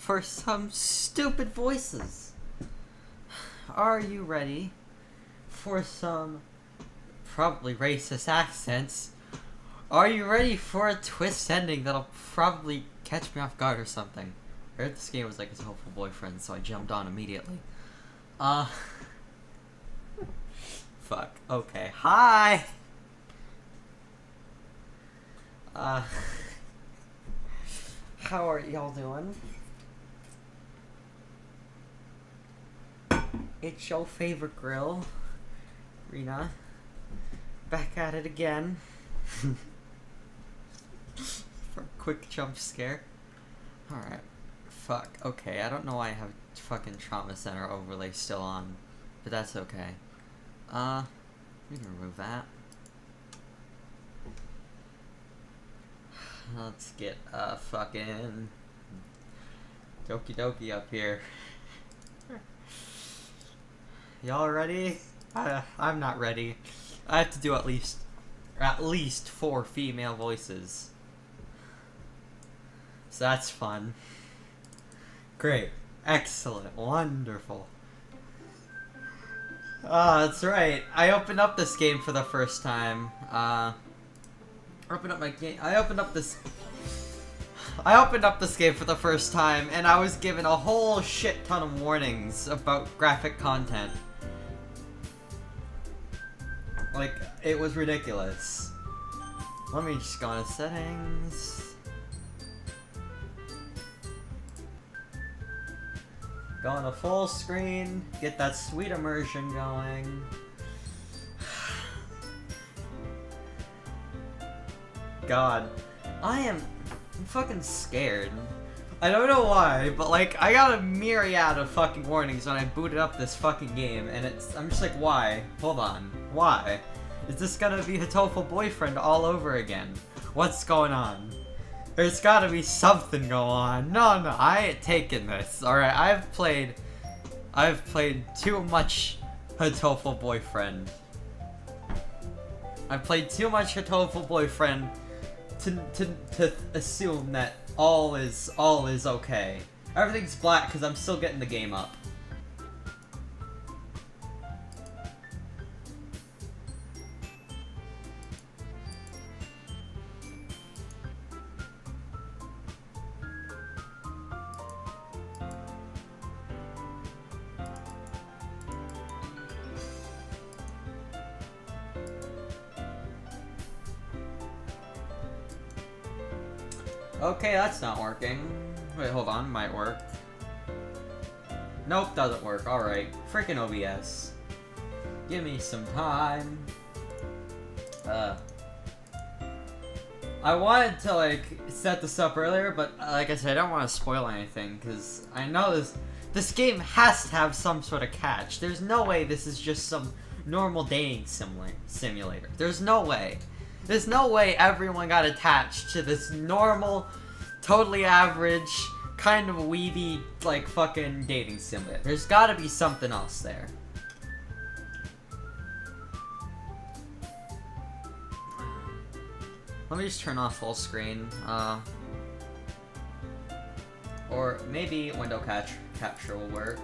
for some stupid voices. Are you ready for some probably racist accents? Are you ready for a twist ending that'll probably catch me off guard or something? I heard this game was like his hopeful boyfriend, so I jumped on immediately. Fuck. Okay. Hi! How are y'all doing? It's your favorite grill, Rena. Back at it again. For a quick jump scare. Alright. Fuck. Okay, I don't know why I have fucking trauma center overlay still on. But that's okay. We can remove that. Let's get fucking Doki Doki up here. Y'all ready? I'm not ready. I have to do at least 4 female voices. So that's fun. Great. Excellent. Wonderful. That's right. I opened up this game for the first time. I opened up this game for the first time, and I was given a whole shit ton of warnings about graphic content. Like, it was ridiculous. Let me just go into settings. Go into full screen, get that sweet immersion going. God, I'm fucking scared. I don't know why, but like, I got a myriad of fucking warnings when I booted up this fucking game, and I'm just like, why? Hold on. Why? Is this gonna be Hatoful Boyfriend all over again? What's going on? There's gotta be something going on. No, I ain't taking this. Alright, I've played too much Hatoful Boyfriend. I've played too much Hatoful Boyfriend to assume that all is okay. Everything's black because I'm still getting the game up. Okay, that's not working. Wait, hold on, might work. Nope, doesn't work. Alright. Freaking OBS. Give me some time. I wanted to, like, set this up earlier, but like I said, I don't want to spoil anything, because I know this game has to have some sort of catch. There's no way this is just some normal dating simulator. There's no way. There's no way everyone got attached to this normal, totally average, kind of weeby, like, fucking dating simulator. There's gotta be something else there. Let me just turn off full screen, or maybe window capture will work.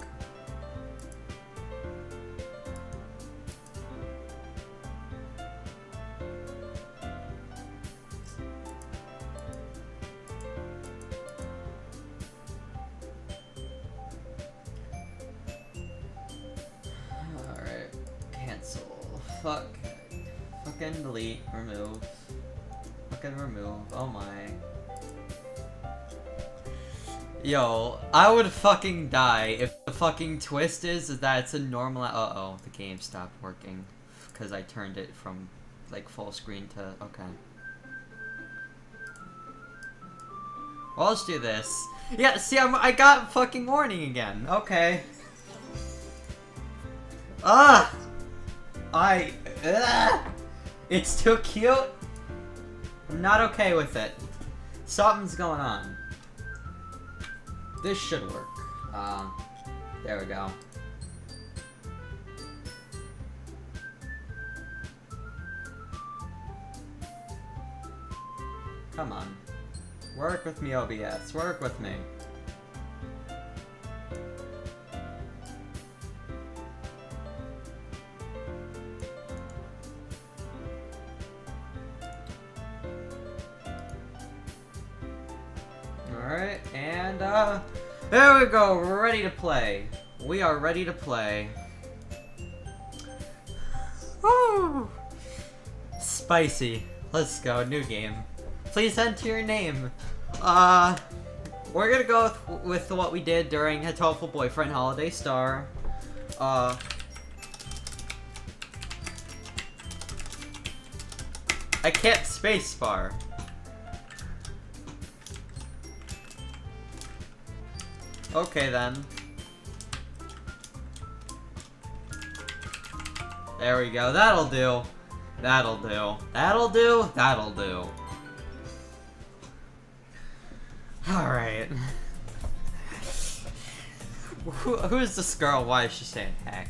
Fucking delete, remove. Fucking remove, oh my. Yo, I would fucking die if the fucking twist is that it's a normal- uh-oh, the game stopped working. Because I turned it from, like, full screen to- okay. Well, let's do this. Yeah, see, I got fucking warning again, okay. It's too cute. I'm not okay with it. Something's going on. This should work. There we go. Come on. Work with me, OBS. Work with me. And, there we go, we're ready to play. We are ready to play. Woo! Spicy. Let's go, new game. Please enter your name. We're gonna go with what we did during Hatoful Boyfriend Holiday Star. I can't spacebar. Okay then. There we go. That'll do. That'll do. That'll do. That'll do. Alright. Who's this girl? Why is she saying hey?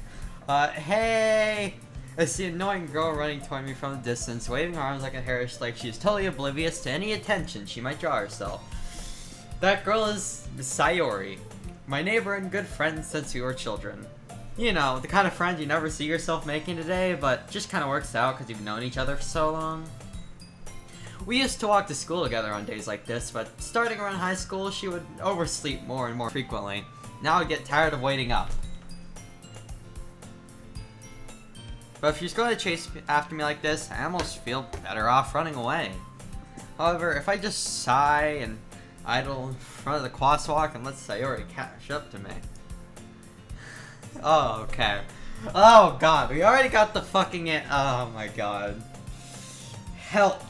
Hey! It's the annoying girl running toward me from the distance, waving her arms like a hairish, like she's totally oblivious to any attention she might draw herself. That girl is Sayori, my neighbor and good friend since we were children. You know, the kind of friend you never see yourself making today, but just kind of works out because you've known each other for so long. We used to walk to school together on days like this, but starting around high school, she would oversleep more and more frequently. Now I'd get tired of waiting up. But if she's going to chase after me like this, I almost feel better off running away. However, if I just sigh and idle in front of the crosswalk and let Sayori catch up to me. Oh, okay. Oh god, we already got the fucking oh my god. Help.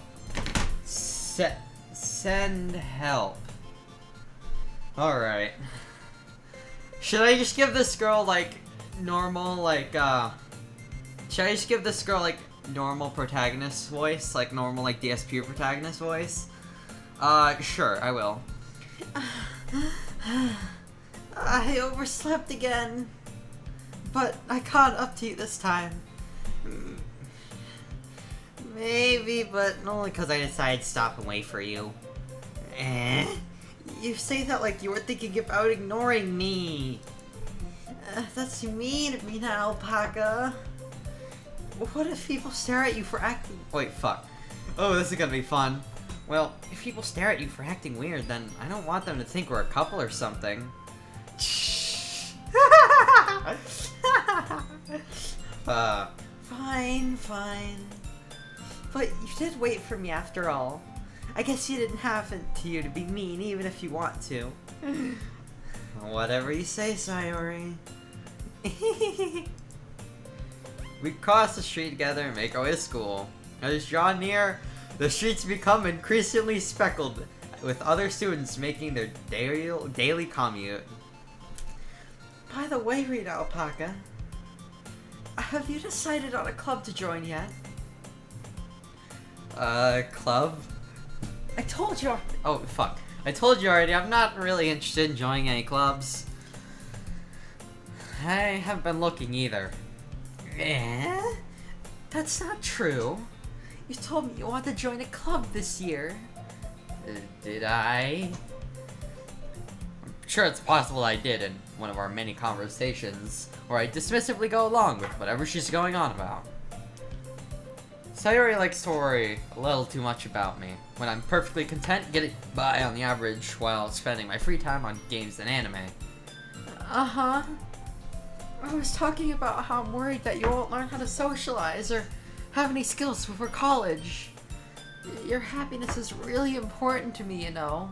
Send help. Alright. Should I just give this girl, like, normal, like, should I just give this girl, like, normal protagonist voice? Like, normal, like, DSP protagonist voice? Sure, I will. I overslept again. But I caught up to you this time. Maybe, but only because I decided to stop and wait for you. You say that like you were thinking about ignoring me. That's mean of me now, Alpaca. What if people stare at you for acting— Wait, fuck. Oh, this is gonna be fun. Well, if people stare at you for acting weird, then I don't want them to think we're a couple or something. Fine. But you did wait for me after all. I guess you didn't have it to you to be mean, even if you want to. Whatever you say, Sayori. We cross the street together and make our way to school. As you draw near, the streets become increasingly speckled with other students making their daily commute. By the way, Rita Alpaca, have you decided on a club to join yet? Club? I told you. Oh, fuck. I told you already, I'm not really interested in joining any clubs. I haven't been looking either. That's not true. You told me you wanted to join a club this year. Did I? I'm sure it's possible I did in one of our many conversations, where I dismissively go along with whatever she's going on about. Sayori likes to worry a little too much about me, when I'm perfectly content getting by on the average while spending my free time on games and anime. Uh-huh. I was talking about how I'm worried that you won't learn how to socialize or have any skills before college. Your happiness is really important to me, you know.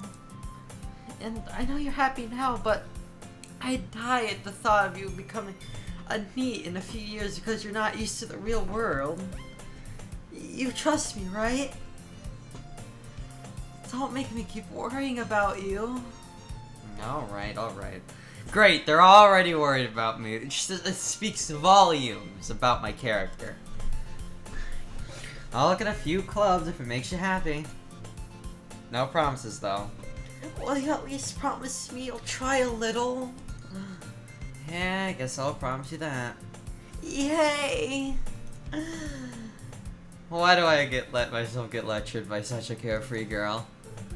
And I know you're happy now, but I'd die at the thought of you becoming a NEET in a few years because you're not used to the real world. You trust me, right? Don't make me keep worrying about you. Alright. Great, they're already worried about me. It speaks volumes about my character. I'll look at a few clubs if it makes you happy. No promises, though. Well, you at least promise me you'll try a little. Yeah, I guess I'll promise you that. Yay! Why do I let myself get lectured by such a carefree girl?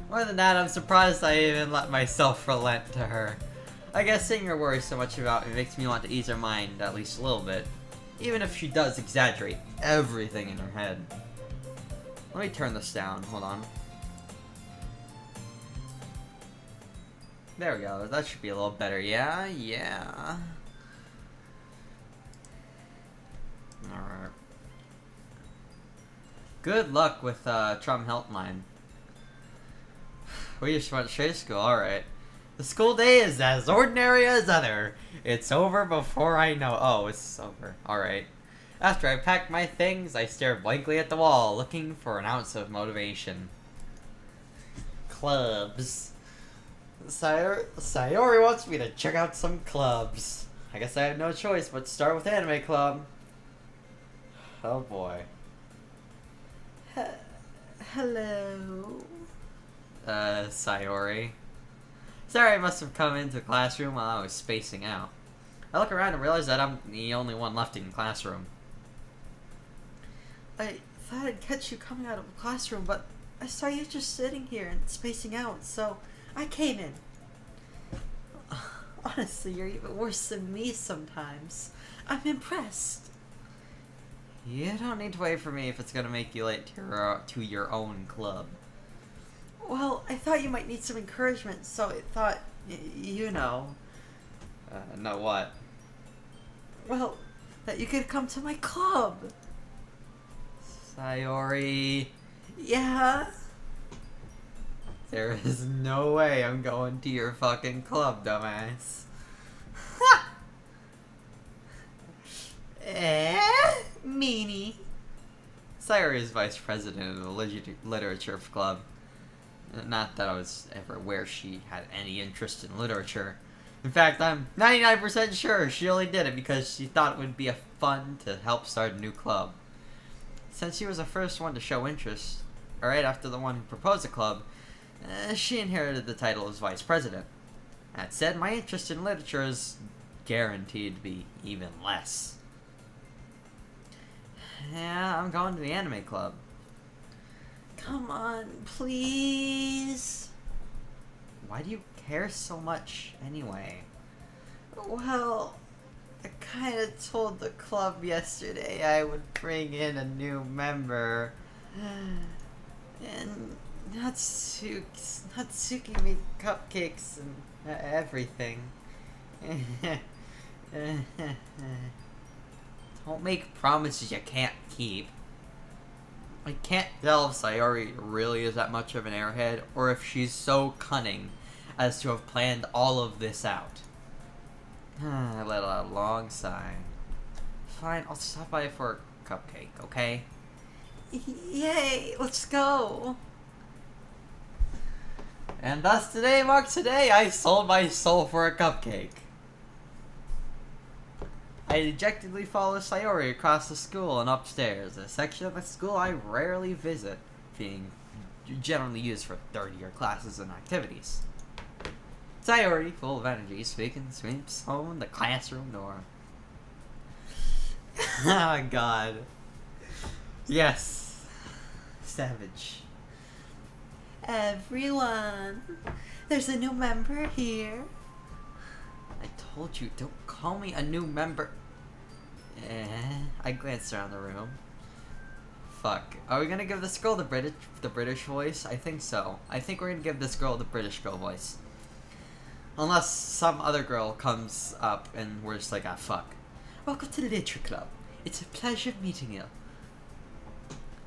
More than that, I'm surprised I even let myself relent to her. I guess seeing her worry so much about me makes me want to ease her mind at least a little bit. Even if she does exaggerate everything in her head. Let me turn this down, hold on. There we go. That should be a little better. Yeah, yeah. Alright. Good luck with Trump Helpline. We just went straight to school. Alright. The school day is as ordinary as other. It's over before I know. Oh, it's over. Alright. After I packed my things, I stared blankly at the wall, looking for an ounce of motivation. Clubs. Sayori wants me to check out some clubs. I guess I have no choice but to start with anime club. Oh boy. Hello. Sayori. Sorry, I must have come into the classroom while I was spacing out. I look around and realize that I'm the only one left in the classroom. I thought I'd catch you coming out of the classroom, but I saw you just sitting here and spacing out, so I came in. Honestly, you're even worse than me sometimes. I'm impressed. You don't need to wait for me if it's gonna make you late to your own club. Well, I thought you might need some encouragement, so I thought, you know. Know what? Well, that you could come to my club. Sayori. Yeah? There is no way I'm going to your fucking club, dumbass. Ha! Meanie. Sayori is vice president of the literature club. Not that I was ever aware she had any interest in literature. In fact, I'm 99% sure she only did it because she thought it would be fun to help start a new club. Since she was the first one to show interest, right after the one who proposed the club, she inherited the title as vice president. That said, my interest in literature is guaranteed to be even less. Yeah, I'm going to the anime club. Come on, please. Why do you care so much anyway? Well, I kinda told the club yesterday I would bring in a new member. And Natsuki made cupcakes and everything. Don't make promises you can't keep. I can't tell if Sayori really is that much of an airhead, or if she's so cunning as to have planned all of this out. I let out a long sigh. Fine, I'll stop by for a cupcake, okay? Yay, let's go! And thus today marks today I sold my soul for a cupcake. I dejectedly follow Sayori across the school and upstairs, a section of the school I rarely visit, being generally used for third-year classes and activities. Sayori, full of energy, sweeps home the classroom door. Oh god. Yes. Savage. Everyone, there's a new member here. I told you, don't call me a new member. I glanced around the room. Fuck. Are we gonna give this girl the British voice? I think so. I think we're gonna give this girl the British girl voice. Unless some other girl comes up and we're just like, ah, fuck. Welcome to the Literature Club. It's a pleasure meeting you.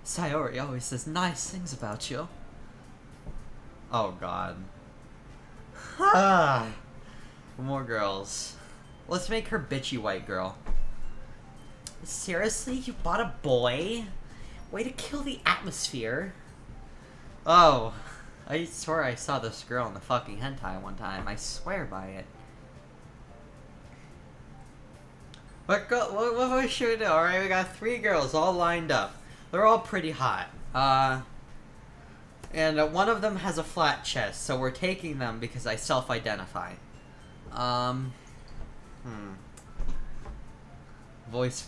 Sayori always says nice things about you. Oh god. Ah. More girls. Let's make her bitchy white girl. Seriously? You bought a boy? Way to kill the atmosphere. Oh. I swear I saw this girl in the fucking hentai one time. I swear by it. What should we do? Alright, we got 3 girls all lined up. They're all pretty hot. And one of them has a flat chest, so we're taking them because I self-identify. Voice.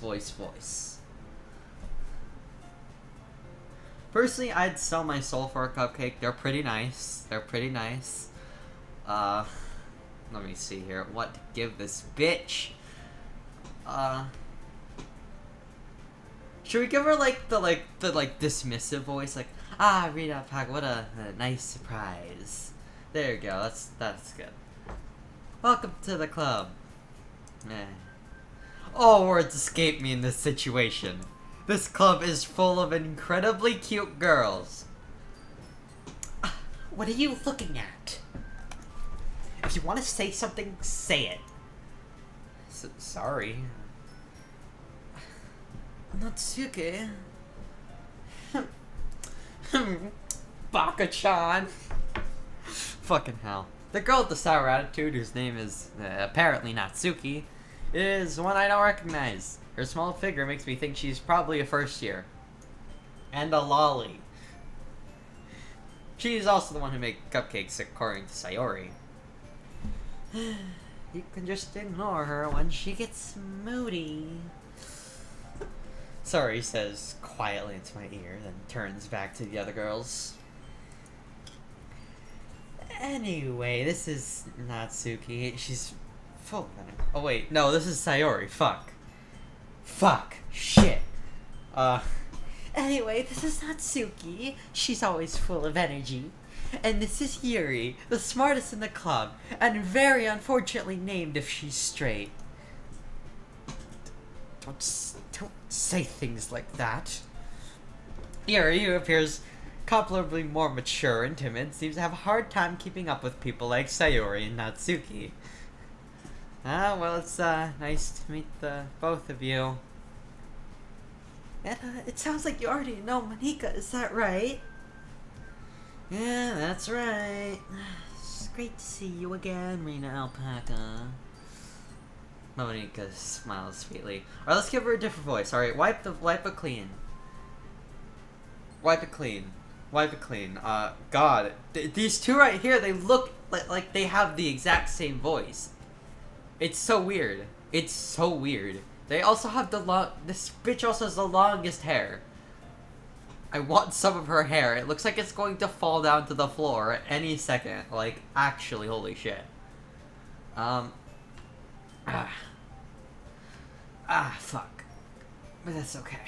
Personally, I'd sell my soul for a cupcake. They're pretty nice. Let me see here. What to give this bitch? Should we give her the dismissive voice, like, ah, Rita Pack, what a nice surprise. There you go. That's good. Welcome to the club. Eh. All words escape me in this situation. This club is full of incredibly cute girls. What are you looking at? If you want to say something, say it. Sorry. Natsuki. Baka-chan. Fucking hell. The girl with the sour attitude, whose name is apparently Natsuki, is one I don't recognize. Her small figure makes me think she's probably a first year. And a loli. She's also the one who made cupcakes according to Sayori. You can just ignore her when she gets moody. Sayori says quietly into my ear, then turns back to the other girls. Anyway, this is Natsuki. She's full of it. Oh wait, no, this is Sayori. Fuck. Shit. Anyway, this is Natsuki. She's always full of energy. And this is Yuri, the smartest in the club, and very unfortunately named if she's straight. Don't say things like that. Yuri, who appears comparably more mature and timid, seems to have a hard time keeping up with people like Sayori and Natsuki. Well, it's nice to meet the both of you. And, it sounds like you already know Monika, is that right? Yeah, that's right. It's great to see you again, Rena Alpaca. Monika smiles sweetly. Alright, let's give her a different voice. Alright, wipe it clean. God. These two right here, they look like they have the exact same voice. It's so weird. They also have this bitch also has the longest hair. I want some of her hair. It looks like it's going to fall down to the floor at any second. Like, actually, holy shit. Fuck. But that's okay.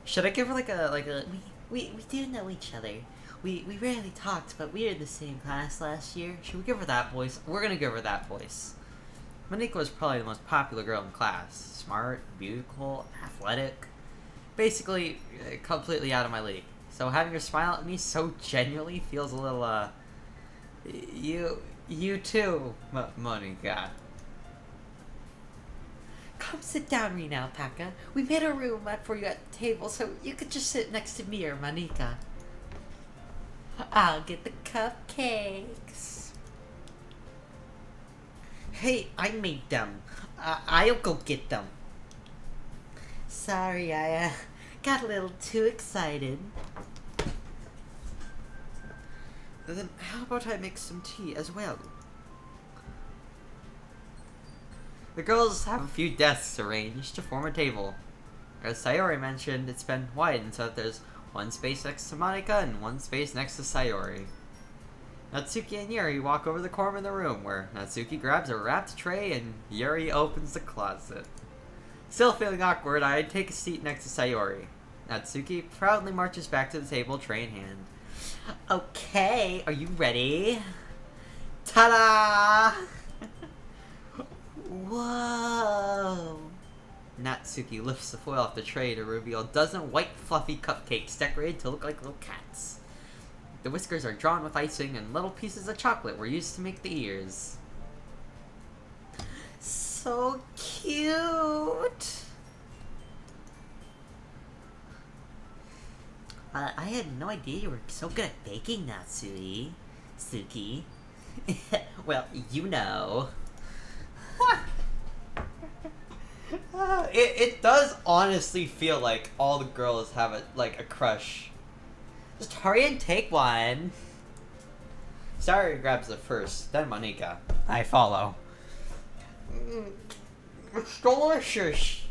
Should I give her like a We do know each other. We rarely talked, but we were in the same class last year. Should we give her that voice? We're gonna give her that voice. Monika was probably the most popular girl in class. Smart, beautiful, athletic. Basically, completely out of my league. So having her smile at me so genuinely feels a little, You too, Monika. Come sit down, Rena Alpaca. We made a room up for you at the table, so you could just sit next to me or Monika. I'll get the cupcakes. Hey, I made them. I'll go get them. Sorry, I got a little too excited. Then how about I make some tea as well? The girls have a few desks arranged to form a table. As Sayori mentioned, it's been widened so that there's one space next to Monika and one space next to Sayori. Natsuki and Yuri walk over the corner of the room, where Natsuki grabs a wrapped tray and Yuri opens the closet. Still feeling awkward, I take a seat next to Sayori. Natsuki proudly marches back to the table, tray in hand. Okay, are you ready? Ta-da! Whoa! Natsuki lifts the foil off the tray to reveal a dozen white fluffy cupcakes decorated to look like little cats. The whiskers are drawn with icing, and little pieces of chocolate were used to make the ears. So cute! I had no idea you were so good at baking, Natsuki. Suki. Well, you know. It does honestly feel like all the girls have a crush. Just hurry and take one. Sayori grabs it first, then Monika. I follow. It's delicious.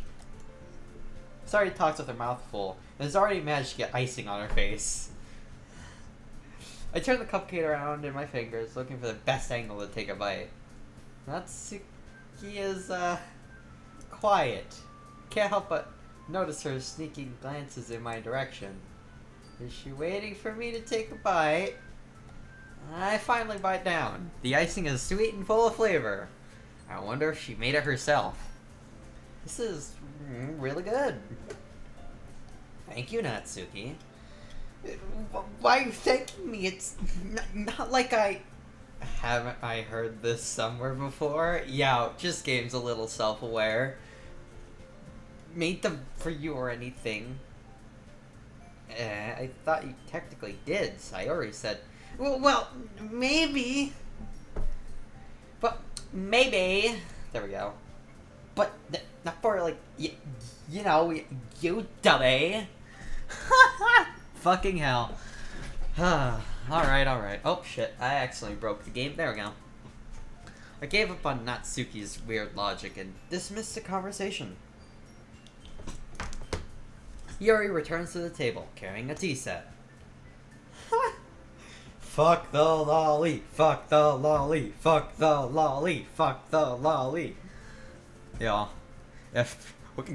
Sayori talks with her mouth full, and has already managed to get icing on her face. I turn the cupcake around in my fingers, looking for the best angle to take a bite. Natsuki is, quiet. Can't help but notice her sneaking glances in my direction. Is she waiting for me to take a bite? I finally bite down. The icing is sweet and full of flavor. I wonder if she made it herself. This is really good. Thank you, Natsuki. Why are you thanking me? It's not like haven't I heard this somewhere before? Yeah, just game's a little self-aware. Made them for you or anything. I thought you technically did. Sayori said, well, maybe. But maybe. There we go. But not for, like, you know, you dummy. Fucking hell. Alright. Oh, shit. I accidentally broke the game. There we go. I gave up on Natsuki's weird logic and dismissed the conversation. Yuri returns to the table, carrying a tea set. Fuck the loli, fuck the loli, fuck the loli, fuck the loli. Yeah.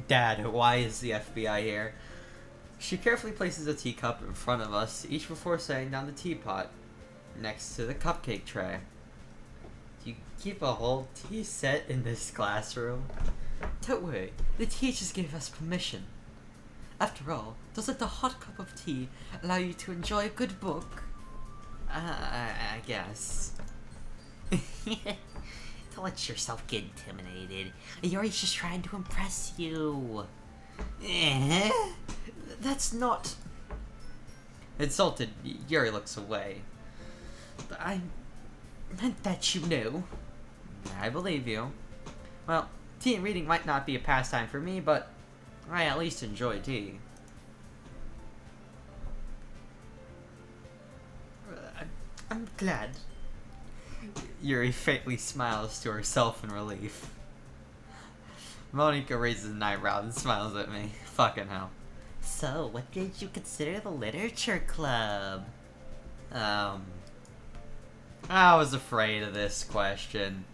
Dad, why is the FBI here? She carefully places a teacup in front of us, each before setting down the teapot, next to the cupcake tray. Do you keep a whole tea set in this classroom? Don't worry, the teachers gave us permission. After all, doesn't a hot cup of tea allow you to enjoy a good book? I guess. Don't let yourself get intimidated. Yuri's just trying to impress you. That's not... Insulted, Yuri looks away. I meant that you knew. I believe you. Well, tea and reading might not be a pastime for me, but I at least enjoy tea. I'm glad. Yuri faintly smiles to herself in relief. Monika raises an eyebrow and smiles at me. Fucking hell. So, what did you consider the literature club? I was afraid of this question.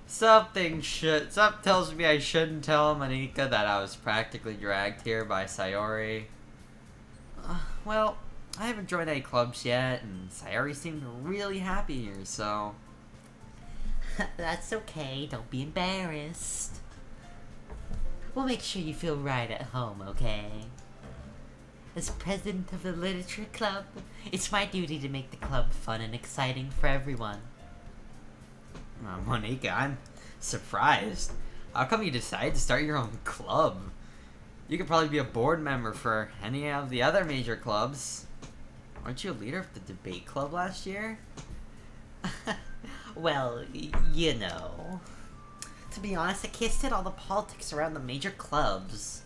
Something tells me I shouldn't tell Monika that I was practically dragged here by Sayori. Well, I haven't joined any clubs yet, and Sayori seemed really happy here, so... That's okay, don't be embarrassed. We'll make sure you feel right at home, okay? As president of the literature club, it's my duty to make the club fun and exciting for everyone. Monika, I'm surprised. How come you decided to start your own club? You could probably be a board member for any of the other major clubs. Weren't you a leader of the debate club last year? Well, you know. To be honest, I can't stand all the politics around the major clubs.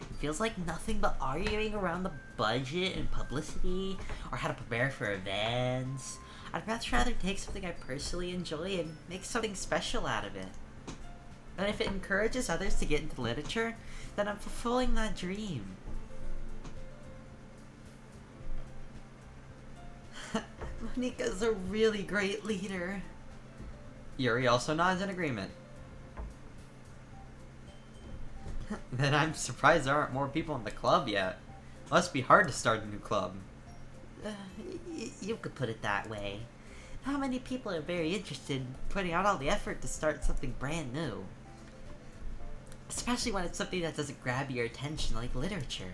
It feels like nothing but arguing around the budget and publicity, or how to prepare for events. I'd much rather take something I personally enjoy and make something special out of it. And if it encourages others to get into literature, then I'm fulfilling that dream. Monika's a really great leader. Yuri also nods in agreement. Then I'm surprised there aren't more people in the club yet. Must be hard to start a new club. You could put it that way. Not many people are very interested in putting out all the effort to start something brand new. Especially when it's something that doesn't grab your attention like literature.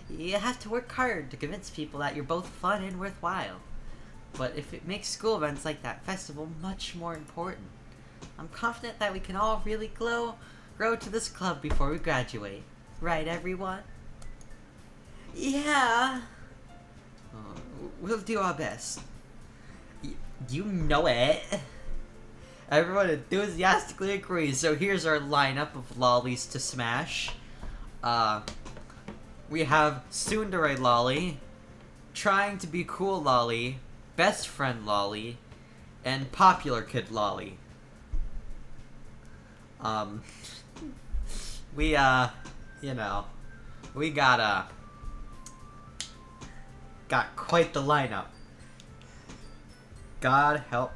You have to work hard to convince people that you're both fun and worthwhile. But if it makes school events like that festival much more important, I'm confident that we can all really grow to this club before we graduate. Right, everyone? Yeah. We'll do our best. You know it. Everyone enthusiastically agrees, so here's our lineup of lollies to smash. We have Tsundere Lolly, Trying to be Cool Lolly, Best Friend Lolly, and Popular Kid Lolly. We, you know, we got quite the lineup. God help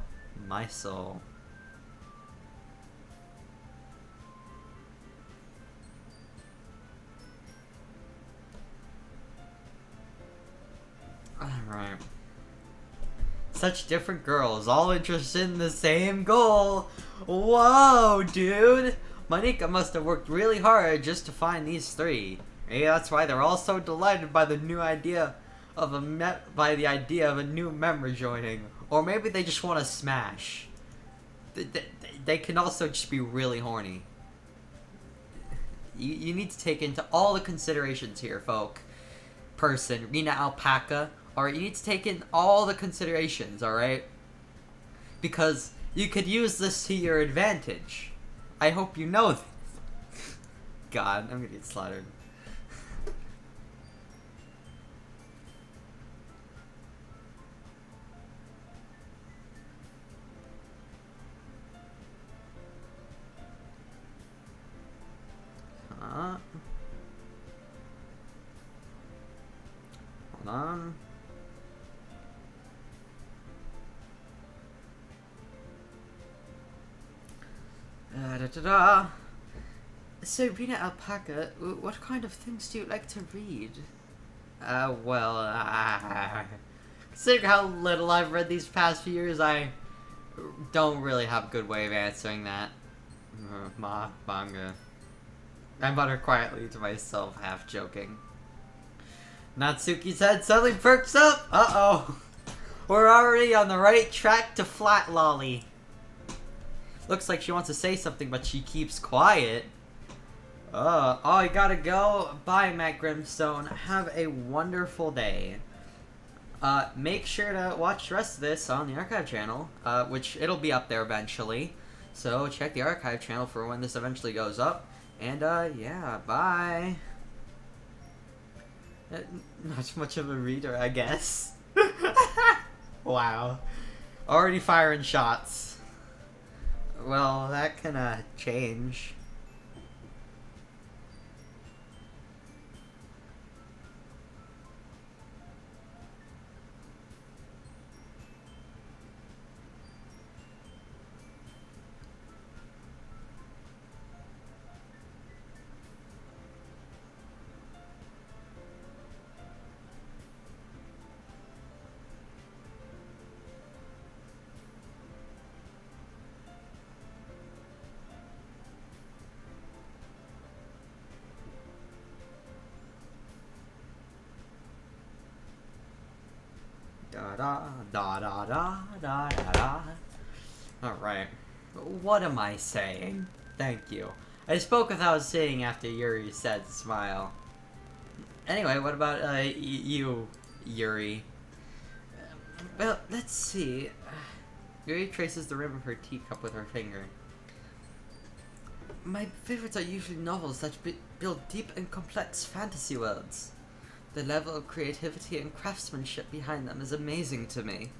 my soul. Right. Such different girls, all interested in the same goal. Whoa, dude! Monika must have worked really hard just to find these three. Maybe that's why they're all so delighted by the idea of a new member joining. Or maybe they just want to smash. They can also just be really horny. You need to take into all the considerations here, folk. Person, Rena Alpaca. Alright, you need to take in all the considerations, alright? Because you could use this to your advantage. I hope you know this. God, I'm gonna get slaughtered. Hold on. So, Rena Alpaca, what kind of things do you like to read? Considering how little I've read these past few years, I don't really have a good way of answering that. Manga. I mutter quietly to myself, half joking. Natsuki's head suddenly perks up! Uh-oh! We're already on the right track to flat loli. Looks like she wants to say something, but she keeps quiet. Oh, I gotta go. Bye, Matt Grimstone. Have a wonderful day. Make sure to watch the rest of this on the archive channel, which it'll be up there eventually. So check the archive channel for when this eventually goes up. And, yeah, bye. Not much of a reader, I guess. Wow. Already firing shots. Well, that can, change. Alright. What am I saying? Thank you. I spoke without saying after Yuri said smile. Anyway, what about, you, Yuri? Well, let's see. Yuri traces the rim of her teacup with her finger. My favorites are usually novels that build deep and complex fantasy worlds. The level of creativity and craftsmanship behind them is amazing to me.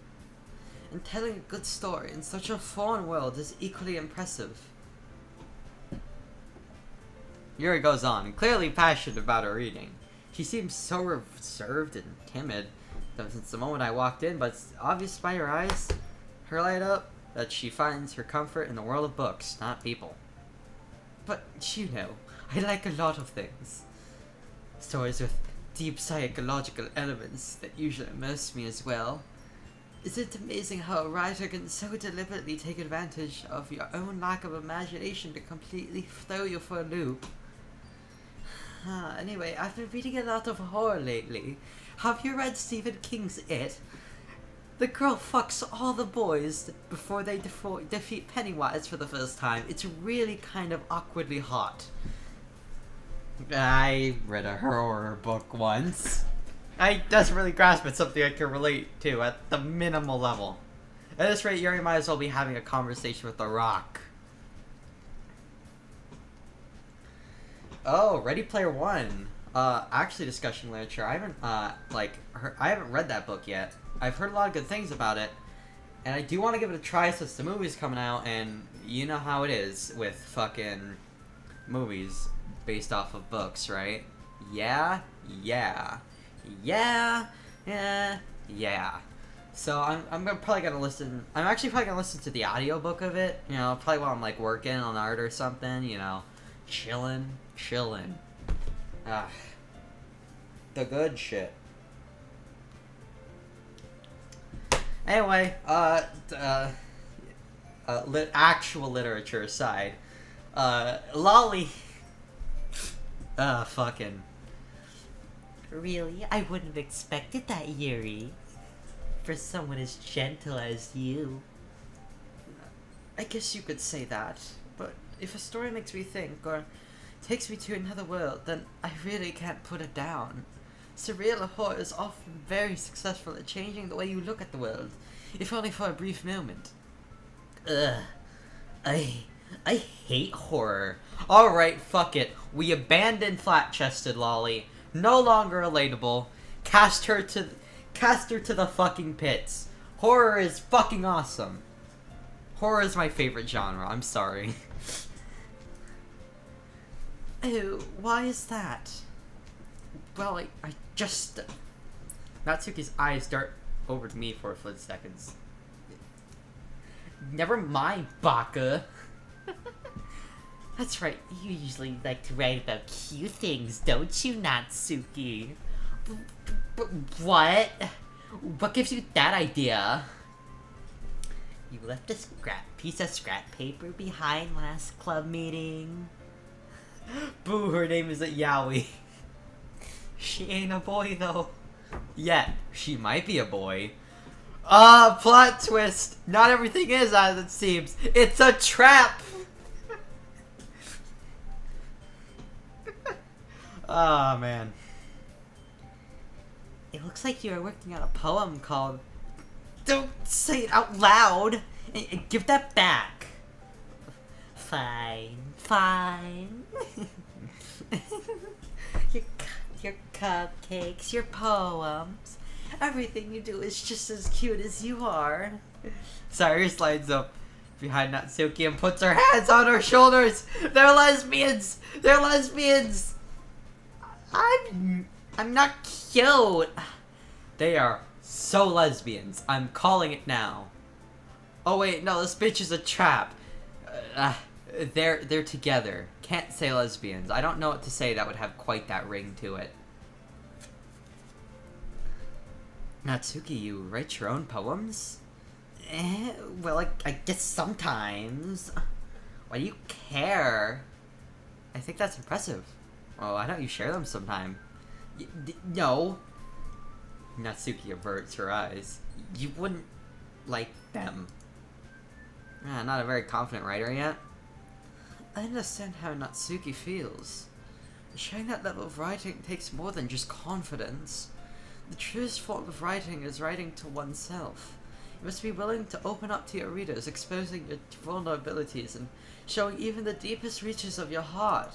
And telling a good story in such a foreign world is equally impressive. Yuri goes on, clearly passionate about her reading. She seems so reserved and timid, though since the moment I walked in, but it's obvious by her eyes, her light up, that she finds her comfort in the world of books, not people. But, you know, I like a lot of things. Stories with deep psychological elements that usually immerse me as well. Isn't it amazing how a writer can so deliberately take advantage of your own lack of imagination to completely throw you for a loop? Anyway, I've been reading a lot of horror lately. Have you read Stephen King's It? The girl fucks all the boys before they defeat Pennywise for the first time. It's really kind of awkwardly hot. I read a horror book once. I desperately grasp at something I can relate to at the minimal level. At this rate, Yuri might as well be having a conversation with The Rock. Oh, Ready Player One. Actually, discussion literature. I haven't I haven't read that book yet. I've heard a lot of good things about it, and I do want to give it a try since the movie's coming out, and you know how it is with fucking movies based off of books, right? Yeah. So I'm probably gonna listen. I'm actually probably gonna listen to the audiobook of it. You know, probably while I'm like working on art or something. You know, chilling. The good shit. Anyway, actual literature aside, loli. Fucking. Really? I wouldn't have expected that, Yuri. For someone as gentle as you. I guess you could say that, but if a story makes me think or takes me to another world, then I really can't put it down. Surreal horror is often very successful at changing the way you look at the world, if only for a brief moment. Ugh. I hate horror. Alright, fuck it. We abandon flat-chested loli. No longer relatable. Cast her to the fucking pits. Horror is fucking awesome. Horror is my favorite genre, I'm sorry. Oh, why is that? Well, I just... Natsuki's eyes dart over to me for a few seconds. Never mind, Baka. That's right, you usually like to write about cute things, don't you, Natsuki? What? What gives you that idea? You left a piece of scrap paper behind last club meeting. Boo, her name isn't Yaoi. She ain't a boy, though. Yet, she might be a boy. Plot twist. Not everything is as it seems. It's a trap! Oh, man. It looks like you are working on a poem called... Don't say it out loud! Give that back! Fine, fine. your cupcakes, your poems, everything you do is just as cute as you are. Sayuri slides up behind Natsuki and puts her hands on her shoulders. They're lesbians! They're lesbians! I'm not cute. They are so lesbians. I'm calling it now. Oh wait, no, this bitch is a trap. They're together. Can't say lesbians. I don't know what to say that would have quite that ring to it. Natsuki, you write your own poems? Well, I guess sometimes. Why do you care? I think that's impressive. Oh, why don't you share them sometime? No. Natsuki averts her eyes. You wouldn't like them. Not a very confident writer yet. I understand how Natsuki feels. Sharing that level of writing takes more than just confidence. The truest form of writing is writing to oneself. You must be willing to open up to your readers, exposing your vulnerabilities and showing even the deepest reaches of your heart.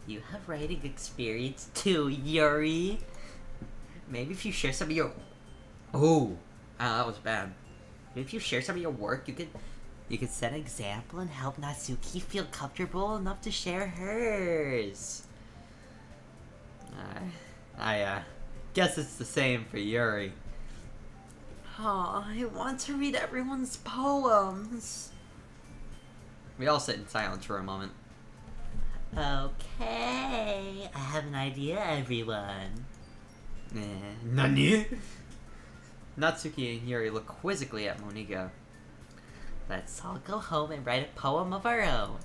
You have writing experience too, Yuri. Maybe if you share some of your... Oh, that was bad. Maybe if you share some of your work, you could set an example and help Natsuki feel comfortable enough to share hers. I guess it's the same for Yuri. Oh, I want to read everyone's poems. We all sit in silence for a moment. Okay, I have an idea, everyone. Nani? Natsuki and Yuri look quizzically at Moniga. Let's all go home and write a poem of our own.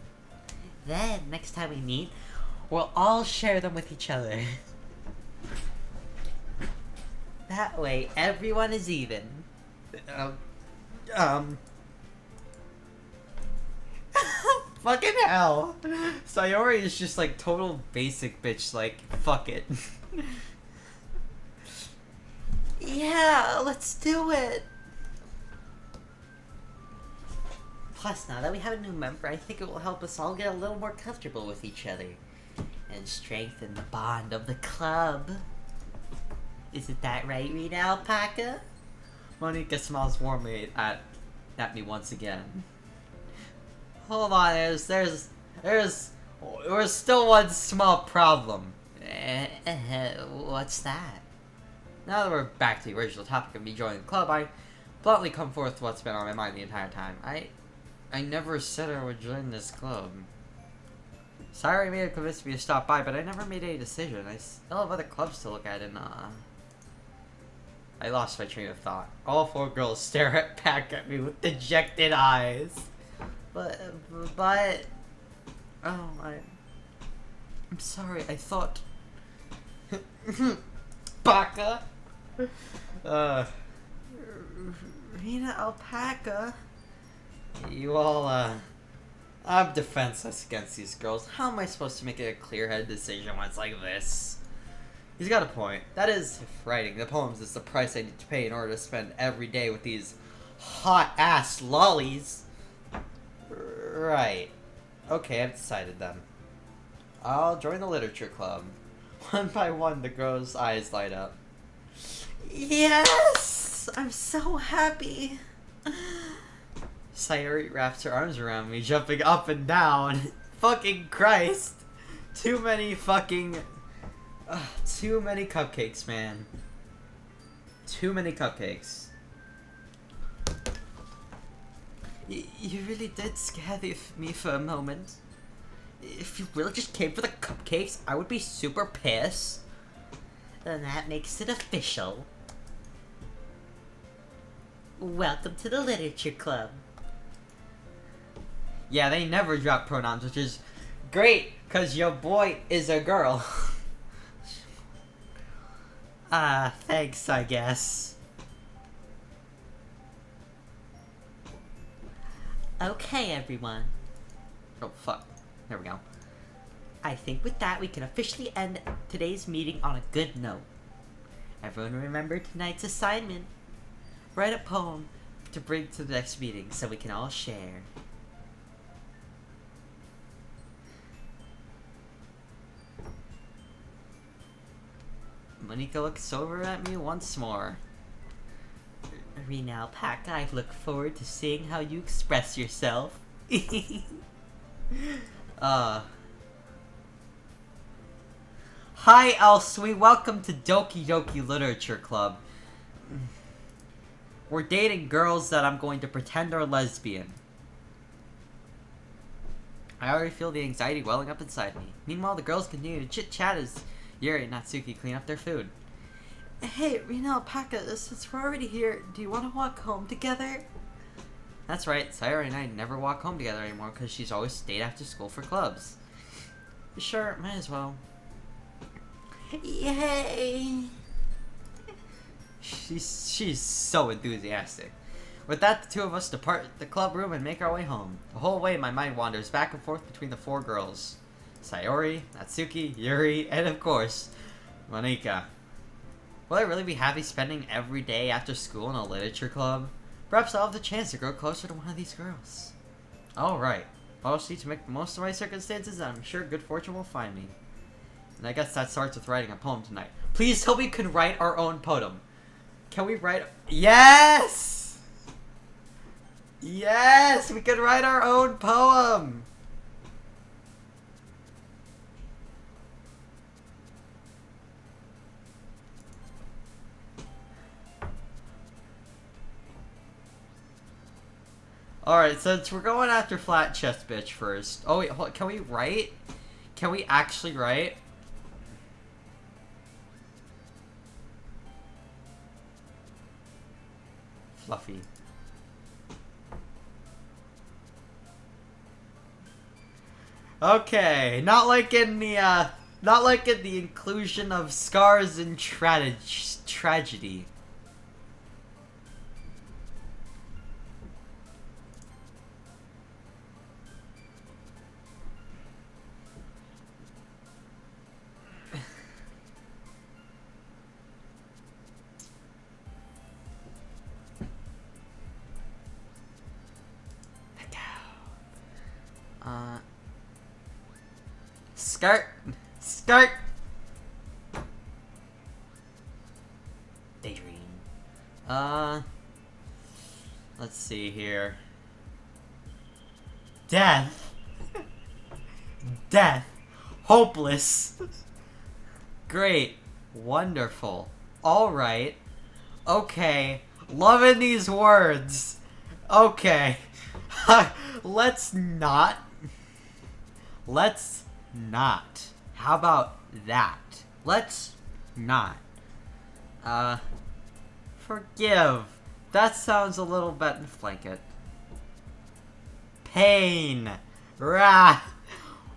Then, next time we meet, we'll all share them with each other. That way, everyone is even. Fucking hell. Sayori is just like total basic bitch, like, fuck it. Yeah, let's do it. Plus, now that we have a new member, I think it will help us all get a little more comfortable with each other. And strengthen the bond of the club. Isn't that right, Rita Alpaca? Monica smiles warmly at me once again. Hold on, there's still one small problem. What's that? Now that we're back to the original topic of me joining the club, I bluntly come forth with what's been on my mind the entire time. I never said I would join this club. Sorry, may have convinced me to stop by, but I never made any decision. I still have other clubs to look at, and I lost my train of thought. All four girls stare back at me with dejected eyes. But, oh, I'm sorry, I thought, Baka, Rena Alpaca, you all, I'm defenseless against these girls. How am I supposed to make a clear-headed decision when it's like this? He's got a point. That is, if writing the poems is the price I need to pay in order to spend every day with these hot-ass lollies. Right. Okay, I've decided then. I'll join the literature club. One by one, the girls' eyes light up. Yes! I'm so happy. Sayori wraps her arms around me, jumping up and down. Fucking Christ. Too many cupcakes, man. Too many cupcakes. You really did scare me for a moment. If you really just came for the cupcakes, I would be super pissed. Then that makes it official. Welcome to the literature club. Yeah, they never drop pronouns, which is great, because your boy is a girl. Thanks, I guess. Okay, everyone. Oh, fuck. There we go. I think with that, we can officially end today's meeting on a good note. Everyone remember tonight's assignment. Write a poem to bring to the next meeting so we can all share. Monika looks over at me once more. Rena Alpaca, I look forward to seeing how you express yourself. Hi, Elsewee. Welcome to Doki Doki Literature Club. We're dating girls that I'm going to pretend are lesbian. I already feel the anxiety welling up inside me. Meanwhile, the girls continue to chit-chat as Yuri and Natsuki clean up their food. Hey, Rena Alpaca, since we're already here, do you want to walk home together? That's right, Sayori and I never walk home together anymore because she's always stayed after school for clubs. Sure, might as well. Yay! She's so enthusiastic. With that, the two of us depart the club room and make our way home. The whole way, my mind wanders back and forth between the four girls. Sayori, Natsuki, Yuri, and of course, Monika. Will I really be happy spending every day after school in a literature club? Perhaps I'll have the chance to grow closer to one of these girls. Alright. I'll just need to make the most of my circumstances, and I'm sure good fortune will find me. And I guess that starts with writing a poem tonight. Please tell me we can write our own poem. Can we write... Yes! Yes! We can write our own poem! Alright, since we're going after Flat Chest Bitch first. Oh wait, hold, can we write? Can we actually write? Fluffy. Okay, not like in the inclusion of scars and tragedy. Skirt. Daydream. Let's see here. Death. Hopeless. Great. Wonderful. Alright. Okay. Loving these words. Okay. Let's not. How about that? Let's not. Forgive. That sounds a little better. Blanket. Pain. Rah.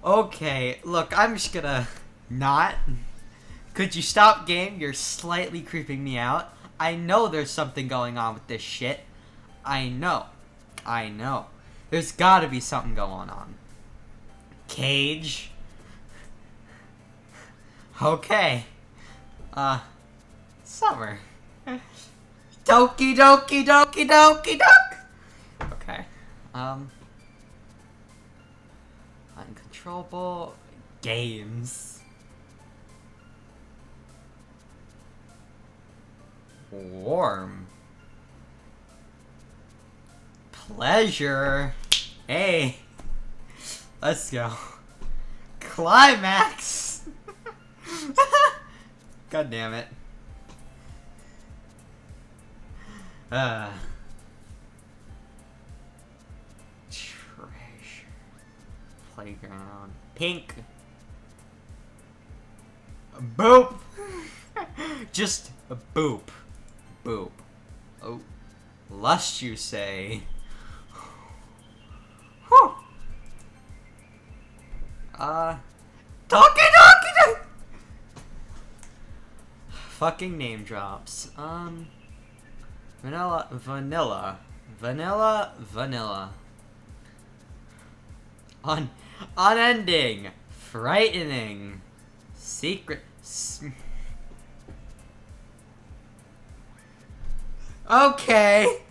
Okay, look, I'm just gonna not. Could you stop, game? You're slightly creeping me out. I know there's something going on with this shit. I know. There's gotta be something going on. Cage. Okay. Summer. Doki Doki Doki Doki Doki. Okay. Uncontrollable games. Warm. Pleasure. Hey. Let's go. Climax. God damn it. Treasure. Playground. Pink. Boop. Just a boop. Boop. Oh. Lust, you say? Whew. Doki Doki! Fucking name drops. Vanilla. Unending. Frightening. Secret. Okay.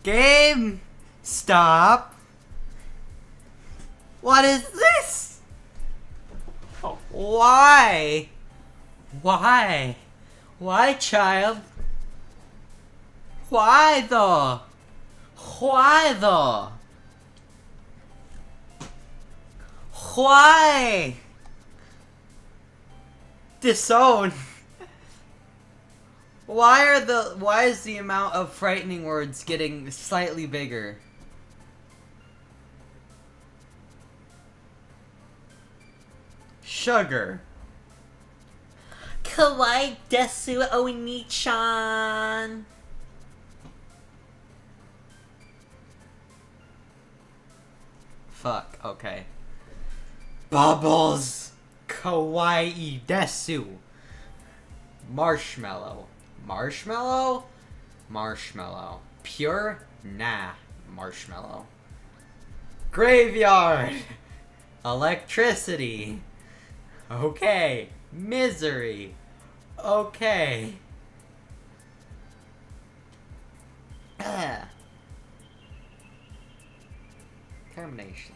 Game. Stop. What is this? Why? Why? Why, child? Why though? Why though? Why? Disown. Why is the amount of frightening words getting slightly bigger? Sugar. Kawaii desu oni-chan. Fuck, okay. Bubbles. Kawaii desu. Marshmallow. Marshmallow? Marshmallow. Pure? Nah. Marshmallow. Graveyard. Electricity. Okay. Misery. Okay. Termination.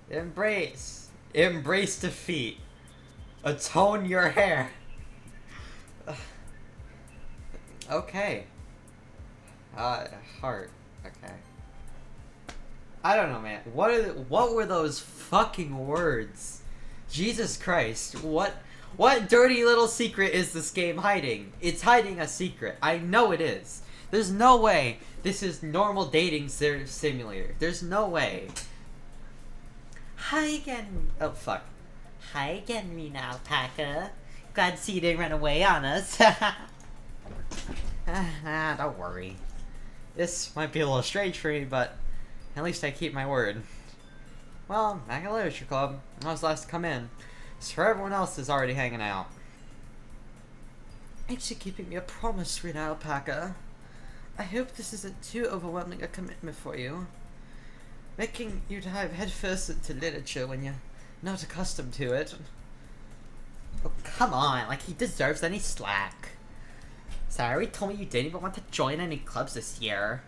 Embrace. Embrace defeat. Atone your hair. Okay. Heart. Okay. I don't know, man. What were those fucking words? Jesus Christ. What dirty little secret is this game hiding? It's hiding a secret. I know it is. There's no way this is normal dating simulator. There's no way. Hi again. Oh, fuck. Hi again, Rena Alpaca. Glad to see you didn't run away on us. Don't worry. This might be a little strange for me, but at least I keep my word. Well, back at Literature Club. I was last to come in. So everyone else is already hanging out. Thanks for keeping me a promise, Rena Alpaca. I hope this isn't too overwhelming a commitment for you. Making you dive headfirst into literature when you're not accustomed to it. Oh, come on, like he deserves any slack. Sorry, told me you didn't even want to join any clubs this year.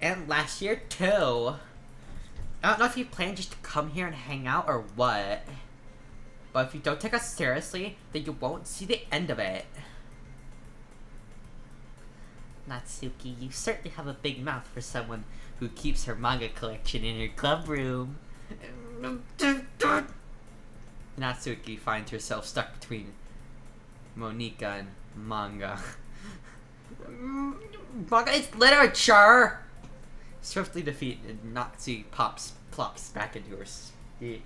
And last year, too. I don't know if you plan just to come here and hang out or what. But if you don't take us seriously, then you won't see the end of it. Natsuki, you certainly have a big mouth for someone who keeps her manga collection in her club room. Natsuki finds herself stuck between Monika and manga. Manga is literature! Swiftly defeated, Natsuki plops back into her seat.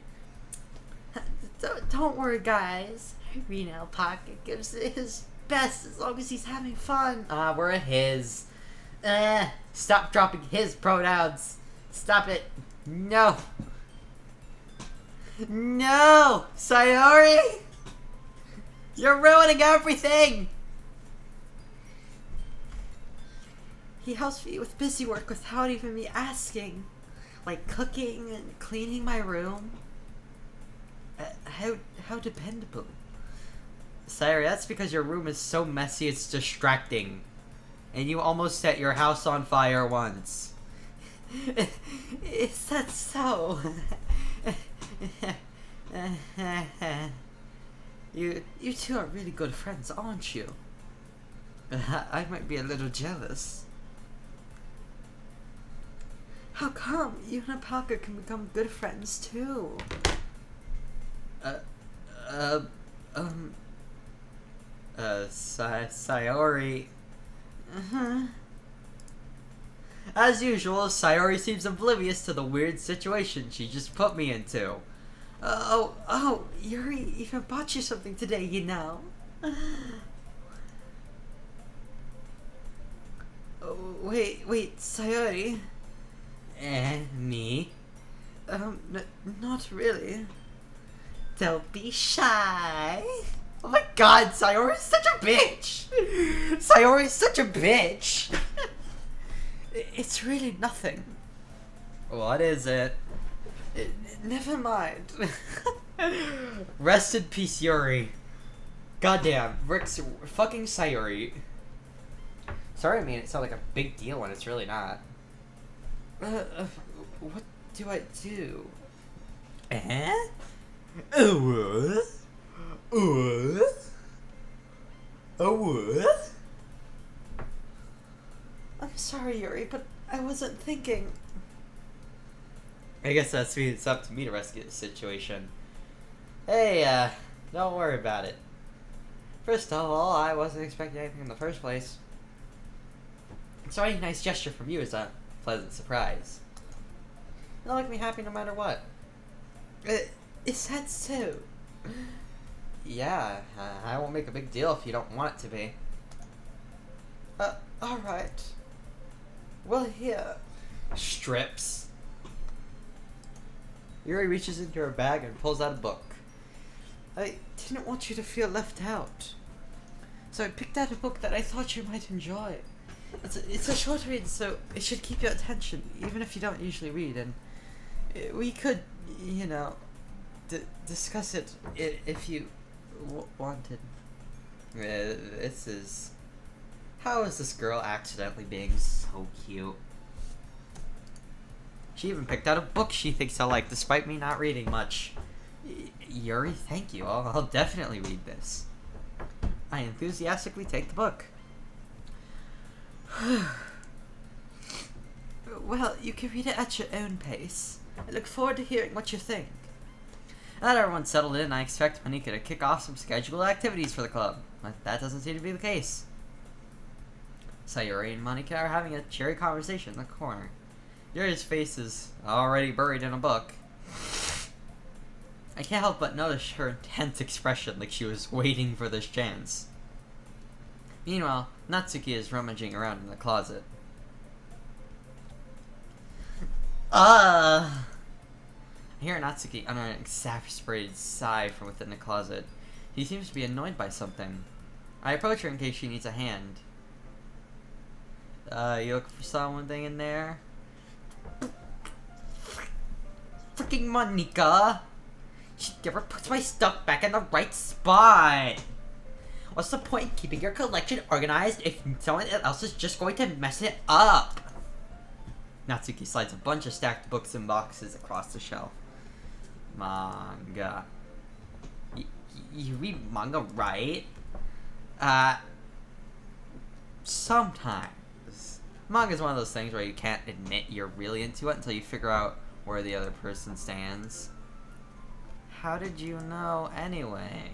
Don't worry, guys. Reno Alpaca gives his best as long as he's having fun. We're a his. Stop dropping his pronouns. Stop it. No. No! Sayori! You're ruining everything! He helps me with busy work without even me asking. Like cooking and cleaning my room. How dependable. Sayori, that's because your room is so messy it's distracting. And you almost set your house on fire once. Is that so? You two are really good friends, aren't you? I might be a little jealous. How come you and Alpaca can become good friends too? Sayori. As usual, Sayori seems oblivious to the weird situation she just put me into. Yuri even bought you something today, you know. Wait, Sayori. Me? Not really. Don't be shy. Oh my god, Sayori's such a bitch! Sayori's such a bitch! It's really nothing. What is it? Never mind. Rest in peace, Yuri. Goddamn, Rick's fucking Sayori. Sorry, I mean it sounds like a big deal when it's really not. What do I do? I'm sorry, Yuri, but I wasn't thinking. I guess that's me. It's up to me to rescue the situation. Hey, don't worry about it. First of all, I wasn't expecting anything in the first place. So any nice gesture from you is a pleasant surprise. It'll make me happy no matter what. Is that so? Yeah, I won't make a big deal if you don't want it to be. Alright. Well, here. Strips. Yuri reaches into her bag and pulls out a book. I didn't want you to feel left out. So I picked out a book that I thought you might enjoy. It's a short read, so it should keep your attention, even if you don't usually read, and we could, you know, discuss it if you wanted. This is... How is this girl accidentally being so cute? She even picked out a book she thinks I'll like, despite me not reading much. Yuri, thank you. I'll definitely read this. I enthusiastically take the book. Well, you can read it at your own pace. I look forward to hearing what you think. Now that everyone's settled in, I expect Monika to kick off some scheduled activities for the club. But that doesn't seem to be the case. Sayori and Monika are having a cheery conversation in the corner. Yuri's face is already buried in a book. I can't help but notice her intense expression, like she was waiting for this chance. Meanwhile, Natsuki is rummaging around in the closet. I hear Natsuki utter an exasperated sigh from within the closet. He seems to be annoyed by something. I approach her in case she needs a hand. You looking for something in there? Freaking Monika! She never puts my stuff back in the right spot! What's the point in keeping your collection organized if someone else is just going to mess it up? Natsuki slides a bunch of stacked books and boxes across the shelf. Manga. You read manga, right? Sometimes. Manga is one of those things where you can't admit you're really into it until you figure out where the other person stands. How did you know anyway?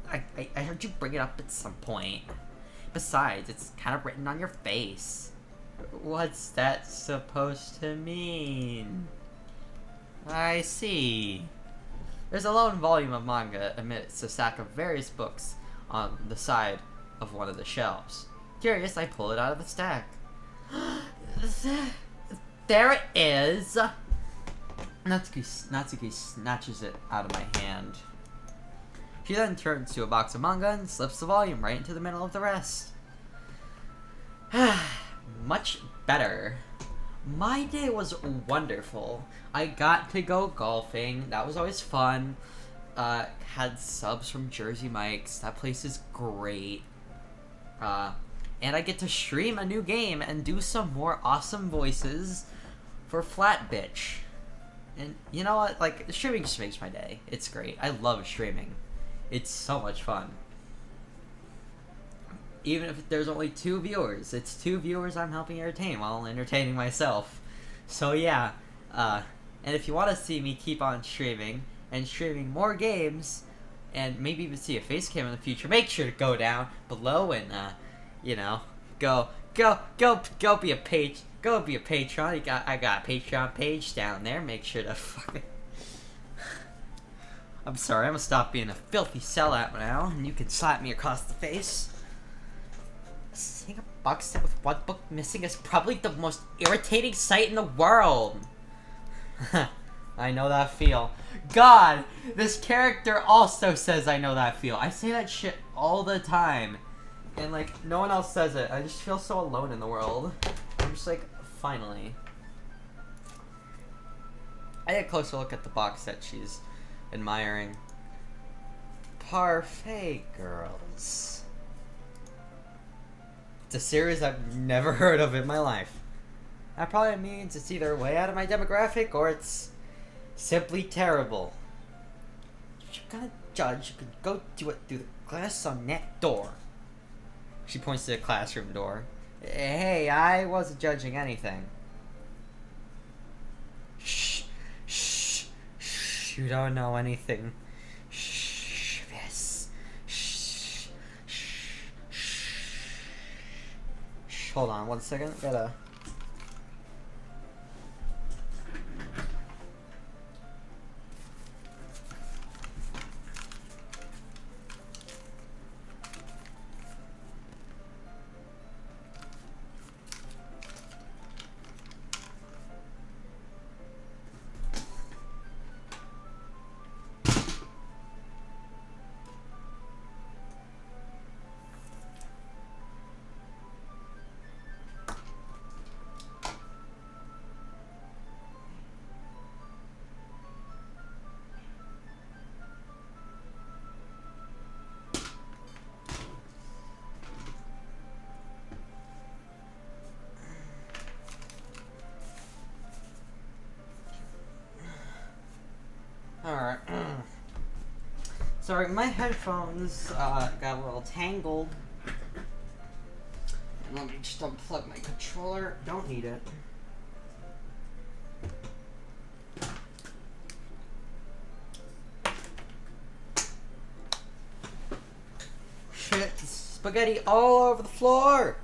I heard you bring it up at some point. Besides, it's kind of written on your face. What's that supposed to mean? I see. There's a lone volume of manga amidst a stack of various books on the side of one of the shelves. Curious, I pull it out of the stack. There it is! Natsuki snatches it out of my hand. She then turns to a box of manga and slips the volume right into the middle of the rest. Much better. My day was wonderful. I got to go golfing. That was always fun. Had subs from Jersey Mike's. That place is great. And I get to stream a new game and do some more awesome voices for Flat Bitch. And you know what? Like, streaming just makes my day. It's great. I love streaming. It's so much fun. Even if there's only 2 viewers, it's 2 viewers I'm helping entertain while entertaining myself. So yeah, and if you want to see me keep on streaming and streaming more games, and maybe even see a face cam in the future, make sure to go down below and you know, go be a page. Go be a Patreon. I got a Patreon page down there. Make sure to fucking. I'm sorry. I'm gonna stop being a filthy sellout now, and you can slap me across the face. Seeing a box set with one book missing is probably the most irritating sight in the world. I know that feel. God, this character also says I know that feel. I say that shit all the time, and like no one else says it. I just feel so alone in the world. I'm just like, finally. I had a closer look at the box that she's admiring. Parfait Girls. It's a series I've never heard of in my life. That probably means it's either way out of my demographic or it's simply terrible. If you're gonna judge, you can go do it through the glass on that door. She points to the classroom door. Hey, I wasn't judging anything. Shh, shh, shh, you don't know anything. Shh, yes. Shh, shh, shh. Hold on 1 second, gotta... Alright. Sorry, my headphones got a little tangled. And let me just unplug my controller. Don't need it. Shit, spaghetti all over the floor!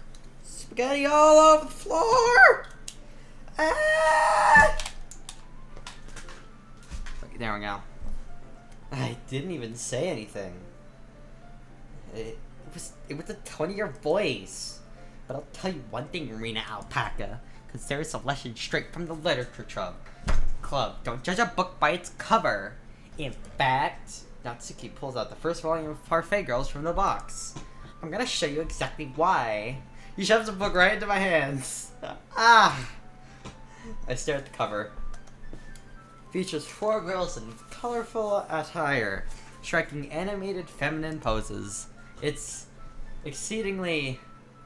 Spaghetti all over the floor! Ah! There we go. I didn't even say anything. It was a tone of your voice. But I'll tell you one thing, Arena Alpaca. Consider this a lesson straight from the literature club. Don't judge a book by its cover. In fact, Natsuki pulls out the first volume of Parfait Girls from the box. I'm gonna show you exactly why. He shoves the book right into my hands. Ah! I stare at the cover. Features 4 girls in colorful attire, striking animated feminine poses. It's exceedingly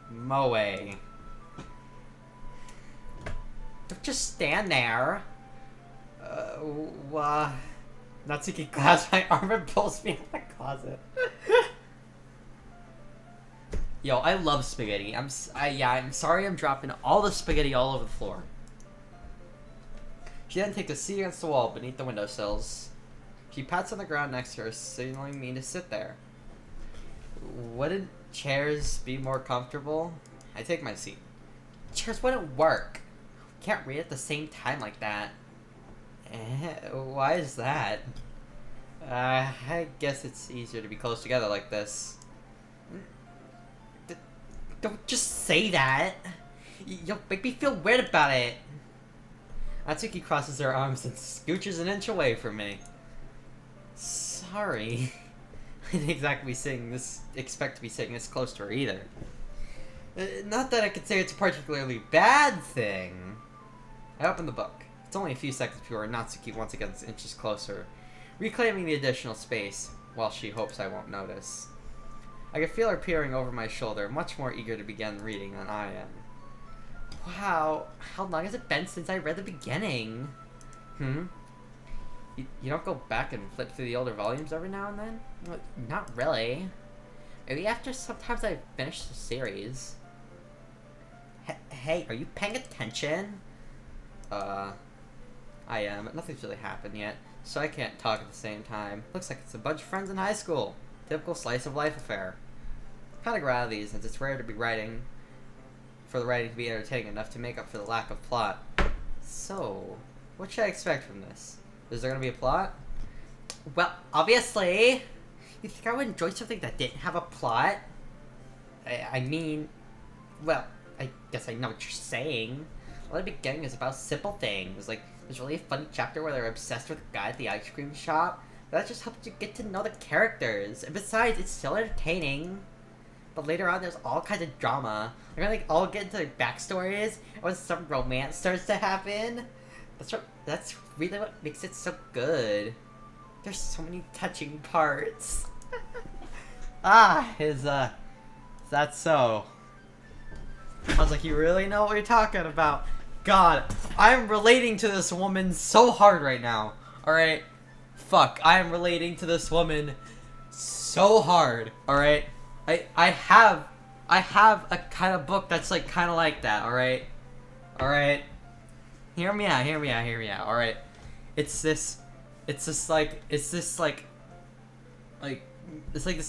moe. Don't just stand there. Natsuki grabs my arm and pulls me out of the closet. Yo, I love spaghetti. I'm sorry I'm dropping all the spaghetti all over the floor. She then takes a seat against the wall beneath the windowsills. She pats on the ground next to her, signaling me to sit there. Wouldn't chairs be more comfortable? I take my seat. Chairs wouldn't work. We can't read at the same time like that. Why is that? I guess it's easier to be close together like this. Don't just say that. You'll make me feel weird about it. Natsuki crosses her arms and scooches an inch away from me. Sorry. I didn't exactly expect to be sitting this close to her either. Not that I could say it's a particularly bad thing. I open the book. It's only a few seconds before Natsuki once again inches closer, reclaiming the additional space, while she hopes I won't notice. I can feel her peering over my shoulder, much more eager to begin reading than I am. Wow, how long has it been since I read the beginning? You don't go back and flip through the older volumes every now and then? Not really. Maybe after sometimes I finish the series. Hey, are you paying attention? I am, but nothing's really happened yet, so I can't talk at the same time. Looks like it's a bunch of friends in high school. Typical slice of life affair. Kinda glad of these, since it's rare to be writing, for the writing to be entertaining enough to make up for the lack of plot. So, what should I expect from this? Is there gonna be a plot? Well, obviously. You think I would enjoy something that didn't have a plot? I mean, well, I guess I know what you're saying. Well, the beginning is about simple things, like there's really a funny chapter where they're obsessed with the guy at the ice cream shop. That just helps you get to know the characters, and besides, it's still entertaining. But later on, there's all kinds of drama. They're gonna all get into their backstories, and when some romance starts to happen, that's really what makes it so good. There's so many touching parts. Is that so? I was like, you really know what you're talking about. God, I'm relating to this woman so hard right now. Alright? Fuck, I am relating to this woman so hard. Alright? I have a kind of book that's like kind of like that, alright? Alright? Hear me out, alright? It's this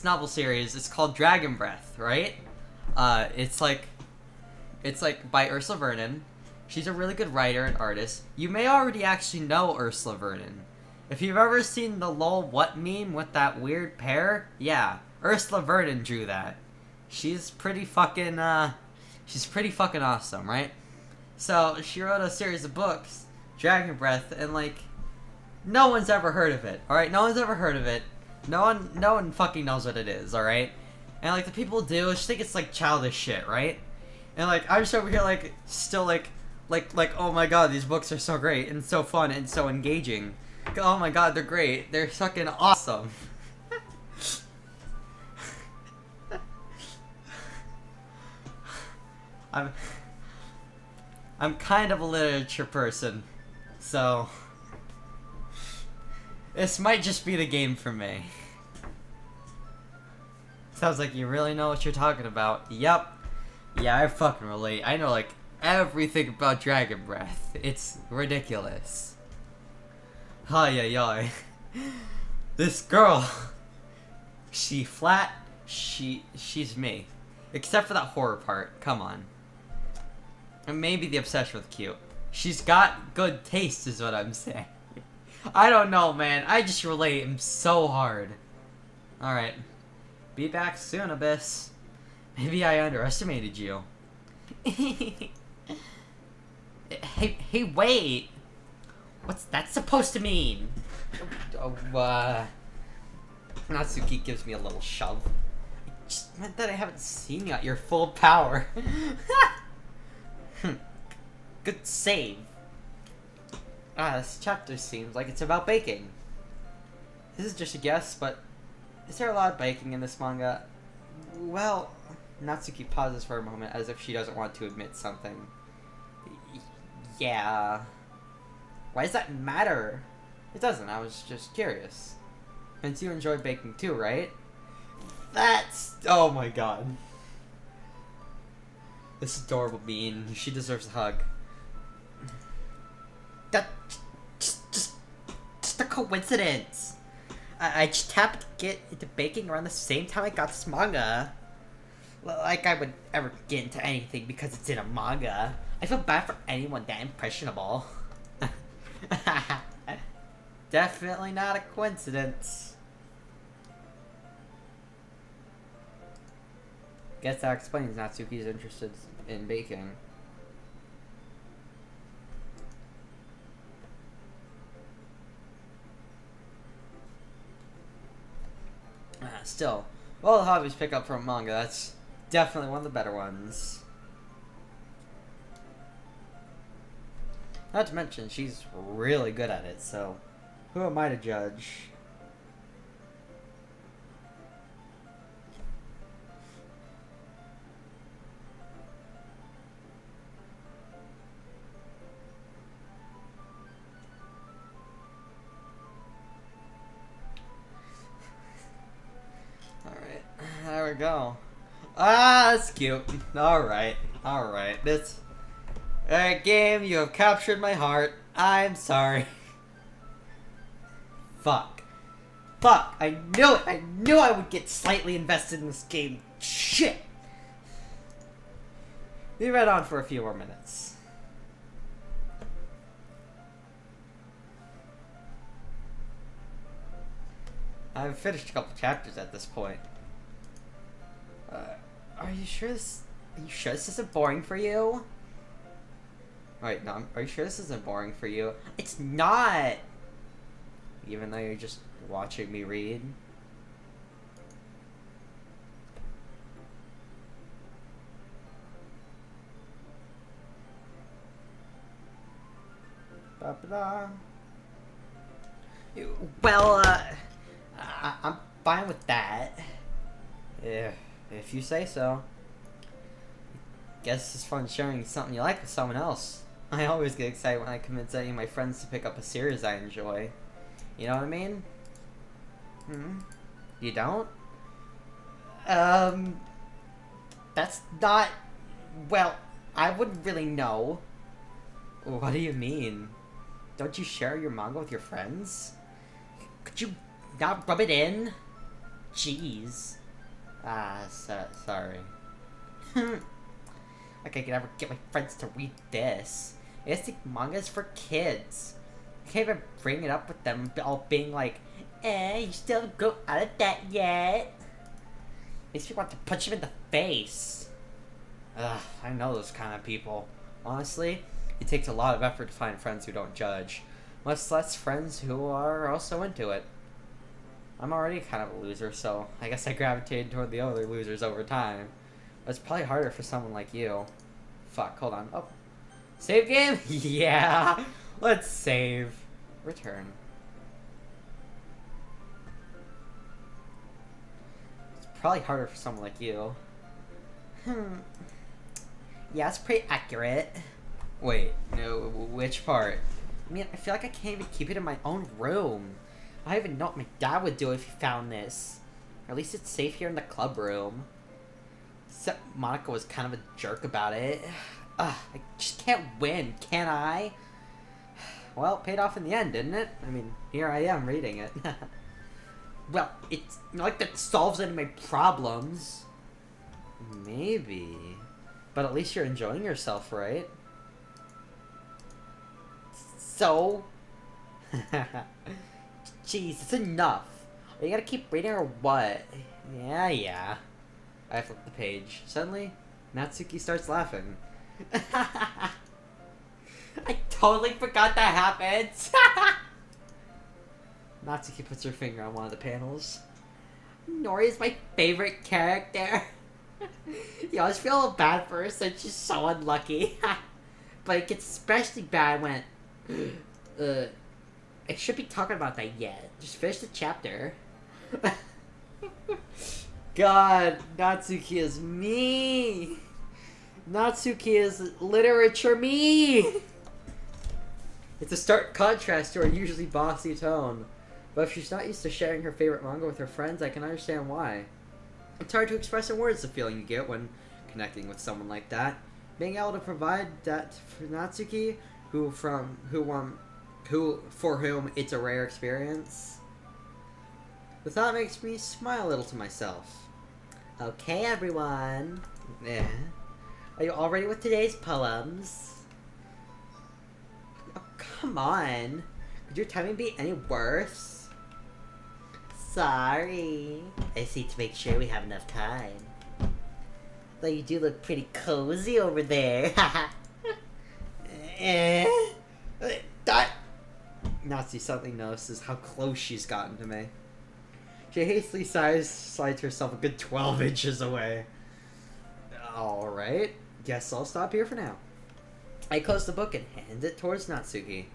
novel series. It's called Dragon Breath, right? It's like by Ursula Vernon. She's a really good writer and artist. You may already actually know Ursula Vernon. If you've ever seen the lol what meme with that weird pear, yeah, Ursula Vernon drew that. She's pretty fucking awesome, right? So she wrote a series of books, Dragon Breath, and like no one's ever heard of it. Alright, no one's ever heard of it. No one fucking knows what it is, alright? And like the people do, just think it's like childish shit, right? And like I'm just over here like still like oh my god, these books are so great and so fun and so engaging. Oh my god, they're great. They're fucking awesome. I'm kind of a literature person, so this might just be the game for me. Sounds like you really know what you're talking about. Yup. Yeah, I fucking relate. I know like everything about Dragon Breath. It's ridiculous. Ay ay ay. This girl. She's me. Except for that horror part. Come on. And maybe the obsession with cute. She's got good taste is what I'm saying. I don't know, man. I just relate him so hard. Alright. Be back soon, Abyss. Maybe I underestimated you. Hey, wait! What's that supposed to mean? Natsuki gives me a little shove. It just meant that I haven't seen you at your full power. Good save. This chapter seems like it's about baking. This is just a guess, but is there a lot of baking in this manga? Well, Natsuki pauses for a moment as if she doesn't want to admit something. Yeah. Why does that matter? It doesn't, I was just curious. Since you enjoy baking too, right? That's... oh my god. This adorable bean. She deserves a hug. That's just a coincidence. I just happened to get into baking around the same time I got this manga. Like I would ever get into anything because it's in a manga. I feel bad for anyone that impressionable. Definitely not a coincidence. Guess that explains Natsuki's interested in baking. Still, all the hobbies pick up from manga, that's definitely one of the better ones. Not to mention, she's really good at it, so who am I to judge? Alright, there we go. Ah, that's cute. Alright, alright. Alright, game, you have captured my heart. I'm sorry. Fuck. Fuck, I knew it! I knew I would get slightly invested in this game. Shit! We read on for a few more minutes. I've finished a couple chapters at this point. Are you sure this isn't boring for you? Wait, no, are you sure this isn't boring for you? It's not! Even though you're just watching me read? Ba-ba-da. Well, I'm fine with that. Yeah, if you say so. Guess it's fun sharing something you like with someone else. I always get excited when I convince any of my friends to pick up a series I enjoy. You know what I mean? You don't? That's not... Well, I wouldn't really know. What do you mean? Don't you share your manga with your friends? Could you not rub it in? Jeez. Sorry. Like I could ever get my friends to read this. I just think manga's for kids. I can't even bring it up with them all being like, you still haven't grown out of that yet. Makes me want to punch him in the face. Ugh, I know those kind of people. Honestly, it takes a lot of effort to find friends who don't judge. Much less friends who are also into it. I'm already kind of a loser, so I guess I gravitated toward the other losers over time. But it's probably harder for someone like you. Fuck, hold on. Oh. Save game? Yeah! Let's save. Return. It's probably harder for someone like you. Yeah, it's pretty accurate. Wait, no, which part? I mean, I feel like I can't even keep it in my own room. I don't even know what my dad would do if he found this. Or at least it's safe here in the club room. Except Monica was kind of a jerk about it. I just can't win, can I? Well, it paid off in the end, didn't it? I mean, here I am reading it. Well, it's not like that solves any of my problems. Maybe. But at least you're enjoying yourself, right? So? Jeez, it's enough. Are you gonna keep reading or what? Yeah. I flip the page. Suddenly, Natsuki starts laughing. I totally forgot that happened. Natsuki puts her finger on one of the panels. Nori is my favorite character. You always feel bad for her since she's so unlucky. But it gets especially bad when... I should be talking about that yet. Just finish the chapter. God, Natsuki is me. Natsuki is literature me. It's a stark contrast to her usually bossy tone. But if she's not used to sharing her favorite manga with her friends, I can understand why. It's hard to express in words the feeling you get when connecting with someone like that. Being able to provide that for Natsuki, for whom it's a rare experience. The thought makes me smile a little to myself. Okay, everyone. Yeah. Are you all ready with today's poems? Oh, come on. Could your timing be any worse? Sorry. I see, to make sure we have enough time. Though you do look pretty cozy over there. That Nazi suddenly notices how close she's gotten to me. She hastily slides herself a good 12 inches away. Alright, guess I'll stop here for now. I close the book and hand it towards Natsuki.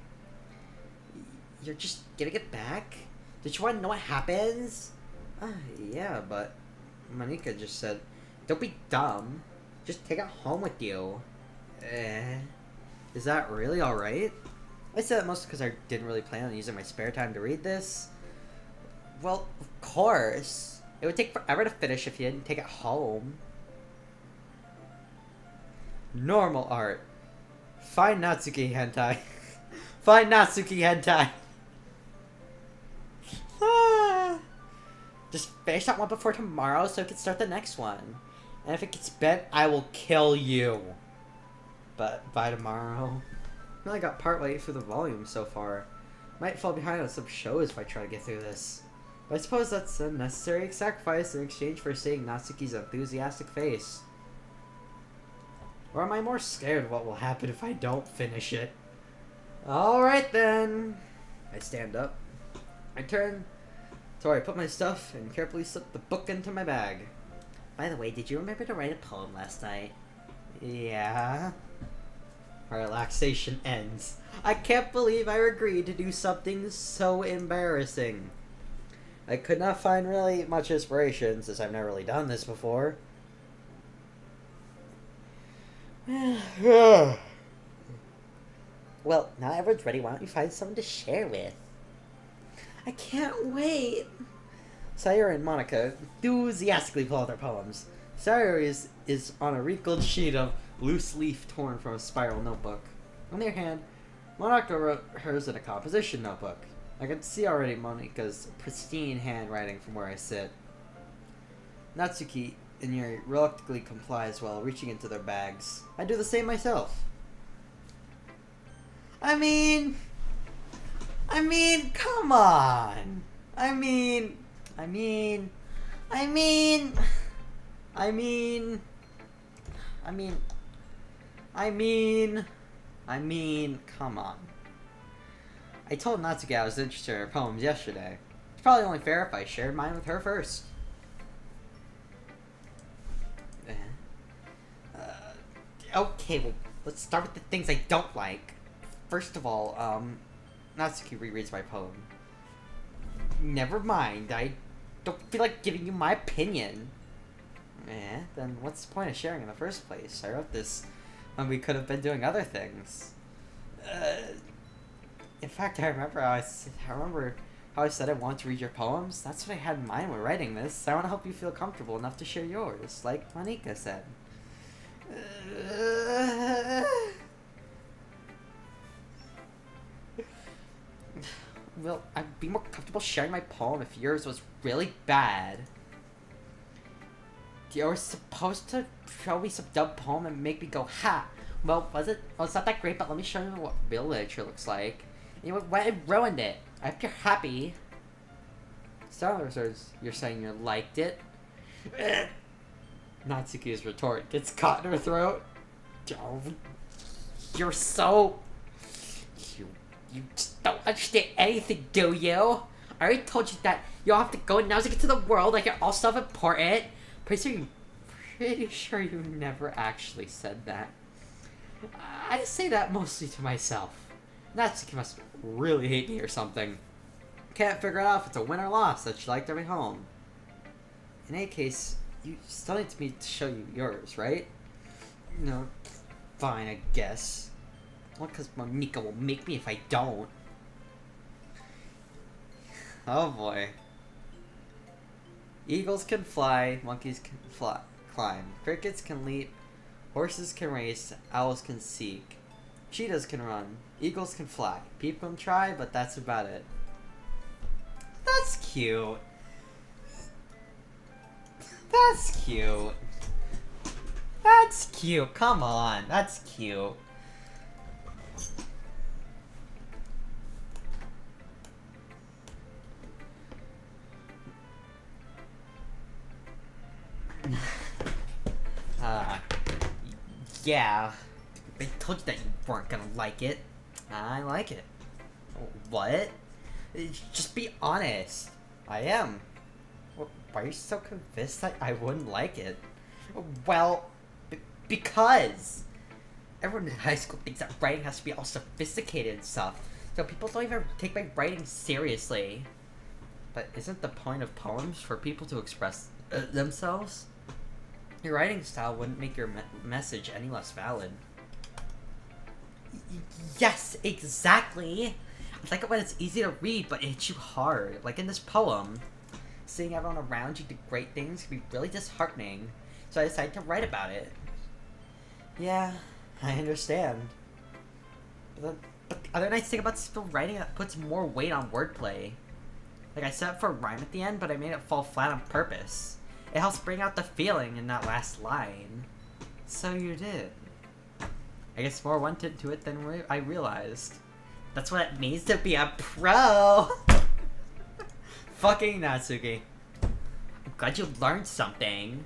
You're just gonna get back? Did you want to know what happens? Yeah, but Monika just said, don't be dumb. Just take it home with you. Is that really alright? I said that mostly because I didn't really plan on using my spare time to read this. Well, of course. It would take forever to finish if you didn't take it home. Normal art. Find Natsuki hentai. Find Natsuki hentai. Just finish that one before tomorrow so we can start the next one. And if it gets bent, I will kill you. But by tomorrow. I only got partway through the volume so far. Might fall behind on some shows if I try to get through this. But I suppose that's a necessary sacrifice in exchange for seeing Natsuki's enthusiastic face. Or am I more scared of what will happen if I don't finish it? Alright then. I stand up. I turn to where I put my stuff and carefully slip the book into my bag. By the way, did you remember to write a poem last night? Yeah. My relaxation ends. I can't believe I agreed to do something so embarrassing. I could not find really much inspiration since I've never really done this before. Well, now everyone's ready. Why don't you find someone to share with? I can't wait. Sayuri and Monika enthusiastically pull out their poems. Sayuri is on a wrinkled sheet of loose leaf torn from a spiral notebook. On the other hand, Monika wrote hers in a composition notebook. I can see already Monika's pristine handwriting from where I sit. Natsuki and Yuri reluctantly complies while reaching into their bags. I do the same myself. I mean, come on. I mean, come on. I told Natsuki I was interested in her poems yesterday. It's probably only fair if I shared mine with her first. Okay, well, let's start with the things I don't like. First of all, Natsuki rereads my poem. Never mind, I don't feel like giving you my opinion. Then what's the point of sharing in the first place? I wrote this when we could have been doing other things. In fact, I remember how I said I wanted to read your poems. That's what I had in mind when writing this. I want to help you feel comfortable enough to share yours, like Monika said. Well, I'd be more comfortable sharing my poem if yours was really bad. You were supposed to show me some dumb poem and make me go, ha! Well, was it? Oh, it's not that great, but let me show you what real literature looks like. And you went and ruined it. I hope you're happy. So, you're saying you liked it? Natsuki's retort gets caught in her throat. Oh, you're so... You just don't understand anything, do you? I already told you that you'll have to go now to get to the world like you're all self-important. Pretty sure you never actually said that. I say that mostly to myself. Natsuki must really hate me or something. Can't figure out if it's a win or loss that she liked every home. In any case, you still need me to show you yours, right? No, fine, I guess. Well, because Monika will make me if I don't. Oh boy. Eagles can fly, monkeys can climb, crickets can leap, horses can race, owls can seek, cheetahs can run, eagles can fly, people can try, but that's about it. That's cute. That's cute. That's cute. Come on. That's cute. Yeah. I told you that you weren't gonna like it. I like it. What? Just be honest. I am. Why are you so convinced that I wouldn't like it? Well, because everyone in high school thinks that writing has to be all sophisticated and stuff, so people don't even take my writing seriously. But isn't the point of poems for people to express themselves? Your writing style wouldn't make your message any less valid. Yes, exactly. I like it when it's easy to read, but it hits you hard. Like in this poem, seeing everyone around you do great things can be really disheartening. So I decided to write about it. Yeah, I understand. But the other nice thing about still writing, it puts more weight on wordplay. Like I set up for a rhyme at the end, but I made it fall flat on purpose. It helps bring out the feeling in that last line. So you did. I guess more went into it than I realized. That's what it means to be a pro! Fucking Natsuki. I'm glad you learned something.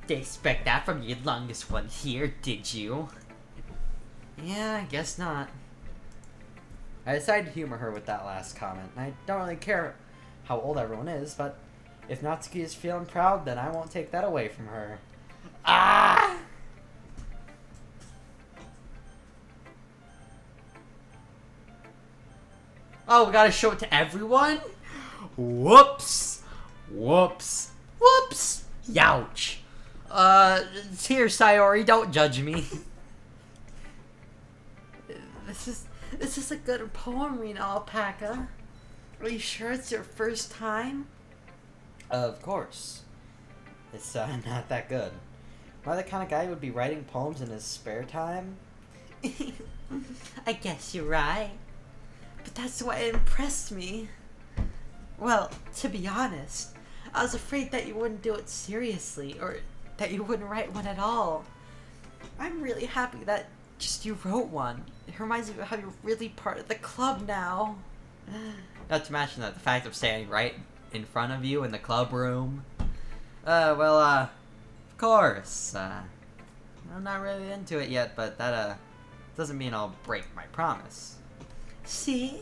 Didn't expect that from your longest one here, did you? Yeah, I guess not. I decided to humor her with that last comment. I don't really care how old everyone is, but if Natsuki is feeling proud, then I won't take that away from her. Ah! Oh, we gotta show it to everyone? Whoops! Whoops! Whoops! Youch! Here, Sayori, don't judge me. This is a good poem, Rena Alpaca. Are you sure it's your first time? Of course. It's not that good. Am I the kind of guy who would be writing poems in his spare time? I guess you're right. But that's why it impressed me. Well, to be honest, I was afraid that you wouldn't do it seriously, or that you wouldn't write one at all. I'm really happy that just you wrote one. It reminds me of how you're really part of the club now. Not to mention that the fact of standing right in front of you in the club room. Of course. I'm not really into it yet, but that, doesn't mean I'll break my promise. See?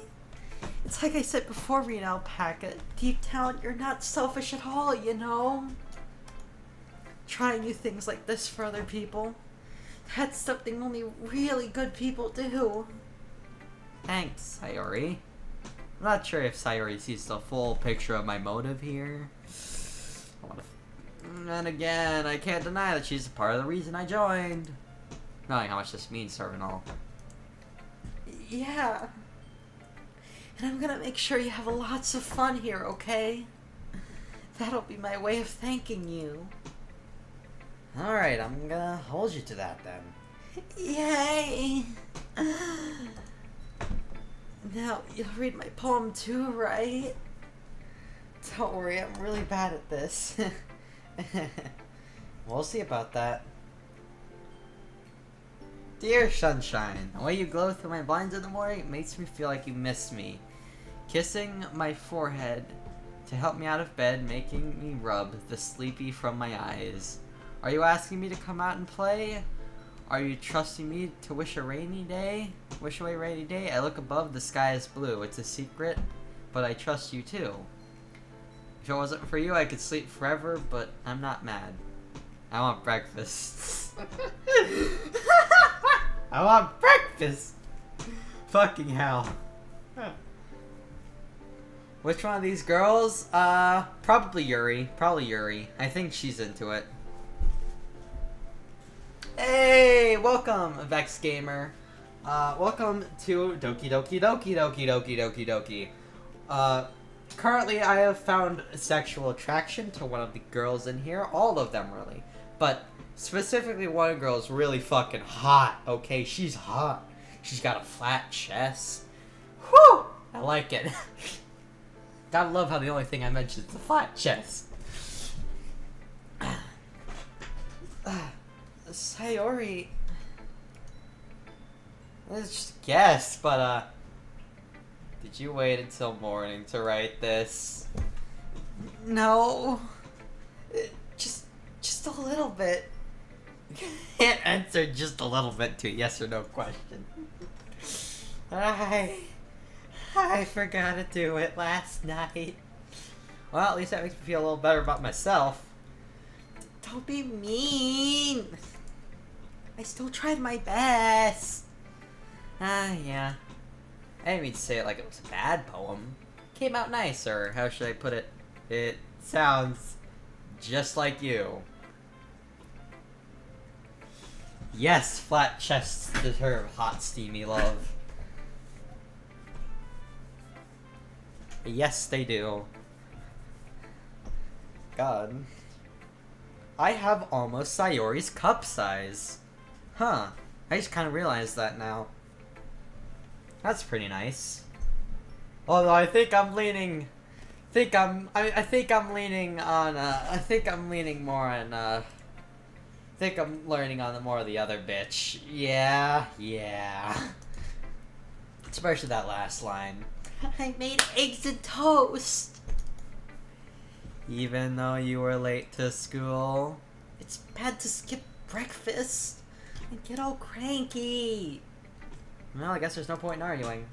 It's like I said before, Rena Alpaca. Deep down, you're not selfish at all, you know? Trying new things like this for other people. That's something only really good people do. Thanks, Sayori. I'm not sure if Sayori sees the full picture of my motive here. And again, I can't deny that she's a part of the reason I joined. Knowing how much this means to her and all. Yeah. And I'm gonna make sure you have lots of fun here, okay? That'll be my way of thanking you. Alright, I'm gonna hold you to that then. Yay! Now, you'll read my poem too, right? Don't worry, I'm really bad at this. We'll see about that. Dear Sunshine, the way you glow through my blinds in the morning makes me feel like you miss me. Kissing my forehead to help me out of bed, making me rub the sleepy from my eyes. Are you asking me to come out and play? Are you trusting me to wish a rainy day? Wish away a rainy day? I look above, the sky is blue. It's a secret, but I trust you too. If it wasn't for you, I could sleep forever, but I'm not mad. I want breakfast. I want breakfast! Fucking hell. Which one of these girls? Probably Yuri. Probably Yuri. I think she's into it. Hey! Welcome, Vex Gamer. Welcome to Doki Doki Doki Doki Doki Doki Doki. Currently I have found sexual attraction to one of the girls in here. All of them, really. But specifically one girl is really fucking hot, okay? She's hot. She's got a flat chest. Whew! I like it. Gotta love how the only thing I mentioned is the flat chest. Sayori. It's just a guess, but, did you wait until morning to write this? No. Just a little bit. Can't answer just a little bit to a yes or no question. I forgot to do it last night. Well, at least that makes me feel a little better about myself. Don't be mean. I still tried my best. Yeah. I didn't mean to say it like it was a bad poem. Came out nice, or how should I put it? It sounds just like you. Yes, flat chests deserve hot, steamy love. Yes, they do. God. I have almost Sayori's cup size. Huh. I just kind of realized that now. That's pretty nice. Although I think I'm leaning... I think I'm leaning on, I think I'm leaning more on, I think I'm learning on the more of the other bitch. Yeah. Especially that last line. I made eggs and toast. Even though you were late to school. It's bad to skip breakfast and get all cranky. Well, I guess there's no point in arguing.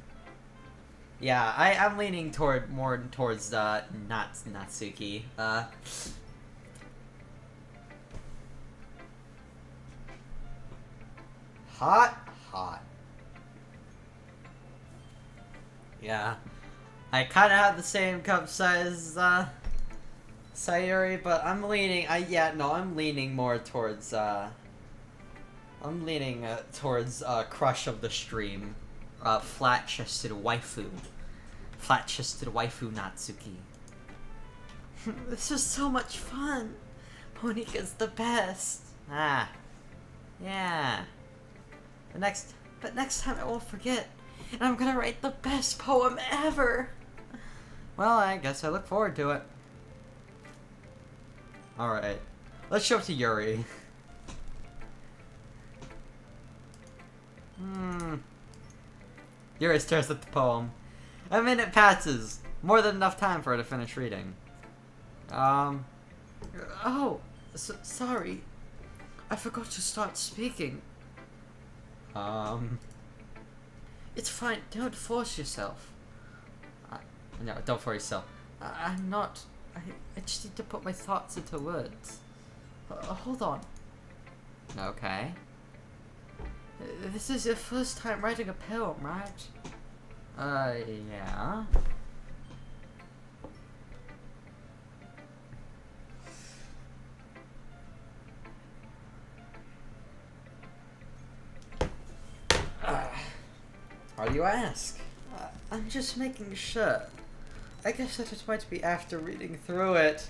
Yeah, I'm leaning more towards Natsuki. Hot. Yeah. I kinda have the same cup size as Sayori, but I'm leaning I'm leaning more towards crush of the stream. Flat-chested waifu. Flat-chested waifu Natsuki. This was so much fun. Monika's the best. Yeah. But next time I won't forget. And I'm gonna write the best poem ever. Well, I guess I look forward to it. Alright. Let's show it to Yuri. Yuri stares at the poem. A minute passes. More than enough time for her to finish reading. Oh, sorry. I forgot to start speaking. It's fine. Don't force yourself. No, don't force yourself. I'm not. I just need to put my thoughts into words. Hold on. Okay. This is your first time writing a poem, right? Yeah. Why do you ask? I'm just making sure. I guess that it might be after reading through it.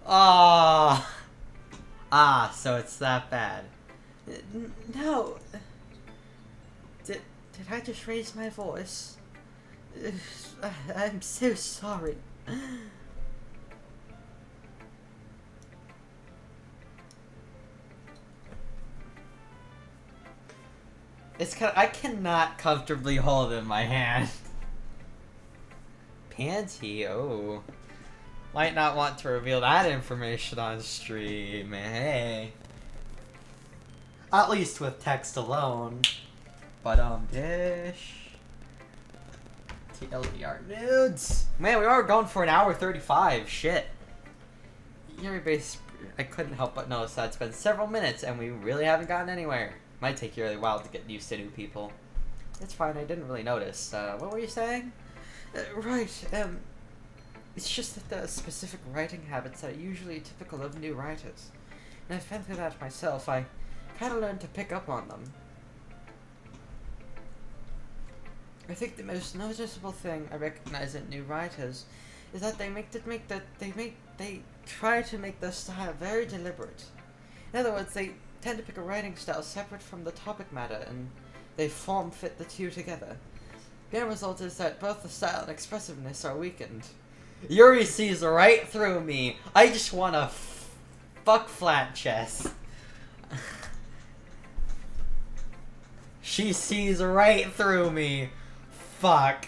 So it's that bad. No. Did I just raise my voice? I'm so sorry. I cannot comfortably hold it in my hand. Panty, oh. Might not want to reveal that information on stream, hey. At least with text alone. But, dish. TLDR nudes. Man, we are going for an hour 35, shit. Yuri base, I couldn't help but notice that it's been several minutes and we really haven't gotten anywhere. Might take you really a while to get used to new people. It's fine, I didn't really notice. What were you saying? Right, it's just that the specific writing habits that are usually typical of new writers. And I've been through that myself. I kinda learned to pick up on them. I think the most noticeable thing I recognize in new writers is that they try to make their style very deliberate. In other words, they tend to pick a writing style separate from the topic matter, and they form fit the two together. The end result is that both the style and expressiveness are weakened. Yuri sees right through me. I just wanna fuck flat chest. She sees right through me. Fuck.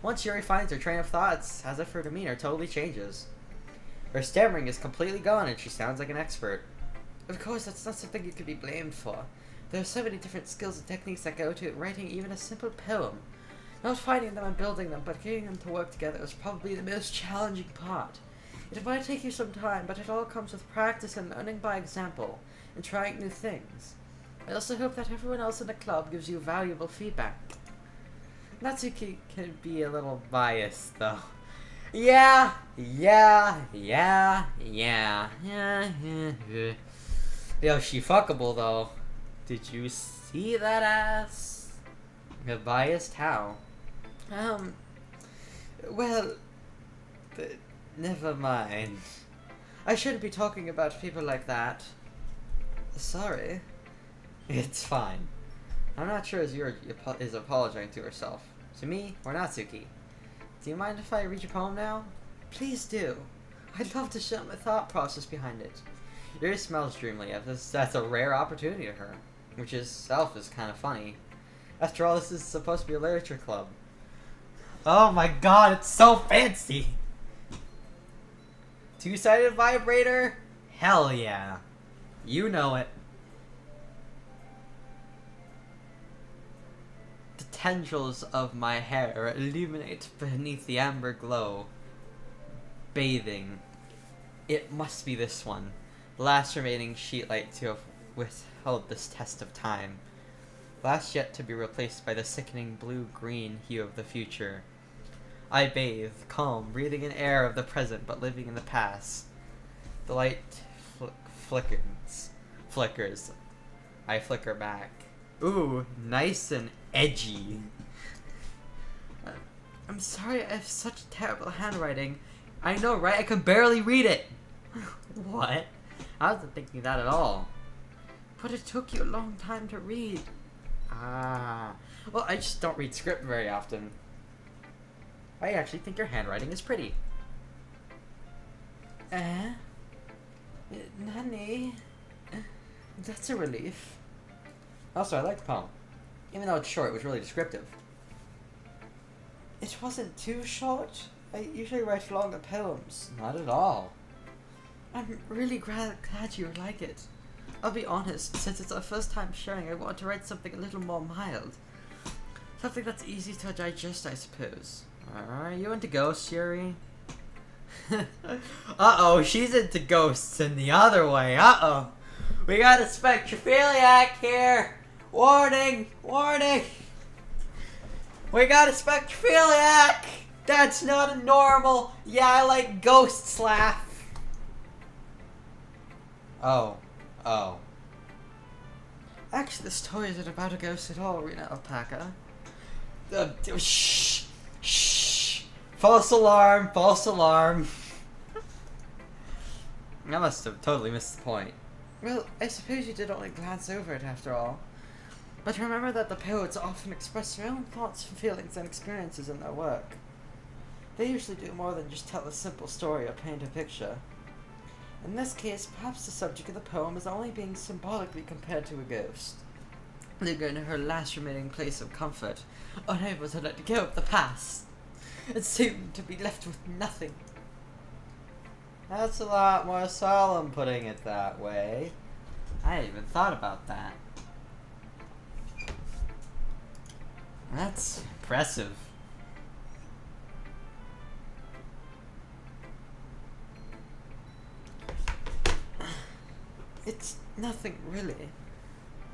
Once Yuri finds her train of thoughts, as if her demeanor totally changes. Her stammering is completely gone and she sounds like an expert. Of course, that's not something you could be blamed for. There are so many different skills and techniques that go to writing even a simple poem. Not finding them and building them, but getting them to work together is probably the most challenging part. It might take you some time, but it all comes with practice and learning by example, and trying new things. I also hope that everyone else in the club gives you valuable feedback. Natsuki can be a little biased, though. Yeah. Yo, she fuckable, though. Did you see that ass? Biased how? Well, never mind. I shouldn't be talking about people like that. Sorry. It's fine. I'm not sure as Yuri is apologizing to herself. To me, or Natsuki. Do you mind if I read your poem now? Please do. I'd love to share my thought process behind it. Yuri smells dreamily. That's a rare opportunity to her, which itself is kind of funny. After all, this is supposed to be a literature club. Oh my god, it's so fancy! Two-sided vibrator? Hell yeah. You know it. The tendrils of my hair illuminate beneath the amber glow. Bathing. It must be this one. The last remaining sheet light to have withheld this test of time. Last yet to be replaced by the sickening blue-green hue of the future. I bathe, calm, breathing in air of the present but living in the past. The light flickers. I flicker back. Ooh, nice and edgy. I'm sorry I have such terrible handwriting. I know, right? I can barely read it. What? I wasn't thinking that at all. But it took you a long time to read. Ah. Well, I just don't read script very often. I actually think your handwriting is pretty. Nani? That's a relief. Also, I like the poem. Even though it's short, it was really descriptive. It wasn't too short. I usually write longer poems. Not at all. I'm really glad you like it. I'll be honest, since it's our first time sharing, I want to write something a little more mild. Something that's easy to digest, I suppose. Are you into ghosts, Yuri? Uh-oh, she's into ghosts in the other way. Uh-oh. We got a spectrophiliac here. Warning! Warning! We got a spectrophiliac! That's not a normal, yeah, I like ghosts laugh. Oh. Actually, the story isn't about a ghost at all, Rena Alpaca. Shh! False alarm! I must have totally missed the point. Well, I suppose you did only glance over it after all. But remember that the poets often express their own thoughts, feelings, and experiences in their work. They usually do more than just tell a simple story or paint a picture. In this case, perhaps the subject of the poem is only being symbolically compared to a ghost, lingering in her last remaining place of comfort, unable to let go of the past, and soon to be left with nothing. That's a lot more solemn putting it that way. I hadn't even thought about that. That's impressive. It's nothing, really.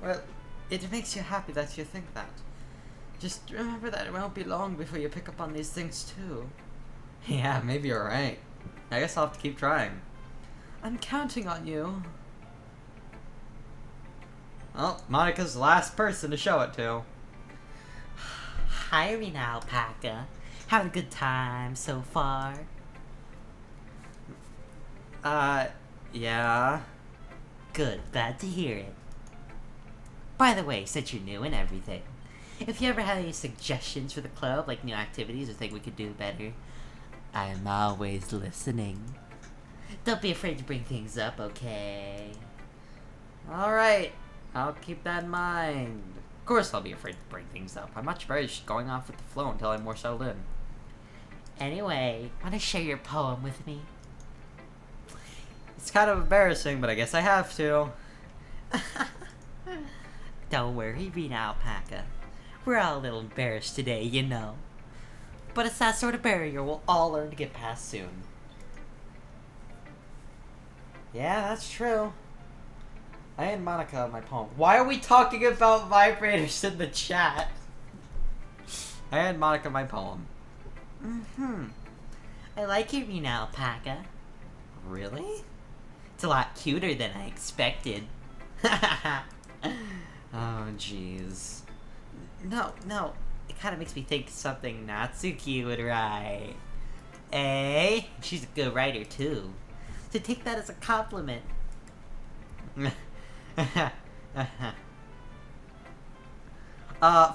Well, it makes you happy that you think that. Just remember that it won't be long before you pick up on these things, too. Yeah, maybe you're right. I guess I'll have to keep trying. I'm counting on you. Well, Monica's the last person to show it to. Hi, Rena Alpaca. Having a good time so far? Yeah. Good, glad to hear it. By the way, since you're new and everything, if you ever have any suggestions for the club, like new activities or things we could do better, I'm always listening. Don't be afraid to bring things up, okay? Alright, I'll keep that in mind. Of course I'll be afraid to bring things up. I'm much better just going off with the flow until I'm more settled in. Anyway, wanna share your poem with me? It's kind of embarrassing, but I guess I have to. Don't worry, Rena Alpaca. We're all a little embarrassed today, you know. But it's that sort of barrier we'll all learn to get past soon. Yeah, that's true. I had Monica in my poem. Why are we talking about vibrators in the chat? I had Monica in my poem. Mm-hmm. I like it, Rena Alpaca. Really? It's a lot cuter than I expected. Oh, jeez. No. It kind of makes me think something not so cute would write. Eh? She's a good writer, too. So take that as a compliment.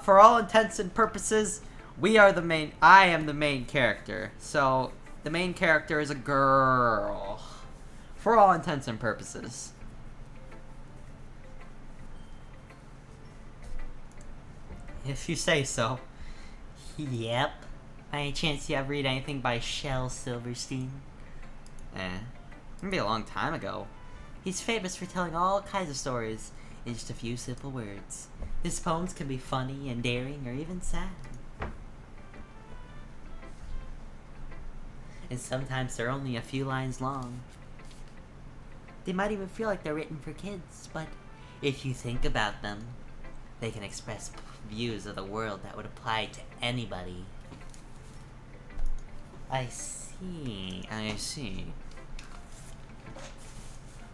For all intents and purposes, I am the main character. So, the main character is a girl. For all intents and purposes. If you say so. Yep. By any chance you ever read anything by Shel Silverstein? Maybe a long time ago. He's famous for telling all kinds of stories in just a few simple words. His poems can be funny and daring or even sad. And sometimes they're only a few lines long. They might even feel like they're written for kids, but if you think about them, they can express views of the world that would apply to anybody. I see.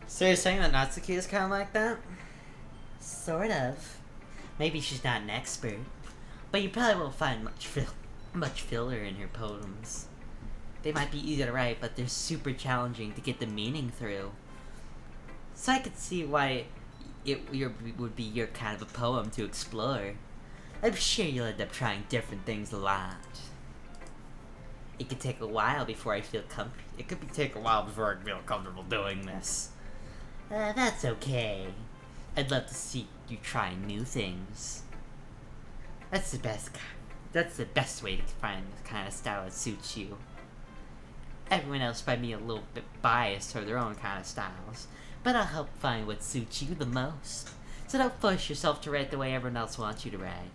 So you're saying that Natsuki is kind of like that? Sort of. Maybe she's not an expert, but you probably won't find much filler in her poems. They might be easy to write, but they're super challenging to get the meaning through. So I could see why it would be your kind of a poem to explore. I'm sure you'll end up trying different things a lot. It could take a while before I feel Take a while before I feel comfortable doing this. That's okay. I'd love to see you try new things. That's the best way to find the kind of style that suits you. Everyone else might be a little bit biased toward their own kind of styles, but I'll help find what suits you the most. So don't force yourself to write the way everyone else wants you to write.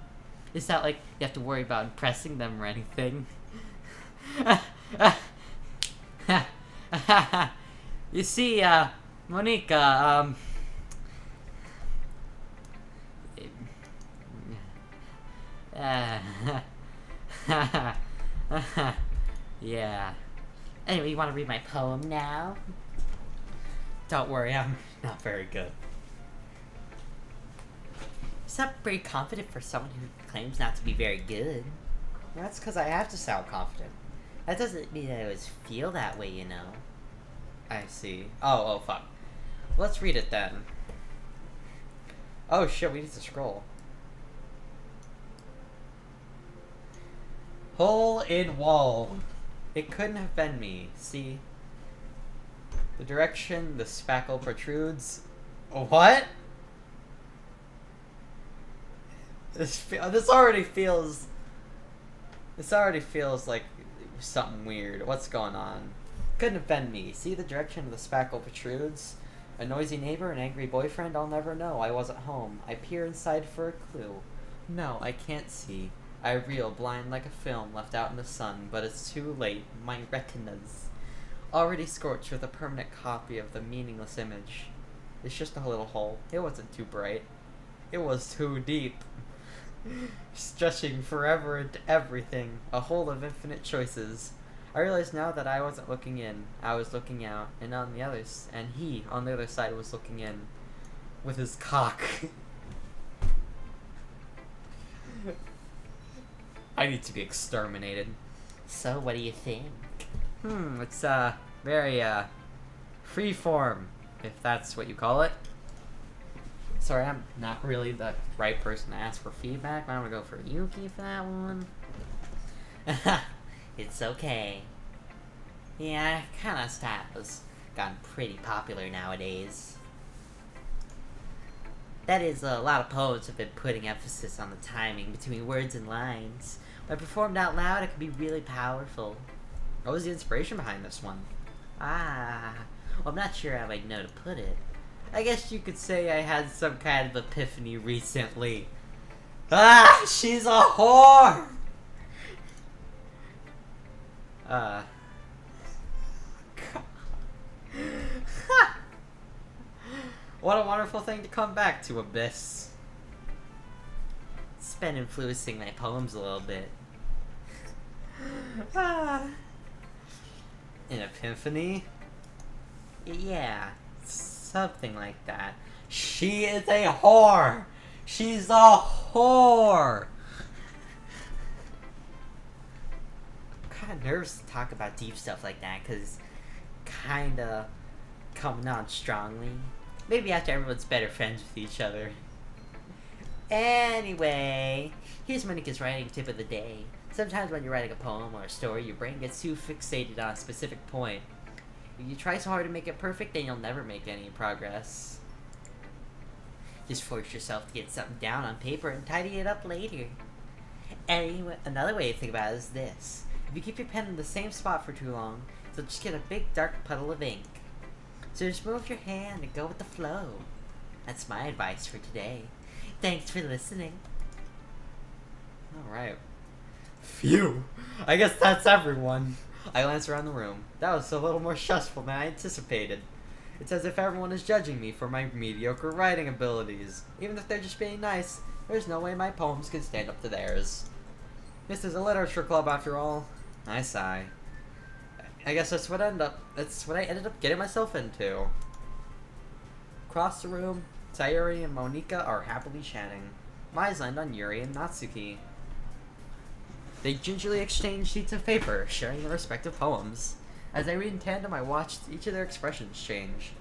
It's not like you have to worry about impressing them or anything. You see, Monica, yeah. Anyway, you want to read my poem now? don't worry, I'm not very good. You sound pretty confident for someone who claims not to be very good. That's because I have to sound confident. That doesn't mean I always feel that way, you know. I see. Oh, fuck. Let's read it then. Oh shit, we need to scroll. Hole in wall. It couldn't have been me. See? The direction the spackle protrudes. What? This already feels like something weird. What's going on? Couldn't have been me. See the direction the spackle protrudes? A noisy neighbor, an angry boyfriend, I'll never know. I wasn't home. I peer inside for a clue. No, I can't see. I reel, blind like a film left out in the sun, but it's too late. My retinas already scorched with a permanent copy of the meaningless image. It's just a little hole. It wasn't too bright. It was too deep. Stretching forever into everything. A hole of infinite choices. I realize now that I wasn't looking in. I was looking out, and he on the other side was looking in with his cock. I need to be exterminated. So, what do you think? It's very freeform, if that's what you call it. Sorry, I'm not really the right person to ask for feedback. I'm gonna go for Yuki for that one. It's okay. Yeah, kind of style has gotten pretty popular nowadays. That is, a lot of poets have been putting emphasis on the timing between words and lines. When performed out loud, it can be really powerful. What was the inspiration behind this one? Well, I'm not sure how I'd know to put it. I guess you could say I had some kind of epiphany recently. Ah, she's a whore! What a wonderful thing to come back to, Abyss. It's been influencing my poems a little bit. An epiphany? Yeah, something like that. She is a whore! She's a whore! I'm kinda nervous to talk about deep stuff like that, cause kinda coming on strongly. Maybe after everyone's better friends with each other. Anyway, here's Monica's writing tip of the day. Sometimes when you're writing a poem or a story, your brain gets too fixated on a specific point. If you try so hard to make it perfect, then you'll never make any progress. Just force yourself to get something down on paper and tidy it up later. Anyway, another way to think about it is this. If you keep your pen in the same spot for too long, you'll just get a big dark puddle of ink. So just move your hand and go with the flow. That's my advice for today. Thanks for listening. Alright. Phew. I guess that's everyone. I glanced around the room. That was a little more stressful than I anticipated. It's as if everyone is judging me for my mediocre writing abilities. Even if they're just being nice, there's no way my poems can stand up to theirs. This is a literature club after all. I sigh. I guess that's what I ended up getting myself into. Across the room, Sayuri and Monika are happily chatting. My eyes land on Yuri and Natsuki. They gingerly exchange sheets of paper, sharing their respective poems. As I read in tandem, I watched each of their expressions change.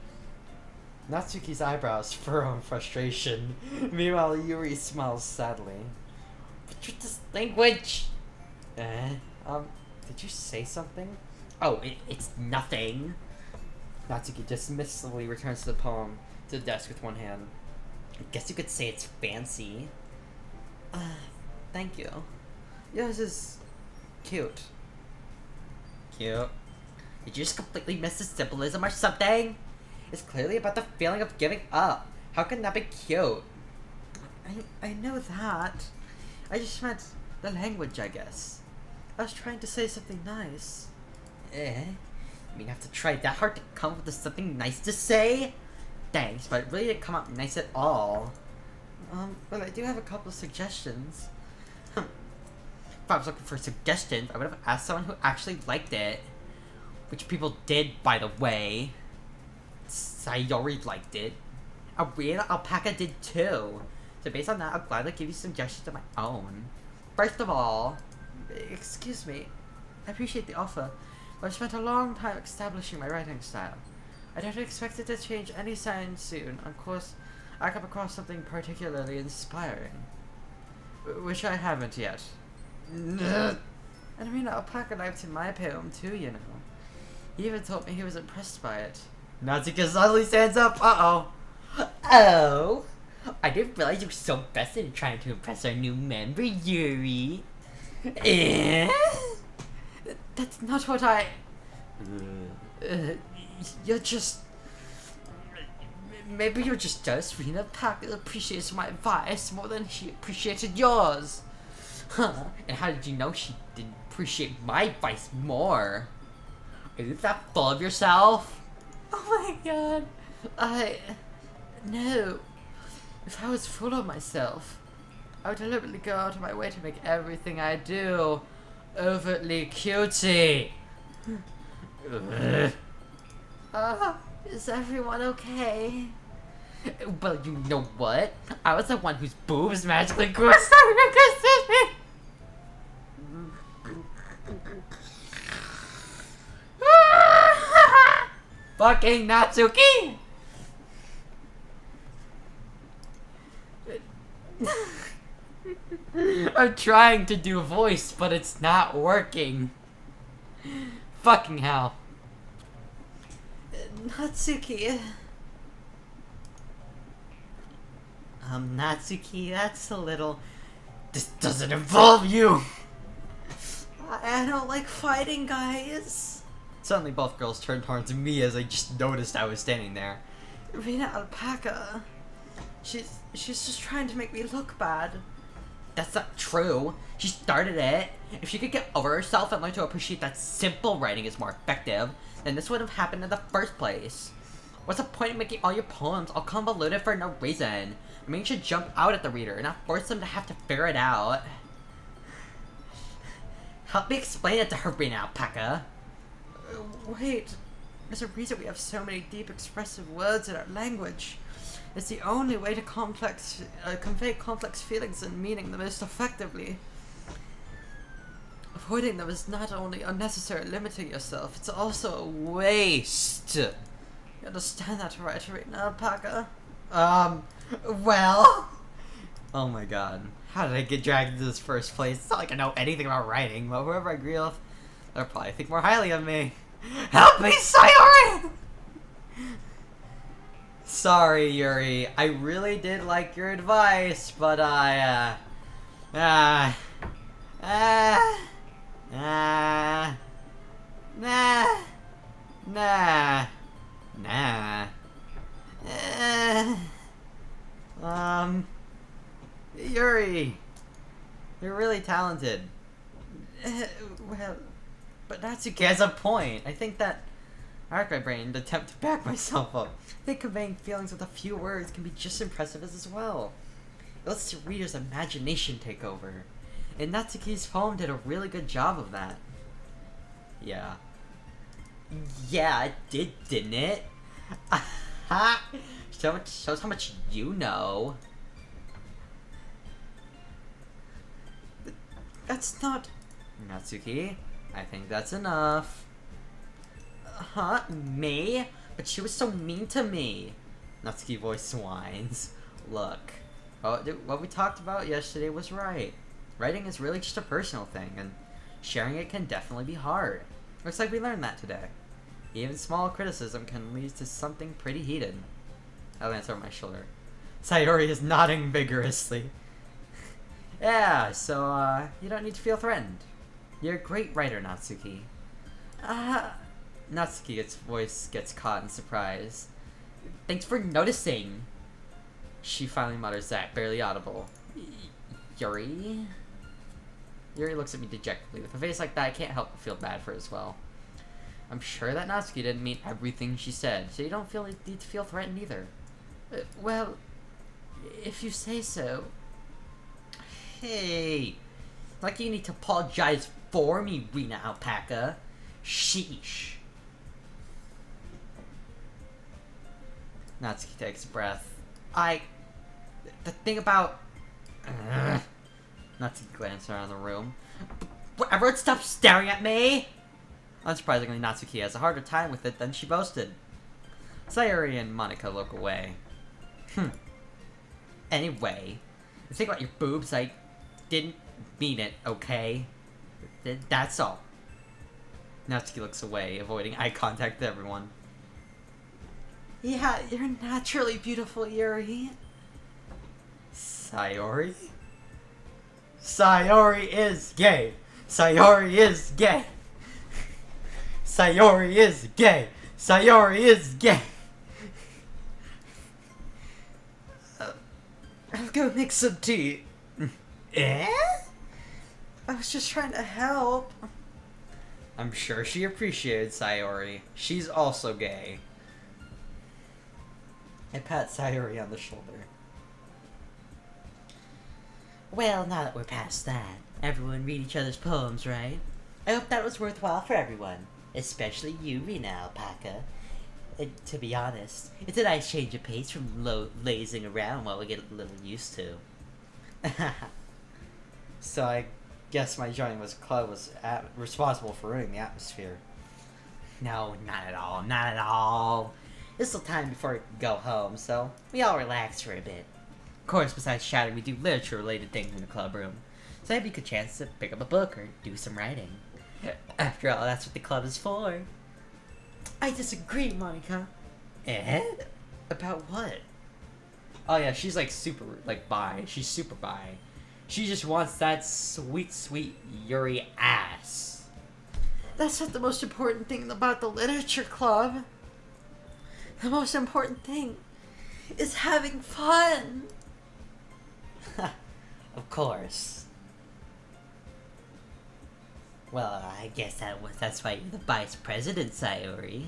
Natsuki's eyebrows furrow in frustration. Meanwhile, Yuri smiles sadly. What's with this language? Did you say something? Oh, it's nothing. Natsuki dismissively returns to the poem to the desk with one hand. I guess you could say it's fancy. Thank you. Yours is cute. Cute. Did you just completely miss the symbolism or something? It's clearly about the feeling of giving up. How can that be cute? I know that. I just meant the language, I guess. I was trying to say something nice. You mean I have to try that hard to come up with something nice to say? Thanks, but it really didn't come out nice at all. But I do have a couple of suggestions. If I was looking for suggestions, I would have asked someone who actually liked it. Which people did, by the way. Sayori liked it. Arena Alpaca did too. So based on that, I'll gladly give you suggestions of my own. First of all, Excuse me. I appreciate the offer, but I've spent a long time establishing my writing style. I don't expect it to change anytime soon. Of course, I come across something particularly inspiring. Which I haven't yet. And Arena Alpaca liked my poem too, you know. He even told me he was impressed by it. Natsuki suddenly stands up. Uh-oh. Oh. I didn't realize you were so invested in trying to impress our new member, Yuri. That's not what I... you're just... Maybe you're just jealous Rena Packer appreciates my advice more than she appreciated yours. Huh. And how did you know she didn't appreciate my advice more? Are you that full of yourself? Oh my god. No. If I was full of myself, I would deliberately go out of my way to make everything I do overtly cutie. Is everyone okay? Well, you know what? I was the one whose boobs magically grew. Fucking Natsuki! I'm trying to do voice, but it's not working. Fucking hell. Natsuki. Natsuki, that's a little... This doesn't involve you! I don't like fighting, guys. Suddenly both girls turned towards me as I just noticed I was standing there. Rena Alpaca. She's just trying to make me look bad. That's not true. She started it. If she could get over herself and learn to appreciate that simple writing is more effective, then this wouldn't have happened in the first place. What's the point of making all your poems all convoluted for no reason? I mean, you should jump out at the reader, not force them to have to figure it out. Help me explain it to her, Rena Alpaca. Wait. There's a reason we have so many deep, expressive words in our language. It's the only way to convey complex feelings and meaning the most effectively. Avoiding them is not only unnecessary limiting yourself, it's also a waste. You understand that, right, Rena Alpaca? Well... Oh my god. How did I get dragged into this first place? It's not like I know anything about writing, but whoever I agree with, they'll probably think more highly of me. Help me, Sayori! Sorry, Yuri. I really did like your advice, but nah. Yuri, you're really talented. Well, but Natsuki has a point. I think that I racked my brain to attempt to back myself up. I think conveying feelings with a few words can be just impressive as well. It lets the reader's imagination take over. And Natsuki's poem did a really good job of that. Yeah. Yeah, it did, didn't it? Shows how much you know. That's not... Natsuki, I think that's enough. Huh? Me? But she was so mean to me. Natsuki voice whines. Look, what we talked about yesterday was right. Writing is really just a personal thing, and sharing it can definitely be hard. Looks like we learned that today. Even small criticism can lead to something pretty heated. I glance over my shoulder. Sayori is nodding vigorously. Yeah, so, you don't need to feel threatened. You're a great writer, Natsuki. Natsuki's voice gets caught in surprise. Thanks for noticing. She finally mutters that, barely audible. Yuri? Yuri looks at me dejectedly. With a face like that, I can't help but feel bad for her as well. I'm sure that Natsuki didn't mean everything she said, so you don't need to feel threatened either. Well, if you say so. Hey, like you need to apologize for me, Rena Alpaca. Sheesh. Natsuki takes a breath. The thing about... Natsuki glances around the room. Everyone stop staring at me! Unsurprisingly, Natsuki has a harder time with it than she boasted. Sayori and Monica look away. Anyway, the thing about your boobs, I didn't mean it, okay? That's all. Natsuki looks away, avoiding eye contact with everyone. Yeah, you're naturally beautiful, Yuri. Sayori? Sayori is gay! Sayori is gay! Sayori is gay! Sayori is gay! I'm gonna make some tea. Eh? I was just trying to help. I'm sure she appreciated Sayori. She's also gay. I pat Sayori on the shoulder. Well, now that we're past that, everyone read each other's poems, right? I hope that was worthwhile for everyone, especially you, Rena Alpaca. To be honest, it's a nice change of pace from lazing around while we get a little used to. So I guess my joining this club was responsible for ruining the atmosphere. No, not at all, not at all. It's still time before we go home, so we all relax for a bit. Of course, besides chatting, we do literature-related things in the club room, so it'd be a good chance to pick up a book or do some writing. After all, that's what the club is for. I disagree, Monica. Eh? About what? Oh yeah, she's like super, like bi. She's super bi. She just wants that sweet, sweet Yuri ass. That's not the most important thing about the literature club. The most important thing is having fun. Of course. Well, I guess that's why you're the vice president, Sayori.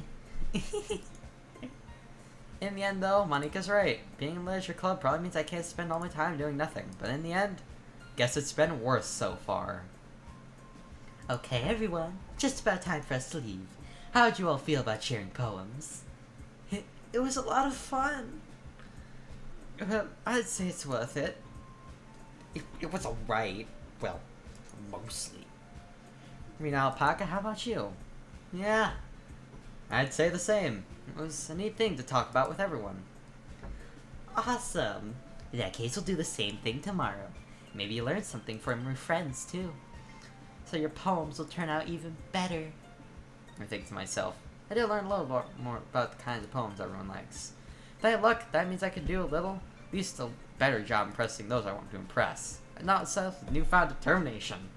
In the end, though, Monika's right. Being in the leisure club probably means I can't spend all my time doing nothing. But in the end, guess it's been worse so far. Okay, everyone. Just about time for us to leave. How'd you all feel about sharing poems? It was a lot of fun. I'd say it's worth it. It was alright. Well, mostly. Rena Alpaca, how about you? Yeah, I'd say the same. It was a neat thing to talk about with everyone. Awesome. In that case, we'll do the same thing tomorrow. Maybe you learned something from your friends, too. So your poems will turn out even better. I think to myself, I did learn a little more about the kinds of poems everyone likes. If I had luck, that means I could do at least a better job impressing those I want to impress. And not self with newfound determination.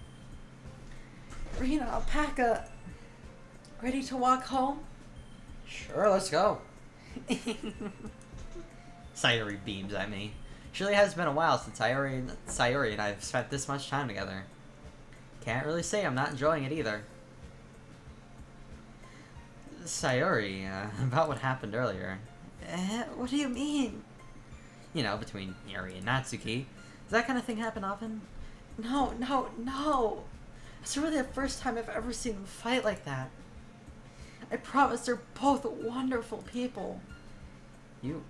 Rena Alpaca, ready to walk home? Sure, let's go. Sayori beams at me. Surely has been a while since Sayori and I have spent this much time together. Can't really say I'm not enjoying it either. Sayori, about what happened earlier. What do you mean? You know, between Yuri and Natsuki. Does that kind of thing happen often? No. It's really the first time I've ever seen them fight like that. I promise they're both wonderful people. You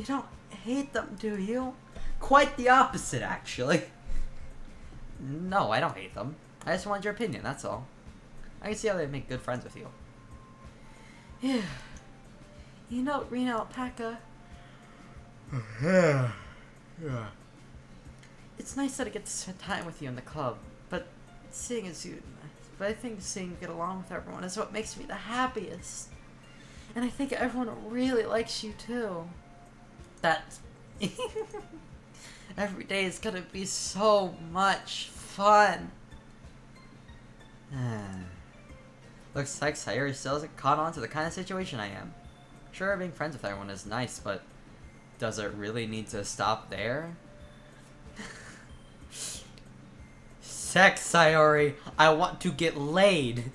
don't hate them, do you? Quite the opposite, actually. No, I don't hate them. I just want your opinion, that's all. I can see how they make good friends with you. Yeah. You know, Rena Alpaca. Yeah. It's nice that I get to spend time with you in the club, but I think seeing you get along with everyone is what makes me the happiest. And I think everyone really likes you too. Every day is gonna be so much fun. Looks like Sayori still hasn't caught on to the kind of situation I am. Sure, being friends with everyone is nice, but does it really need to stop there? Sex, Sayori! I want to get laid!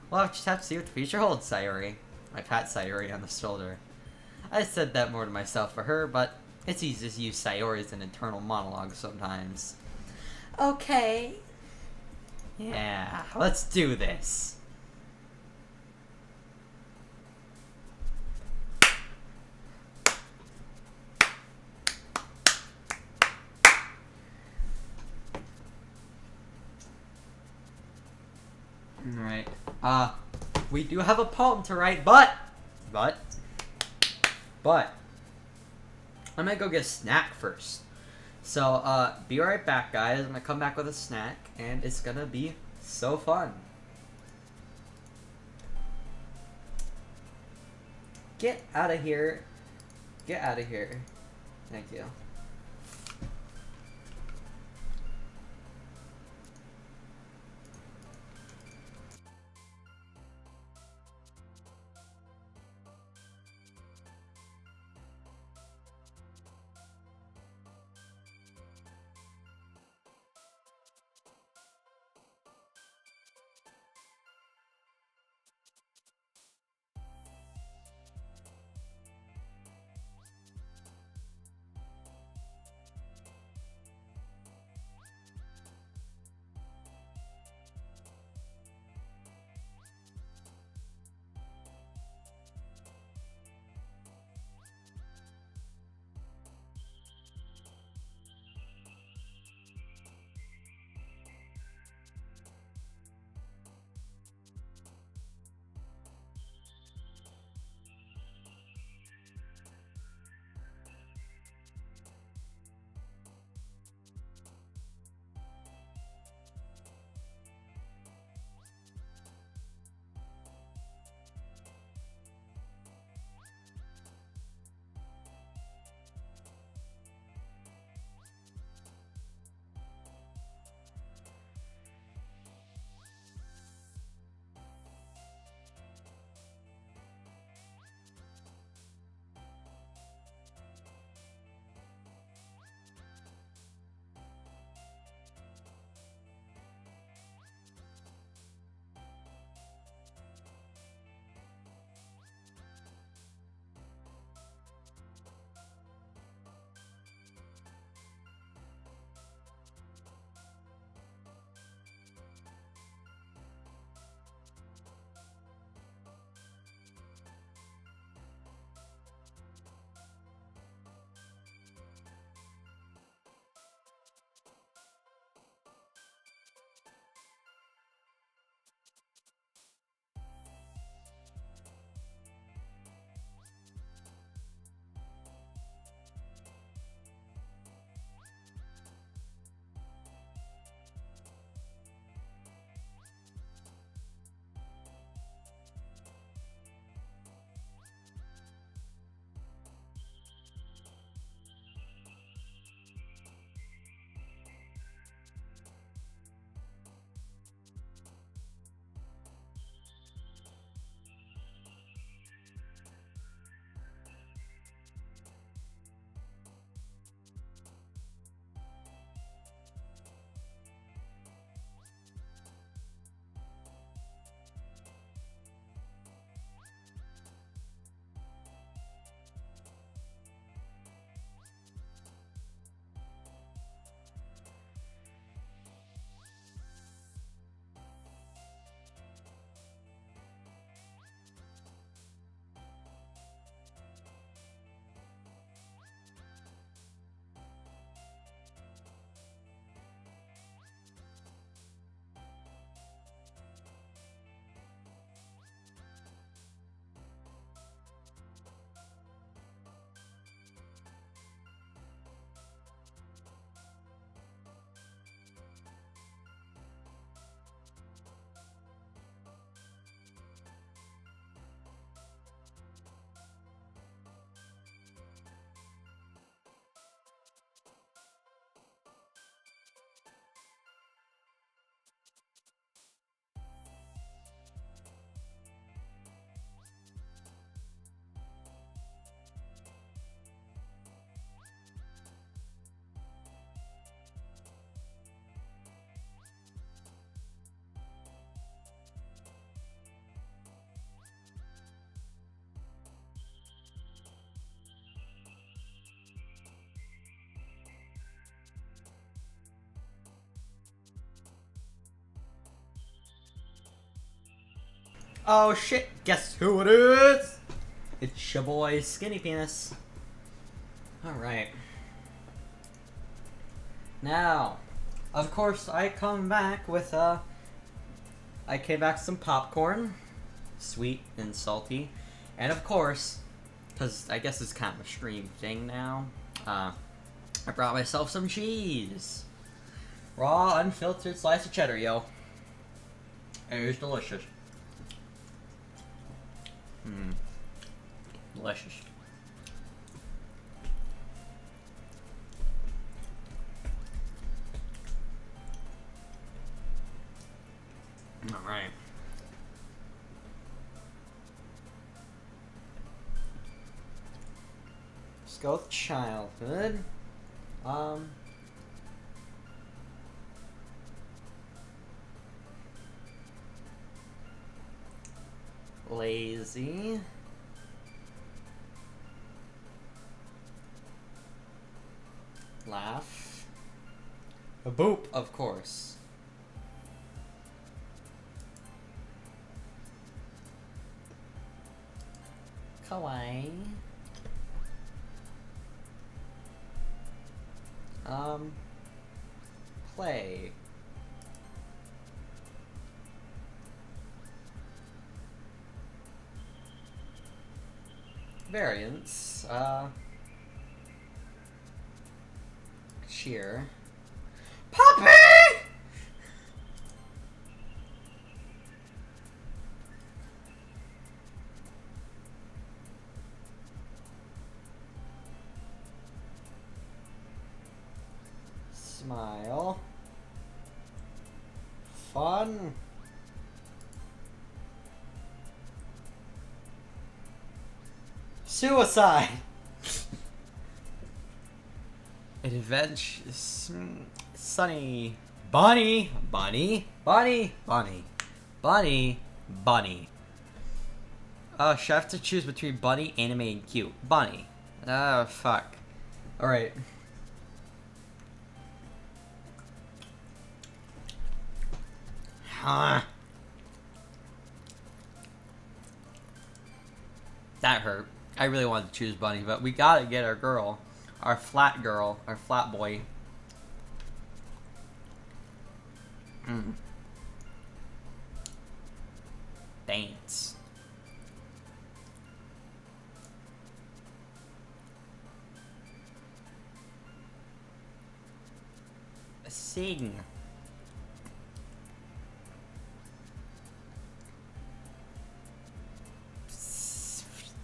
Well, I'll just have to see what the future holds, Sayori. I pat Sayori on the shoulder. I said that more to myself for her, but it's easy to use Sayori as an internal monologue sometimes. Okay. Yeah, let's do this. Alright. We do have a poem to write, but I'm gonna go get a snack first. So, be right back, guys. I'm gonna come back with a snack, and it's gonna be so fun. Get out of here. Get out of here. Thank you. Oh shit, guess who it is? It's your boy, Skinny Penis. Alright. Now, of course, I come back with, I came back with some popcorn. Sweet and salty. And of course, because I guess it's kind of a stream thing now, I brought myself some cheese. Raw, unfiltered slice of cheddar, yo. It is delicious. Delicious. Alright. Let's go with childhood. Lazy. Laugh. A boop, of course. Kawaii. Play. Variants. Cheer. Puppy! Smile. Fun. Suicide. Adventure. Sunny. Bunny. Bunny. Bunny. Bunny. Bunny. Bunny. Should I have to choose between bunny, anime, and cute? Bunny. Oh, fuck. Alright. Huh. That hurt. I really wanted to choose bunny, but we gotta get our girl. Our flat girl. Our flat boy. Dance. Sing.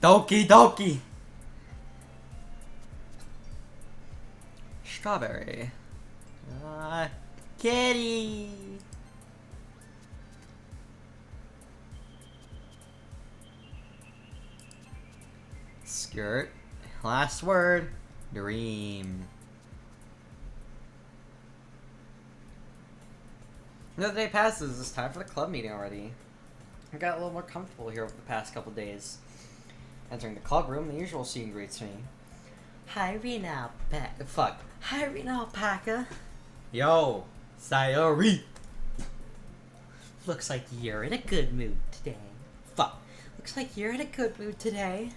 Doki Doki. Strawberry. Kitty. Skirt. Last word. Dream. Another day passes. It's time for the club meeting already. I got a little more comfortable here over the past couple days. Entering the club room, the usual scene greets me. Hi, Rena Alpaca. Fuck. Hi, Rena Alpaca. Yo, Sayori. Looks like you're in a good mood today. Fuck. Looks like you're in a good mood today.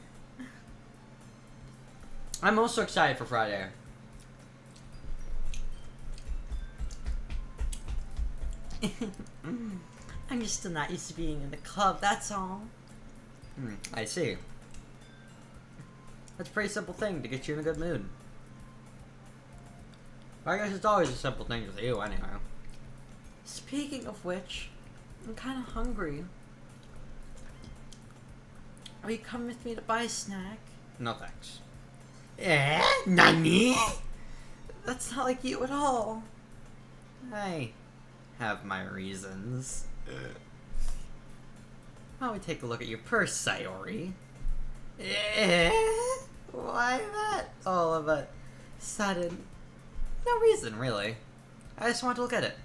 I'm also excited for Friday. I'm just still not used to being in the club, that's all. I see. That's a pretty simple thing to get you in a good mood. I guess it's always a simple thing with you, anyway. Speaking of which, I'm kind of hungry. Are you coming with me to buy a snack? No thanks. Nani? That's not like you at all. I have my reasons. Why don't we take a look at your purse, Sayori? Why that all of a sudden? No reason, really. I just want to look at it.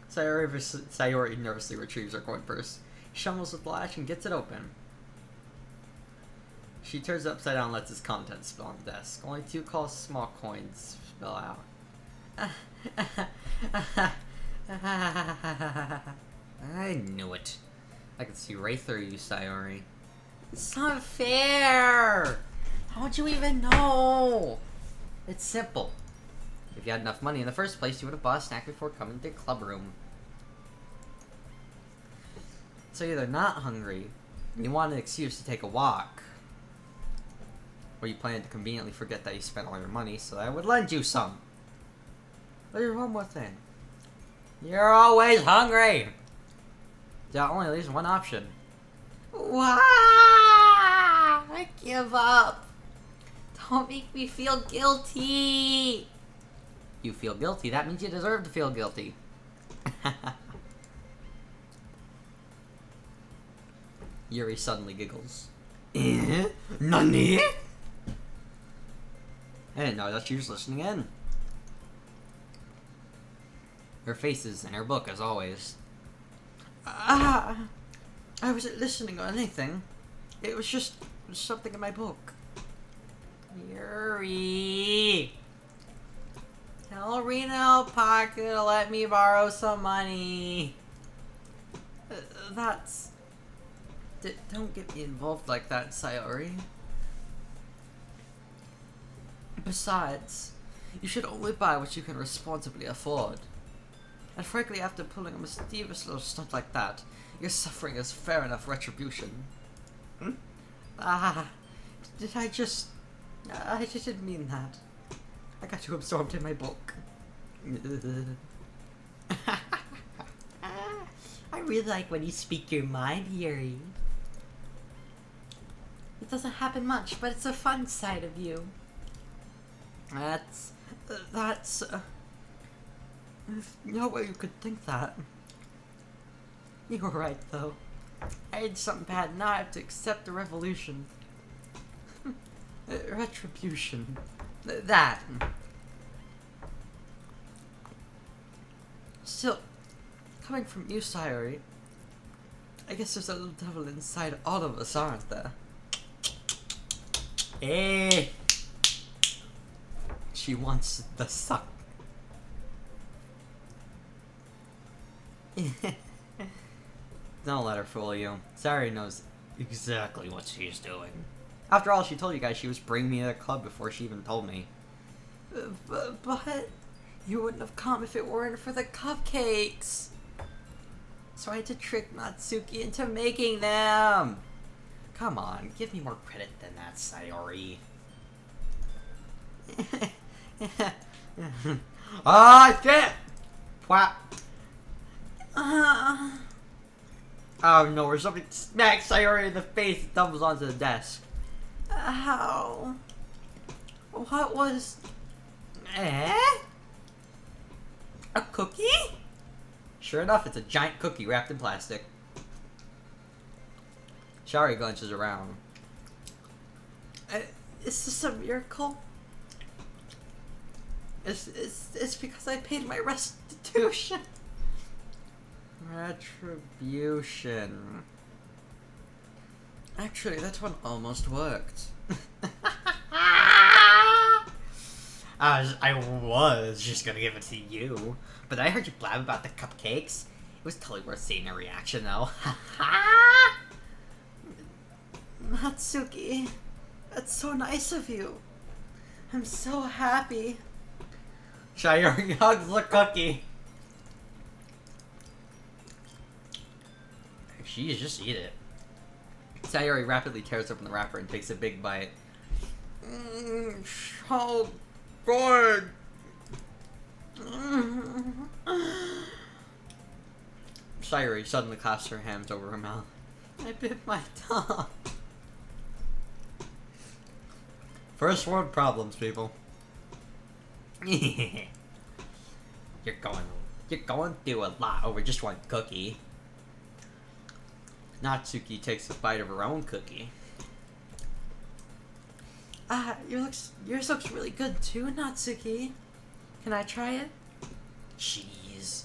Sayori nervously retrieves her coin purse. She shuffles with the latch and gets it open. She turns it upside down and lets its contents spill on the desk. Only 2 small coins spill out. I knew it. I could see right through you, Sayori. It's not fair! How'd you even know? It's simple. If you had enough money in the first place, you would have bought a snack before coming to the club room. So you're either not hungry, and you want an excuse to take a walk, or you plan to conveniently forget that you spent all your money so that I would lend you some. But there's one more thing. You're always hungry! That only leaves one option. Why? I give up. Don't make me feel guilty. You feel guilty, that means you deserve to feel guilty. Yuri suddenly giggles. Nani? I didn't know that she was listening in. Her face is in her book, as always. I wasn't listening or anything. It was just something in my book. Yuri. Tell Reno Parker to let me borrow some money. Don't get me involved like that, Sayori. Besides, you should only buy what you can responsibly afford. And frankly, after pulling a mischievous little stunt like that, your suffering is fair enough retribution. I didn't mean that. I got too absorbed in my book. I really like when you speak your mind, Yuri. It doesn't happen much, but it's a fun side of you. That's no way you could think that. You were right, though. I did something bad, and now I have to accept the revolution. Retribution. That. Still, coming from you, Sayori, I guess there's a little devil inside all of us, aren't there? Hey! She wants the suck. Don't let her fool you. Sayori knows exactly what she's doing. After all, she told you guys she was bringing me to the club before she even told me. But you wouldn't have come if it weren't for the cupcakes. So I had to trick Natsuki into making them. Come on, give me more credit than that, Sayori. Ah, shit! What? Oh no, or something smacks Sayori in the face and tumbles onto the desk. Ow. What was... Eh? A cookie? Sure enough, it's a giant cookie wrapped in plastic. Shari glances around. Is this a miracle? It's because I paid my restitution. Retribution. Actually, that one almost worked. I was just gonna give it to you, but I heard you blab about the cupcakes. It was totally worth seeing your reaction, though. Natsuki, that's so nice of you. I'm so happy. Sayori hugs the cookie. Jeez, just eat it. Sayori rapidly tears open the wrapper and takes a big bite. So good. Sayori suddenly clasps her hands over her mouth. I bit my tongue. First world problems, people. You're going through a lot over just one cookie. Natsuki takes a bite of her own cookie. Yours looks really good too, Natsuki. Can I try it? Jeez.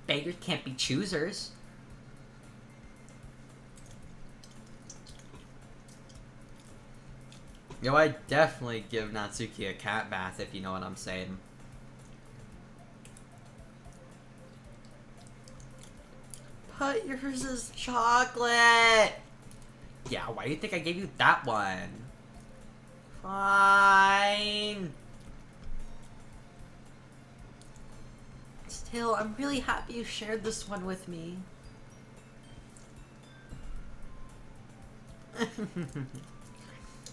Beggars can't be choosers. Yo, I definitely give Natsuki a cat bath, if you know what I'm saying. But yours is chocolate. Yeah, why do you think I gave you that one? Fine. Still, I'm really happy you shared this one with me.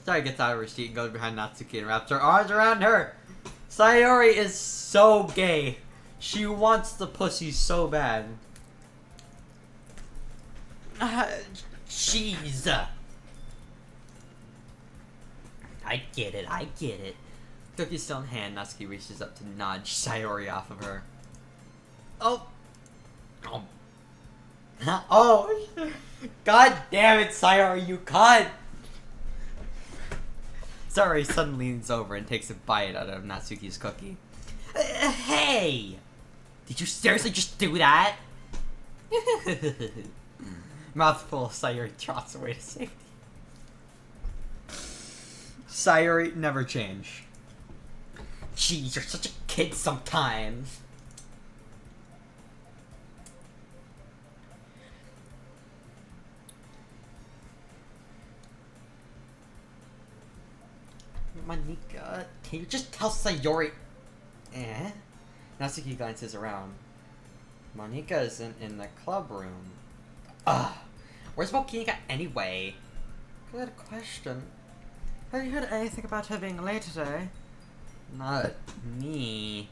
Sayori gets out of her seat and goes behind Natsuki and wraps her arms around her. Sayori is so gay. She wants the pussy so bad. Jeez. I get it, I get it. Cookie still in hand, Natsuki reaches up to nudge Sayori off of her. Oh. Oh. Oh. God damn it, Sayori, you cunt! Sayori suddenly leans over and takes a bite out of Natsuki's cookie. Hey! Did you seriously just do that? Mouthful, Sayori trots away to safety. Sayori never change. Jeez, you're such a kid sometimes. Monika, can you just tell Sayori? Eh? Natsuki glances around. Monika isn't in the club room. Ugh. Where's Monika anyway? Good question. Have you heard anything about her being late today? Not me.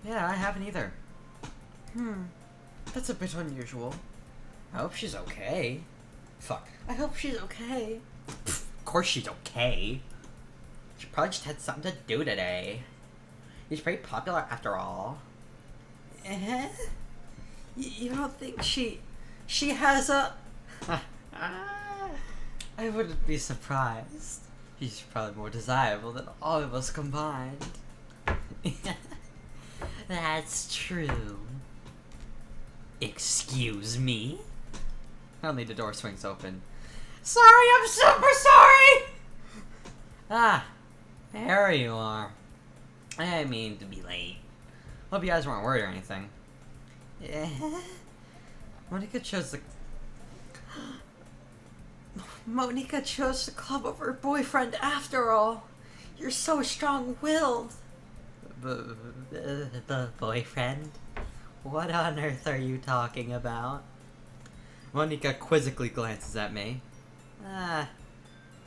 Yeah, I haven't either. That's a bit unusual. I hope she's okay. Fuck. I hope she's okay. Of course she's okay. She probably just had something to do today. She's pretty popular after all. Eh? You don't think she has a... I wouldn't be surprised. She's probably more desirable than all of us combined. That's true. Excuse me? Suddenly the door swings open. Sorry, I'm super sorry! Ah, there you are. I didn't mean to be late. Hope you guys weren't worried or anything. Monika chose the... Monika chose the club over her boyfriend after all. You're so strong-willed. The boyfriend? What on earth are you talking about? Monika quizzically glances at me.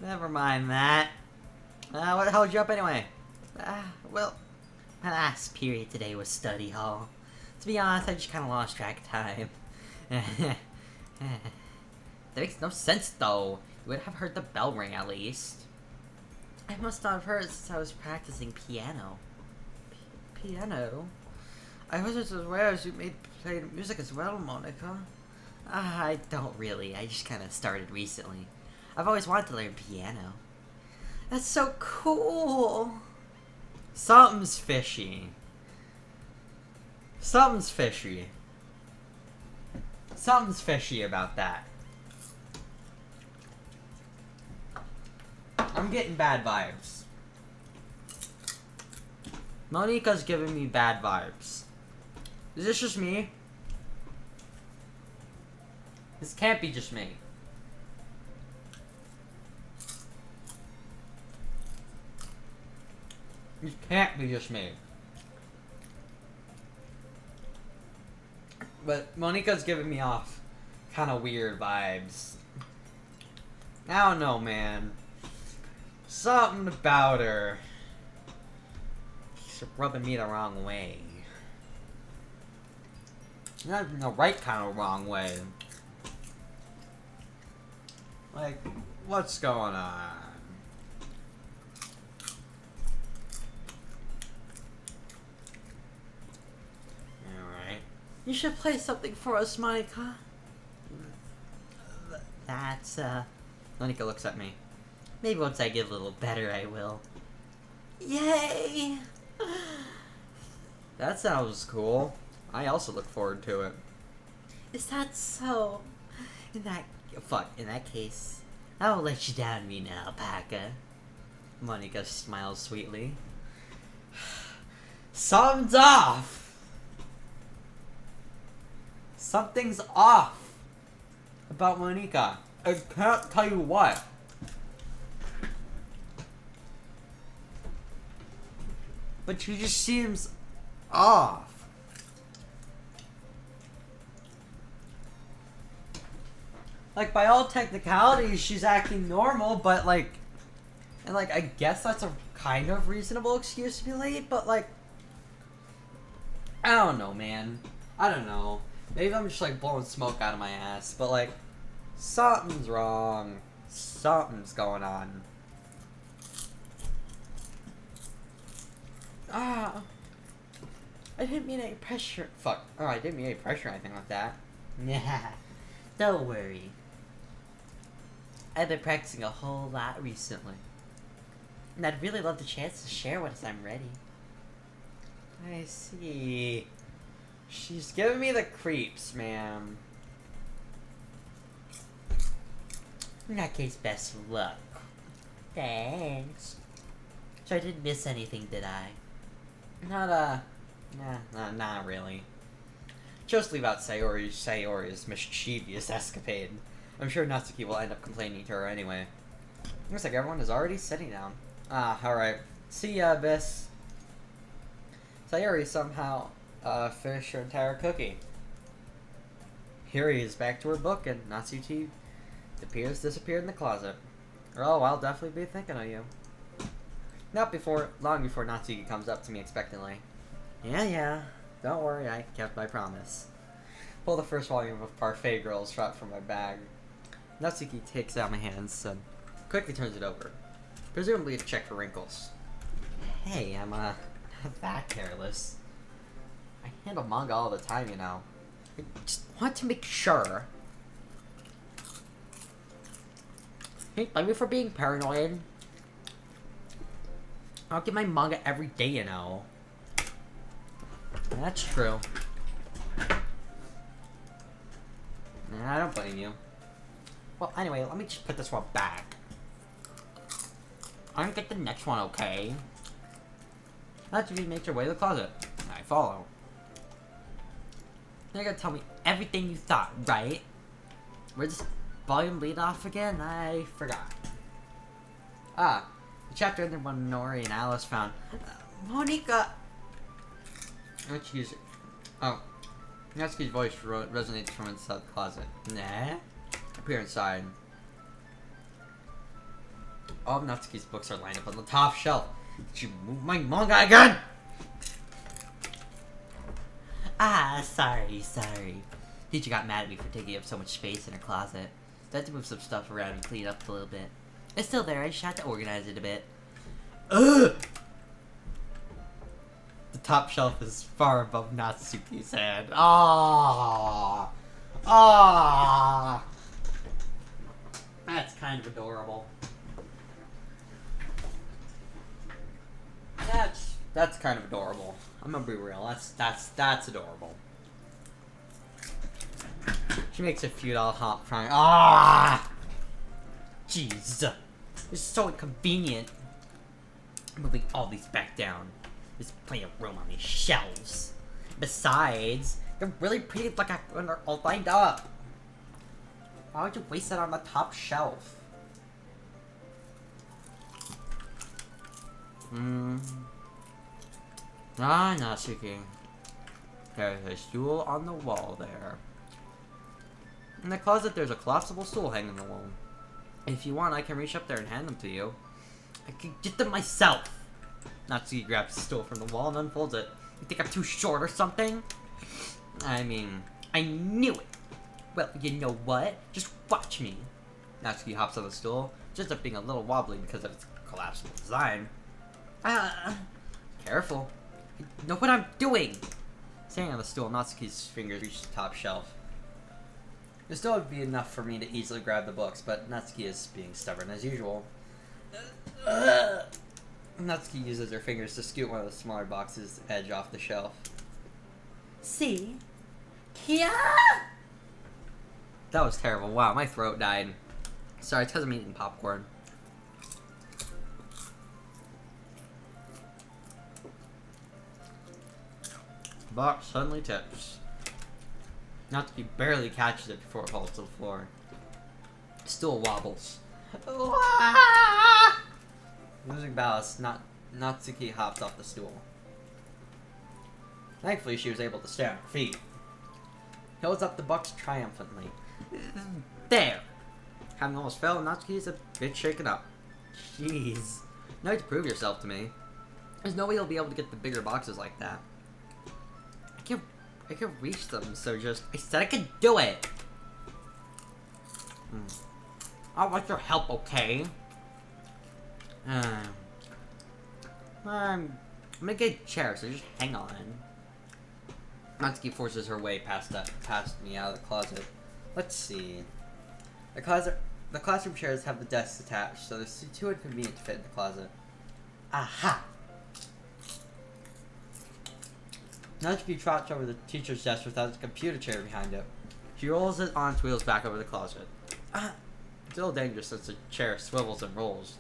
Never mind that. What held you up anyway? Well, my last period today was study hall. To be honest, I just kind of lost track of time. That makes no sense, though. You would have heard the bell ring, at least. I must not have heard it since I was practicing piano. Piano? I wasn't as aware as you played music as well, Monika. I don't really. I just kind of started recently. I've always wanted to learn piano. That's so cool! Something's fishy. Something's fishy. Something's fishy about that. I'm getting bad vibes. Monika's giving me bad vibes. Is this just me? This can't be just me. This can't be just me. But Monika's giving me off kind of weird vibes. I don't know, man. Something about her. She's rubbing me the wrong way. Not in the right kind of wrong way. Like, what's going on? Alright. You should play something for us, Monika. That's, Monika looks at me. maybe once I get a little better, I will. Yay! That sounds cool. I also look forward to it. Is that so? In that case, I won't let you down, Mina Alpaca. Monika smiles sweetly. Something's off! Something's off about Monika. I can't tell you what. But she just seems off. Like, by all technicalities, she's acting normal, but like, and like, I guess that's a kind of reasonable excuse to be late, but like, I don't know, man. I don't know. Maybe I'm just like blowing smoke out of my ass, but like, something's wrong. Something's going on. Ah, I didn't mean any pressure. Fuck. Oh, I didn't mean any pressure or anything like that. Yeah, don't worry. I've been practicing a whole lot recently. And I'd really love the chance to share once I'm ready. I see. She's giving me the creeps, man. In that case, best of luck. Thanks. So I didn't miss anything, did I? Not really. Just leave out Sayori's mischievous escapade. I'm sure Natsuki will end up complaining to her anyway. Looks like everyone is already sitting down. Ah, alright. See ya, Abyss. Sayori somehow finished her entire cookie. Hiri is back to her book, and Natsuki disappeared in the closet. Oh, I'll definitely be thinking of you. Long before Natsuki comes up to me expectantly. Yeah, don't worry, I kept my promise. Pull the first volume of Parfait Girls out from my bag. Natsuki takes out my hands and quickly turns it over, presumably to check for wrinkles. Hey, I'm not that careless. I handle manga all the time, you know. I just want to make sure. Hey, blame me for being paranoid. I'll get my manga every day, you know. That's true. Nah, I don't blame you. Well, anyway, let me just put this one back. I'm gonna get the next one, okay? Natsuki makes her way to the closet. I follow. You're gonna tell me everything you thought, right? Where's this volume lead off again? I forgot. Ah, the chapter ended when Nori and Alice found Monika. Natsuki's voice resonates from inside the closet. Nah. Appear inside. All of Natsuki's books are lined up on the top shelf. Did you move my manga again? Ah, sorry. Teacher got mad at me for taking up so much space in her closet. So I had to move some stuff around and clean up a little bit. It's still there, I just had to organize it a bit. Ugh! The top shelf is far above Natsuki's head. Ah! That's kind of adorable. That's kind of adorable. I'm gonna be real. That's adorable. She makes a futile hop crying. Ah! Jeez. It's so inconvenient. Moving all these back down. There's plenty of room on these shelves. Besides, they're really pretty when they're all lined up. Why would you waste it on the top shelf? Ah, Natsuki. There's a stool on the wall there. In the closet, there's a collapsible stool hanging on the wall. If you want, I can reach up there and hand them to you. I can get them myself. Natsuki grabs the stool from the wall and unfolds it. You think I'm too short or something? I mean, I knew it. Well, you know what? Just watch me. Natsuki hops on the stool, just up being a little wobbly because of its collapsible design. Careful. I know what I'm doing. Standing on the stool, Natsuki's fingers reach the top shelf. There still would be enough for me to easily grab the books, but Natsuki is being stubborn as usual. Natsuki uses her fingers to scoot one of the smaller boxes' edge off the shelf. See? Kia! That was terrible. Wow, my throat died. Sorry, it's because I'm eating popcorn. Box suddenly tips. Natsuki barely catches it before it falls to the floor. Stool wobbles. Losing balance, Natsuki hops off the stool. Thankfully, she was able to stay on her feet. He holds up the box triumphantly. There! Having almost fell, Natsuki is a bit shaken up. Jeez. No need to prove yourself to me. There's no way you'll be able to get the bigger boxes like that. I can reach them, so just... I said I could do it! I want your help, okay? I'm gonna get a chair, so just hang on. Natsuki forces her way past me out of the closet. Let's see. The classroom chairs have the desks attached, so they're too inconvenient to fit in the closet. Aha! Natsuki trots over the teacher's desk without the computer chair behind it. She rolls it on its wheels back over the closet. It's a little dangerous since the chair swivels and rolls.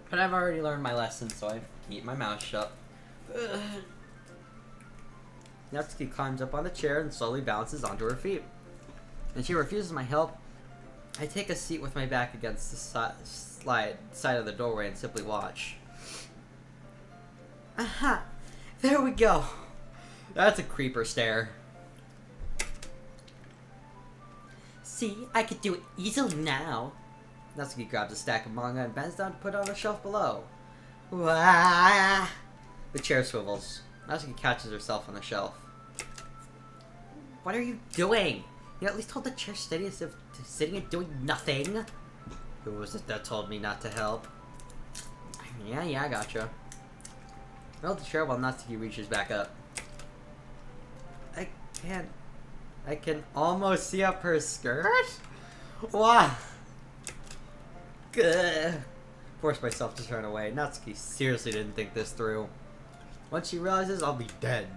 But I've already learned my lesson, so I keep my mouth shut. Natsuki climbs up on the chair and slowly balances onto her feet. When she refuses my help, I take a seat with my back against the side of the doorway and simply watch. Aha! There we go! That's a creeper stare. See, I could do it easily now. Natsuki grabs a stack of manga and bends down to put it on a shelf below. Wah! The chair swivels. Natsuki catches herself on the shelf. What are you doing? You at least hold the chair steady as if sitting and doing nothing. Who was it that told me not to help? Yeah, I gotcha. I hold the chair while Natsuki reaches back up. I can almost see up her skirt? Wow. Good. Forced myself to turn away. Natsuki seriously didn't think this through. Once she realizes I'll be dead.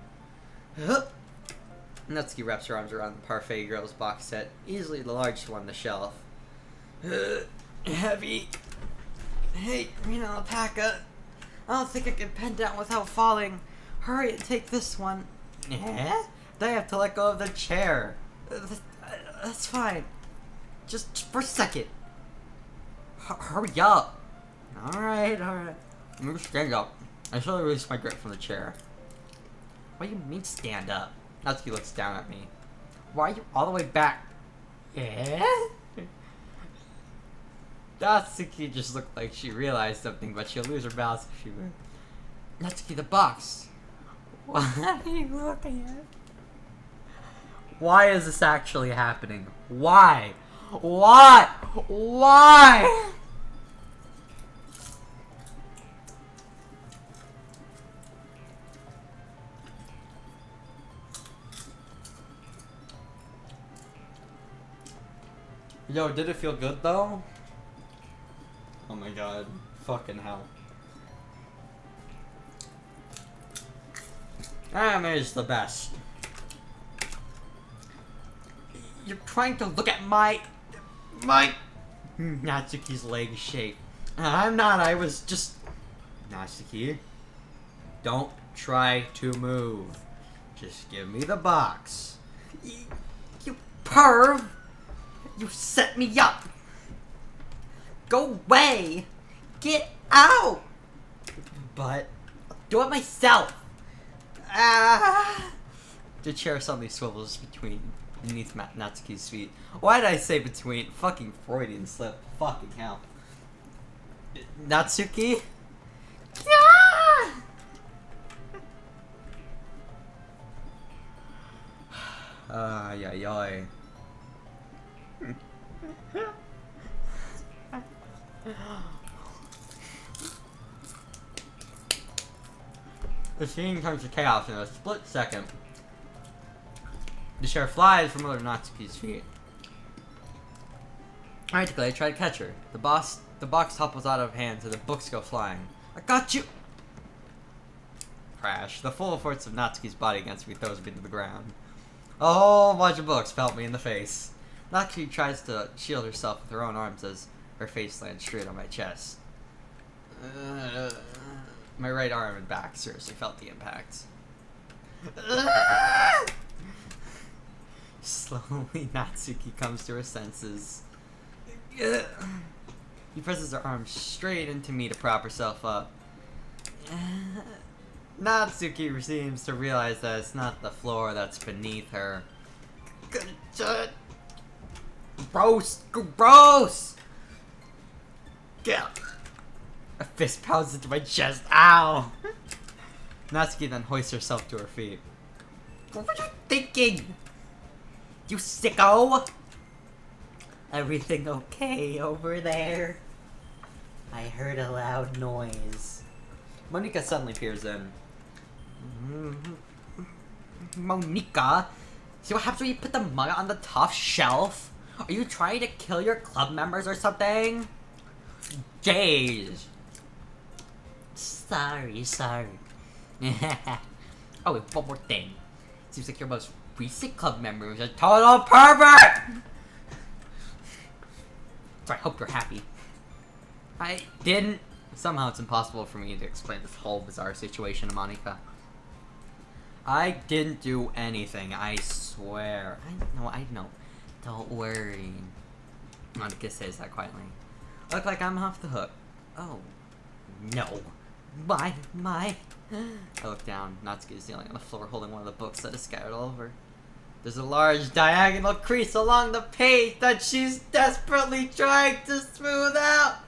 Natsuki wraps her arms around the Parfait Girls box set, easily the largest one on the shelf. Heavy. Hey, Rena Alpaca. I don't think I can pen down without falling. Hurry and take this one. Eh? Then I have to let go of the chair. That's fine. Just for a second. Hurry up. Alright. Let me stand up. I slowly release my grip from the chair. What do you mean stand up? Natsuki looks down at me. Why are you all the way back? Eh? Natsuki just looked like she realized something, but she'll lose her balance if she moves. Natsuki, the box. What are you looking at? Why is this actually happening? Why? Why? Why? Yo, did it feel good though? Oh my god. Fucking hell. Anime is the best. You're trying to look at my Natsuki's leg shape. I'm not, I was just... Natsuki, don't try to move. Just give me the box. You perv! You set me up! Go away! Get out! But, I'll do it myself! The chair suddenly swivels beneath Natsuki's feet. Why did I say between? Fucking Freudian slip. Fucking hell. Natsuki? Ay, ay, ay. The scene turns to chaos in a split second. The chair flies from under Natsuki's feet. Frantically, I try to catch her. The box topples out of hands and the books go flying. I got you! Crash. The full force of Natsuki's body against me throws me to the ground. A whole bunch of books pelt me in the face. Natsuki tries to shield herself with her own arms as her face lands straight on my chest. My right arm and back seriously felt the impact. Slowly, Natsuki comes to her senses. He presses her arm straight into me to prop herself up. Natsuki seems to realize that it's not the floor that's beneath her. Gross! Gross! Get! A fist pounds into my chest. Ow! Natsuki then hoists herself to her feet. What were you thinking? You sicko! Everything okay over there? I heard a loud noise. Monika suddenly peers in. Monika? See what happens when you put the mug on the top shelf? Are you trying to kill your club members or something? Jeez. Sorry. Oh, wait, one more thing. Seems like your most recent club member was a total pervert! So I hope you're happy. I didn't. Somehow it's impossible for me to explain this whole bizarre situation to Monika. I didn't do anything, I swear. I know. Don't worry. Monika says that quietly. Look like I'm off the hook. Oh. No. My. I look down. Natsuki is kneeling on the floor holding one of the books that is scattered all over. There's a large diagonal crease along the page that she's desperately trying to smooth out.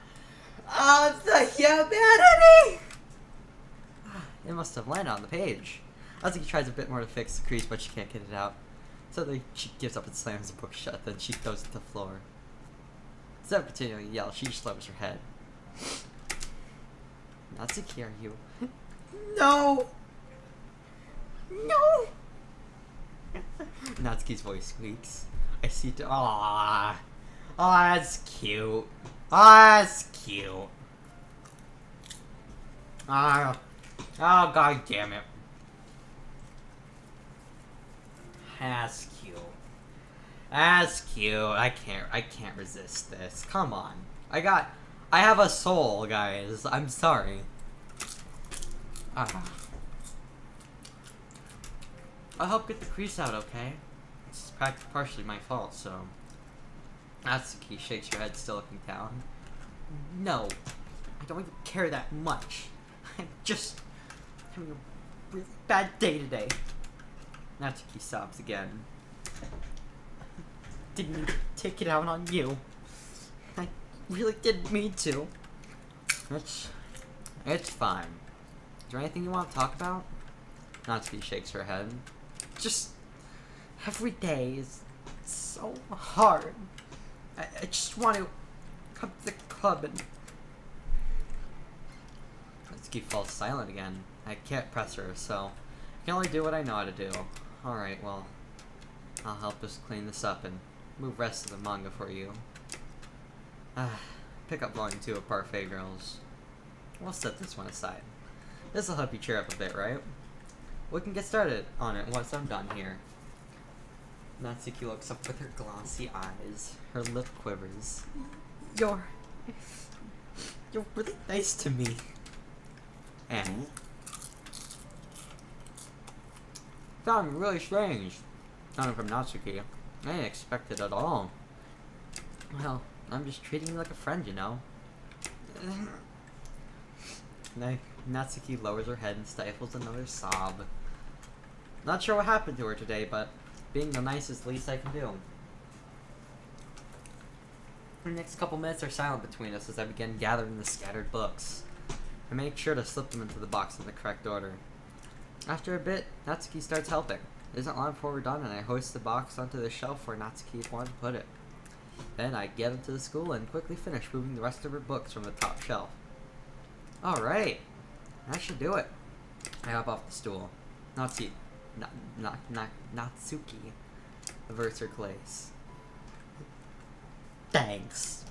Oh, the humanity! It must have landed on the page. Natsuki tries a bit more to fix the crease, but she can't get it out. Suddenly, she gives up and slams the book shut, then she throws it to the floor. Instead of continuing to yell, she just lowers her head. Natsuki, are you? No! Natsuki's voice squeaks. I see to. Aww. Oh, that's cute. Oh, god damn it. That's cute. I can't resist this. Come on. I have a soul, guys. I'm sorry. I'll help get the crease out, okay? It's partially my fault, so... Natsuki shakes her head, still looking down. No. I don't even care that much. I'm just having a really bad day today. Natsuki sobs again. Didn't mean to take it out on you. I really didn't mean to. It's fine. Is there anything you want to talk about? Natsuki shakes her head. Just every day is so hard. I just want to come to the club and... Natsuki falls silent again. I can't press her, so I can only do what I know how to do. Alright, well, I'll help us clean this up and move rest of the manga for you. Pick up volume 2 of Parfait Girls. We'll set this one aside. This'll help you cheer up a bit, right? We can get started on it once I'm done here. Natsuki looks up with her glossy eyes. Her lip quivers. You're really nice to me. And? Sounding really strange. Coming from Natsuki. I didn't expect it at all. Well, I'm just treating you like a friend, you know? Natsuki lowers her head and stifles another sob. Not sure what happened to her today, but being the nicest least I can do. The next couple minutes are silent between us as I begin gathering the scattered books. I make sure to slip them into the box in the correct order. After a bit, Natsuki starts helping. It isn't long before we're done, and I hoist the box onto the shelf where Natsuki wanted to put it. Then I get into the school and quickly finish moving the rest of her books from the top shelf. Alright, that should do it. I hop off the stool. Natsuki averts her place. Thanks.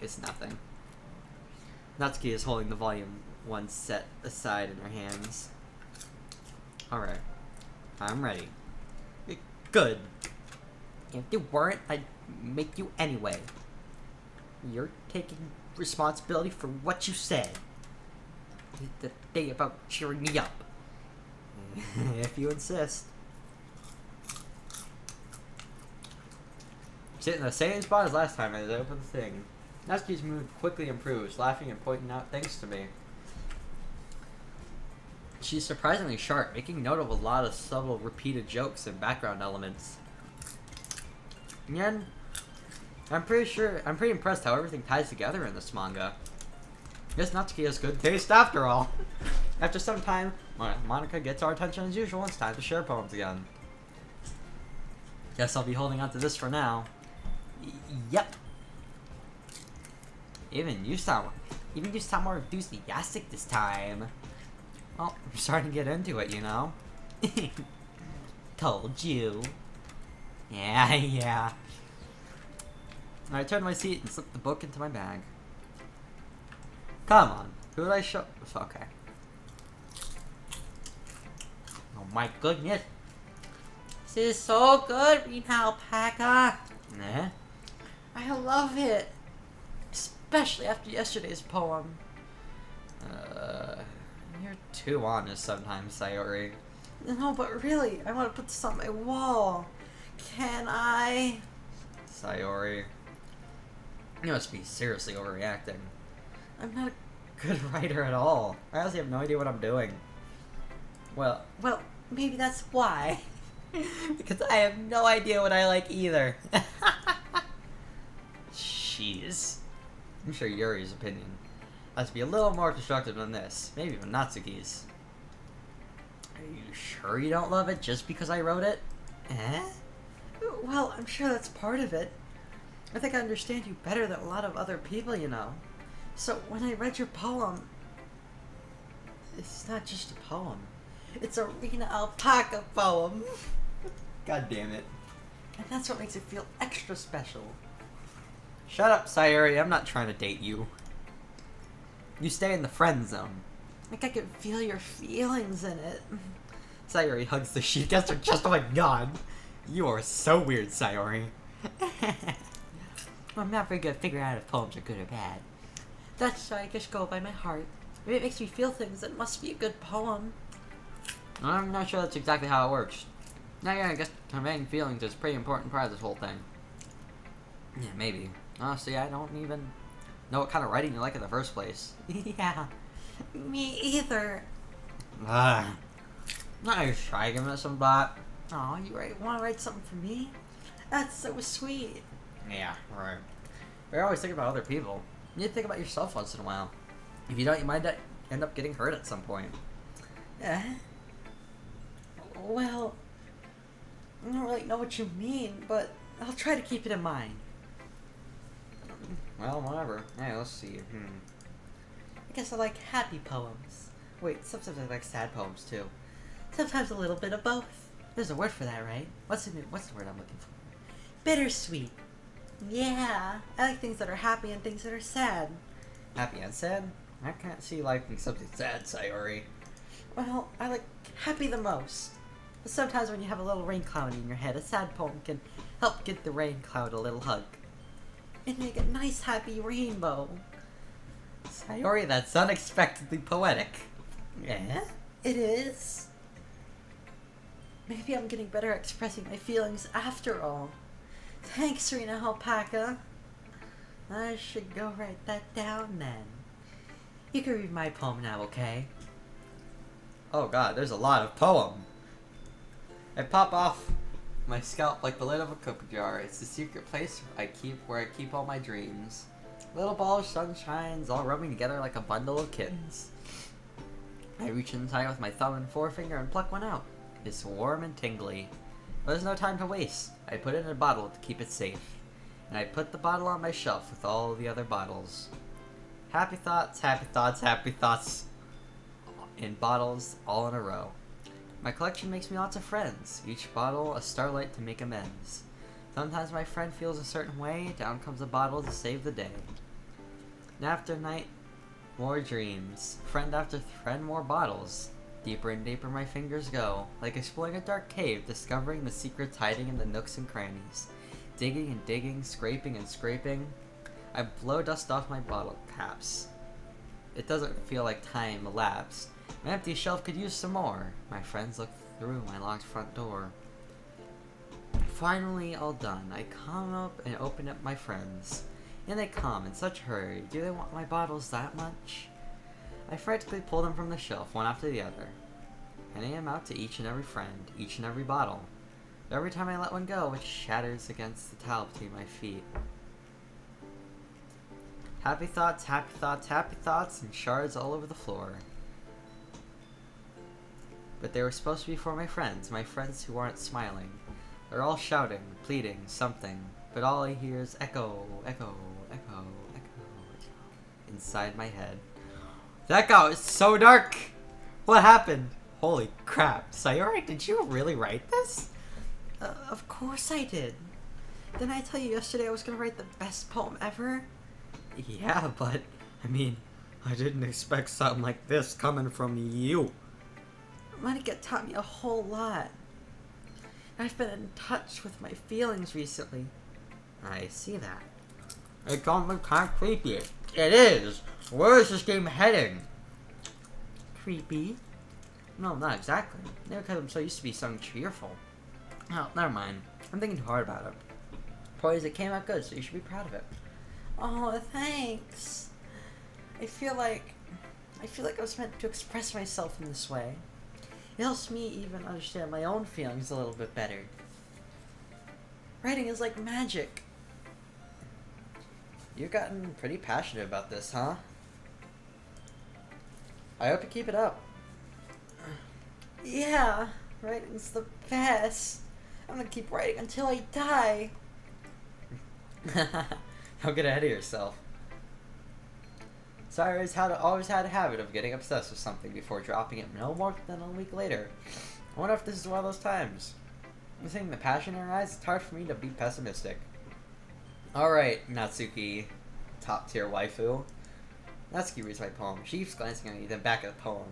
It's nothing. Natsuki is holding the volume 1 set aside in her hands. Alright. I'm ready. Good. If you weren't, I'd make you anyway. You're taking responsibility for what you said. The thing about cheering me up. If you insist. Sitting in the same spot as last time as I opened the thing. Natsuki's mood quickly improves, laughing and pointing out things to me. She's surprisingly sharp, making note of a lot of subtle, repeated jokes and background elements. And I'm pretty impressed how everything ties together in this manga. Guess Natsuki has good taste after all. After some time, Monica gets our attention as usual, and it's time to share poems again. Guess I'll be holding on to this for now. Yep. Even you sound more enthusiastic this time. Well, I'm starting to get into it, you know? Told you. Yeah. I turned to my seat and slipped the book into my bag. Come on, who did I show? Okay. Oh my goodness. This is so good, Rina Alpaca. Nah. I love it. Especially after yesterday's poem. You're too honest sometimes, Sayori. No, but really, I want to put this on my wall. Can I? Sayori. You must be seriously overreacting. I'm not a good writer at all. I honestly have no idea what I'm doing. Well, maybe that's why. Because I have no idea what I like either. Jeez. I'm sure Yuri's opinion has to be a little more constructive than this. Maybe even Natsuki's. Are you sure you don't love it just because I wrote it? Eh? Well, I'm sure that's part of it. I think I understand you better than a lot of other people, you know. So when I read your poem, it's not just a poem. It's a Rina Alpaca poem. God damn it. And that's what makes it feel extra special. Shut up, Sayori. I'm not trying to date you. You stay in the friend zone. Like I can feel your feelings in it. Sayori hugs the sheet against her chest. Oh my god. You are so weird, Sayori. I'm not very good at figuring out if poems are good or bad. That's why I just go by my heart. If it makes me feel things, it must be a good poem. I'm not sure that's exactly how it works. Now, yeah, I guess conveying feelings is a pretty important part of this whole thing. Yeah, maybe. Honestly, I don't even know what kind of writing you like in the first place. Yeah, me either. Not even try giving it some thought. Aw, you want to write something for me? That's so sweet. Yeah, right. We're always thinking about other people. You need to think about yourself once in a while. If you don't, you might end up getting hurt at some point. Well, I don't really know what you mean, but I'll try to keep it in mind. Well, whatever. Hey, let's see. I guess I like happy poems. Wait, sometimes I like sad poems too. Sometimes a little bit of both. There's a word for that, right? What's the word I'm looking for? Bittersweet. Yeah, I like things that are happy and things that are sad. Happy and sad? I can't see liking something sad, Sayori. Well, I like happy the most. But sometimes when you have a little rain cloud in your head, a sad poem can help give the rain cloud a little hug. And make a nice happy rainbow. Sayori, that's unexpectedly poetic. Yeah? It is. Maybe I'm getting better at expressing my feelings after all. Thanks, Rina Alpaca. I should go write that down then. You can read my poem now, okay? Oh god, there's a lot of poem. I pop off my scalp like the lid of a cookie jar. It's the secret place where I keep all my dreams. Little balls, sunshines, all rubbing together like a bundle of kittens. I reach inside with my thumb and forefinger and pluck one out. It's warm and tingly. But there's no time to waste. I put it in a bottle to keep it safe. And I put the bottle on my shelf with all the other bottles. Happy thoughts, happy thoughts, happy thoughts. In bottles, all in a row. My collection makes me lots of friends. Each bottle a starlight to make amends. Sometimes my friend feels a certain way. Down comes a bottle to save the day. And after night, more dreams. Friend after friend, more bottles. Deeper and deeper my fingers go, like exploring a dark cave, discovering the secrets hiding in the nooks and crannies. Digging and digging, scraping and scraping. I blow dust off my bottle caps. It doesn't feel like time elapsed. My empty shelf could use some more. My friends look through my locked front door. finally all done, I come up and open up my friends. And they come in such a hurry. Do they want my bottles that much? I frantically pull them from the shelf, one after the other. Handing them out to each and every friend, each and every bottle. But every time I let one go, it shatters against the towel between my feet. Happy thoughts, happy thoughts, happy thoughts, and shards all over the floor. But they were supposed to be for my friends who aren't smiling. They're all shouting, pleading, something, but all I hear is echo, echo, echo, echo, inside my head. That guy was so dark! What happened? Holy crap, Sayori, did you really write this? Of course I did. Didn't I tell you yesterday I was gonna write the best poem ever? Yeah, but, I mean, I didn't expect something like this coming from you. Monica taught me a whole lot. I've been in touch with my feelings recently. I see that. It's almost kind of creepy. It is! Where is this game heading? Creepy? No, not exactly. Maybe because I'm so used to be something cheerful. Oh, never mind. I'm thinking too hard about it. Point is, it came out good, so you should be proud of it. Oh, thanks. I feel like I was meant to express myself in this way. It helps me even understand my own feelings a little bit better. Writing is like magic. You've gotten pretty passionate about this, huh? I hope you keep it up. Yeah, writing's the best. I'm gonna keep writing until I die. Don't get ahead of yourself. Cyrus always had a habit of getting obsessed with something before dropping it no more than a week later. I wonder if this is one of those times. Seeing the passion in her eyes, it's hard for me to be pessimistic. Alright, Natsuki, top tier waifu. Natsuki reads my poem. She keeps glancing at me, then back at the poem.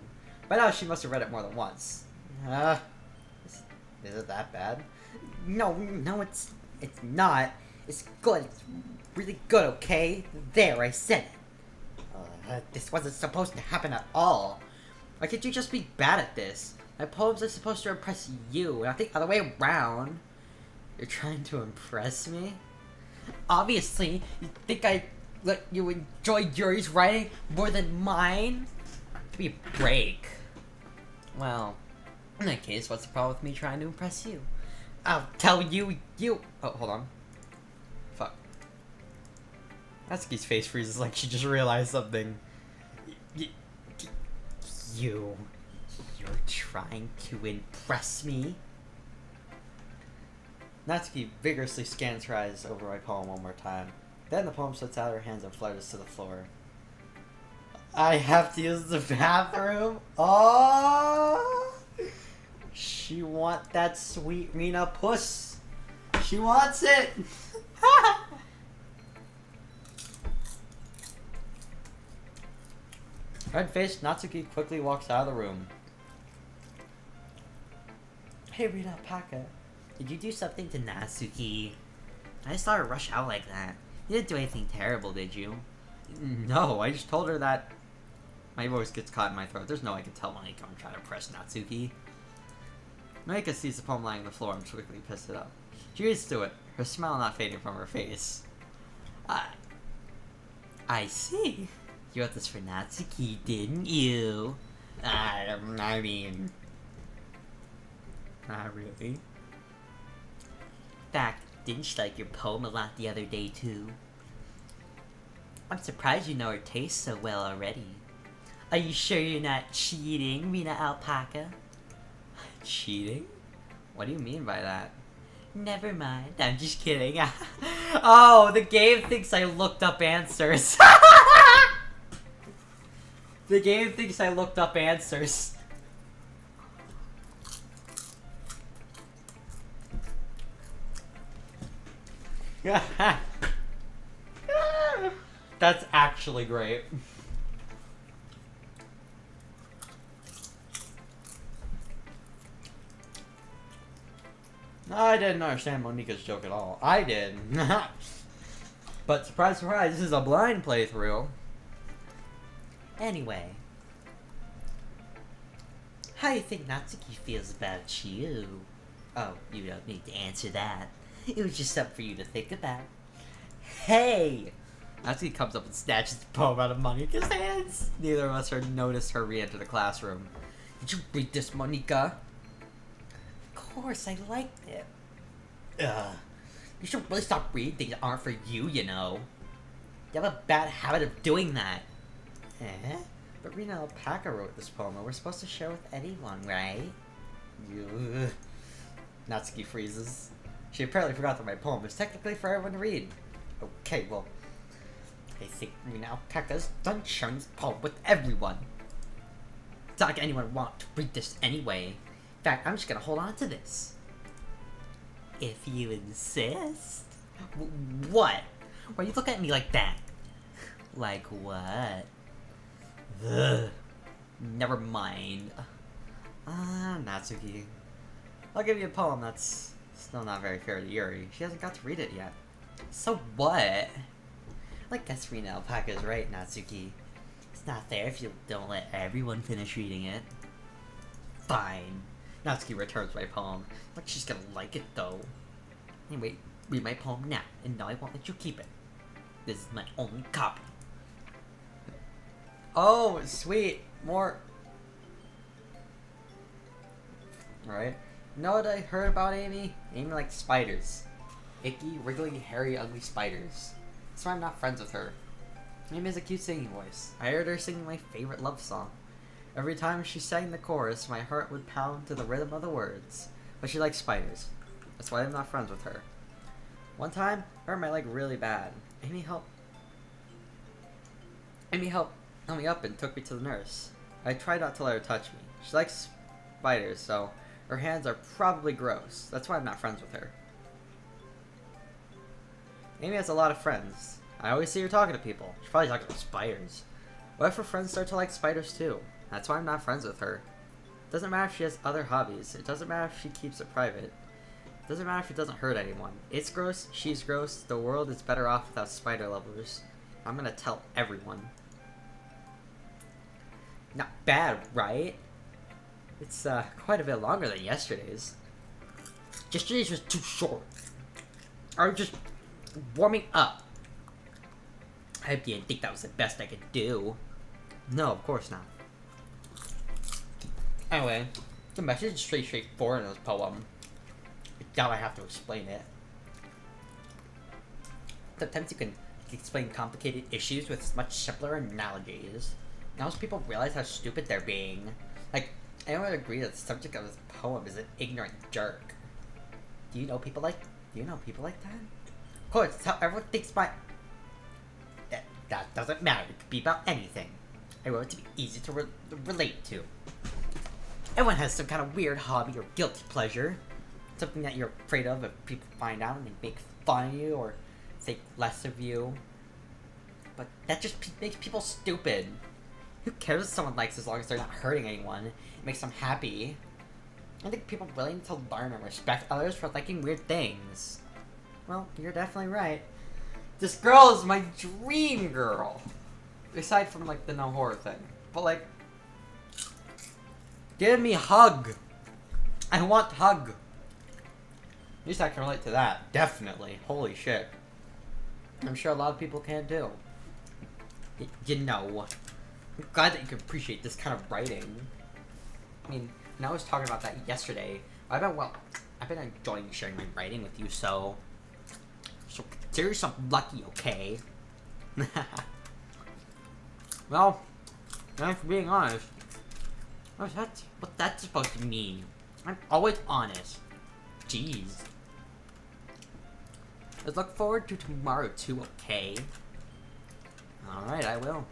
By now she must have read it more than once. Is it that bad? No, it's not. It's good. It's really good, okay? There, I said it. This wasn't supposed to happen at all. Why can't you just be bad at this? My poems are supposed to impress you, not the other way around. You're trying to impress me? Obviously, you think I let you enjoy Yuri's writing more than mine? Give me a break. Well, in that case, what's the problem with me trying to impress you? I'll tell you. Oh, hold on. Fuck. Natsuki's face freezes like she just realized something. You're trying to impress me? Natsuki vigorously scans her eyes over my poem one more time. Then the poem slips out of her hands and flutters to the floor. I have to use the bathroom? Oh! She want that sweet Rena puss. She wants it! Red-faced Natsuki quickly walks out of the room. Hey, Rita Alpaca. Did you do something to Natsuki? I just saw her rush out like that. You didn't do anything terrible, did you? No, I just told her that my voice gets caught in my throat. There's no way I can tell when I'm trying to impress Natsuki. Maika sees the poem lying on the floor and quickly picks it up. She reads through it, her smile not fading from her face. I see. You wrote this for Natsuki, didn't you? I mean... Not really. Fact, didn't she like your poem a lot the other day, too? I'm surprised you know her taste so well already. Are you sure you're not cheating, Rena Alpaca? Cheating? What do you mean by that? Never mind, I'm just kidding. Oh, the game thinks I looked up answers. The game thinks I looked up answers. That's actually great. I didn't understand Monica's joke at all. I did. But surprise, surprise, this is a blind playthrough. Anyway. How do you think Natsuki feels about you? Oh, you don't need to answer that. It was just something for you to think about. Hey! Natsuki comes up and snatches the poem out of Monika's hands. Neither of us noticed her re-enter the classroom. Did you read this, Monika? Of course, I liked it. You should really stop reading things that aren't for you, you know. You have a bad habit of doing that. Eh? But Rina Alpaca wrote this poem and we're supposed to share with anyone, right? Ugh. Natsuki freezes. She apparently forgot that my poem is technically for everyone to read. Okay, well, I think Rina Alpaca's done sharing this poem with everyone. It's not like anyone would want to read this anyway. In fact, I'm just gonna hold on to this. If you insist. What? Why you look at me like that? Like what? Ugh. Never mind. Natsuki. I'll give you a poem that's still not very fair to Yuri. She hasn't got to read it yet. So what? I guess Rina Alpaca is right, Natsuki. It's not fair if you don't let everyone finish reading it. Fine. Natsuki returns my poem. Like she's gonna like it though. Anyway, read my poem now, and no, I won't let you keep it. This is my only copy. Oh, sweet. More. Alright. You know what I heard about Amy? Amy likes spiders. Icky, wriggly, hairy, ugly spiders. That's why I'm not friends with her. Amy has a cute singing voice. I heard her singing my favorite love song. Every time she sang the chorus, my heart would pound to the rhythm of the words. But she likes spiders. That's why I'm not friends with her. One time, I hurt my leg really bad. Amy helped me up and took me to the nurse. I tried not to let her touch me. She likes spiders, so her hands are probably gross. That's why I'm not friends with her. Amy has a lot of friends. I always see her talking to people. She's probably talking about spiders. What if her friends start to like spiders too? That's why I'm not friends with her. It doesn't matter if she has other hobbies. It doesn't matter if she keeps it private. It doesn't matter if it doesn't hurt anyone. It's gross, she's gross, the world is better off without spider lovers. I'm gonna tell everyone. Not bad, right? It's quite a bit longer than yesterday's. Yesterday's was too short. I was just warming up. I hope you didn't think that was the best I could do. No, of course not. Anyway, the message is pretty straightforward in this poem. I doubt I have to explain it. Sometimes you can explain complicated issues with much simpler analogies. Most people realize how stupid they're being. Like, anyone would agree that the subject of this poem is an ignorant jerk. Do you know people like that? Of course, it's how everyone thinks that doesn't matter. It could be about anything. I wrote it to be easy to relate to. Everyone has some kind of weird hobby or guilty pleasure. Something that you're afraid of if people find out and they make fun of you or think less of you. But that just makes people stupid. Who cares if someone likes as long as they're not hurting anyone? It makes them happy. I think people really need to learn and respect others for liking weird things. Well, you're definitely right. This girl is my dream girl. Aside from, like, the no horror thing. But, like, give me a hug. I want hug. At least I can relate to that. Definitely. Holy shit. I'm sure a lot of people can too. You know. I'm glad that you can appreciate this kind of writing. I mean, and I was talking about that yesterday. I've been enjoying sharing my writing with you, so consider yourself lucky, okay? Well, thanks for being honest. What's that supposed to mean? I'm always honest. Jeez. Let's look forward to tomorrow too, okay? Alright, I will.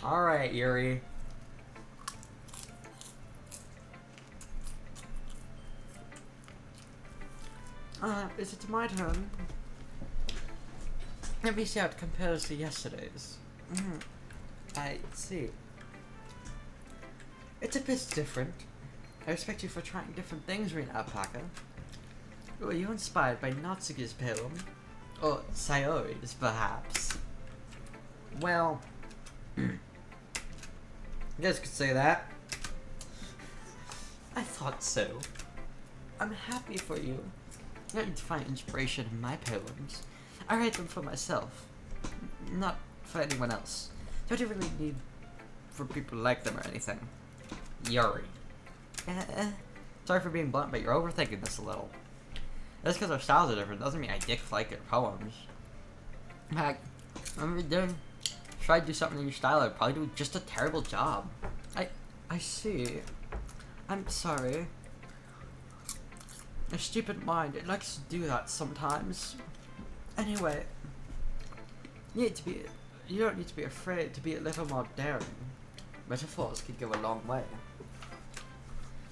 Alright, Yuri. Is it my turn? Let me see how it compares to yesterday's. I see. It's a bit different. I respect you for trying different things, Rina Alpaca. Were you inspired by Natsuki's poem? Or Sayori's, perhaps? Well, I guess you could say that. I thought so. I'm happy for you. You don't need to find inspiration in my poems. I write them for myself, not for anyone else. Don't you really need for people to like them or anything. Yuri. Sorry for being blunt, but you're overthinking this a little. Just because our styles are different doesn't mean I dislike your poems. In fact, if I do something in your style, I'd probably do just a terrible job. I see. I'm sorry. A stupid mind, it likes to do that sometimes. Anyway, you don't need to be afraid to be a little more daring. Metaphors can go a long way.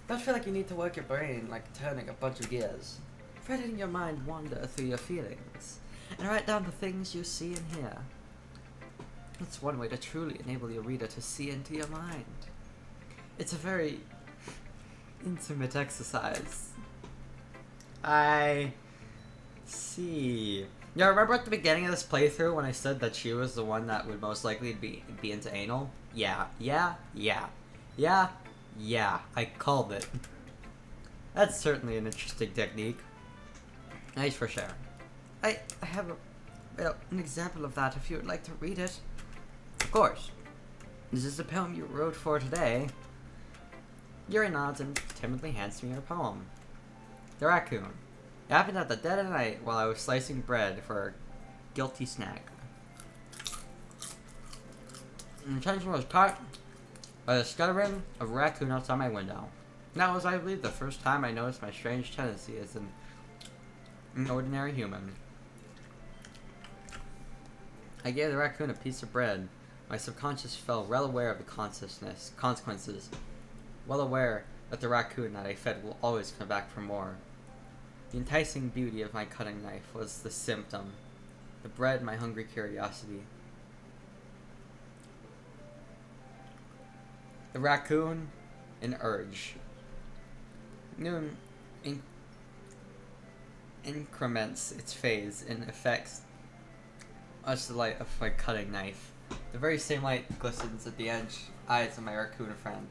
Don't feel like you need to work your brain like turning a bunch of gears. Try letting your mind wander through your feelings, and write down the things you see and hear. It's one way to truly enable your reader to see into your mind. It's a very intimate exercise. I see. Yeah, remember at the beginning of this playthrough when I said that she was the one that would most likely be into anal? Yeah, I called it. That's certainly an interesting technique. Nice for sharing. I have an example of that if you would like to read it. Of course. This is the poem you wrote for today. Yuri nods and timidly hands me her poem. The Raccoon. It happened at the dead of night while I was slicing bread for a guilty snack. And attention was caught by the scuttering of a raccoon outside my window. That was, I believe, the first time I noticed my strange tendency as an ordinary human. I gave the raccoon a piece of bread. My subconscious felt well aware of the consequences, well aware that the raccoon that I fed will always come back for more. The enticing beauty of my cutting knife was the symptom. The bread, my hungry curiosity. The raccoon, an urge. Noon increments its phase and affects much the light of my cutting knife. The very same light glistens at the eyes of my raccoon friend.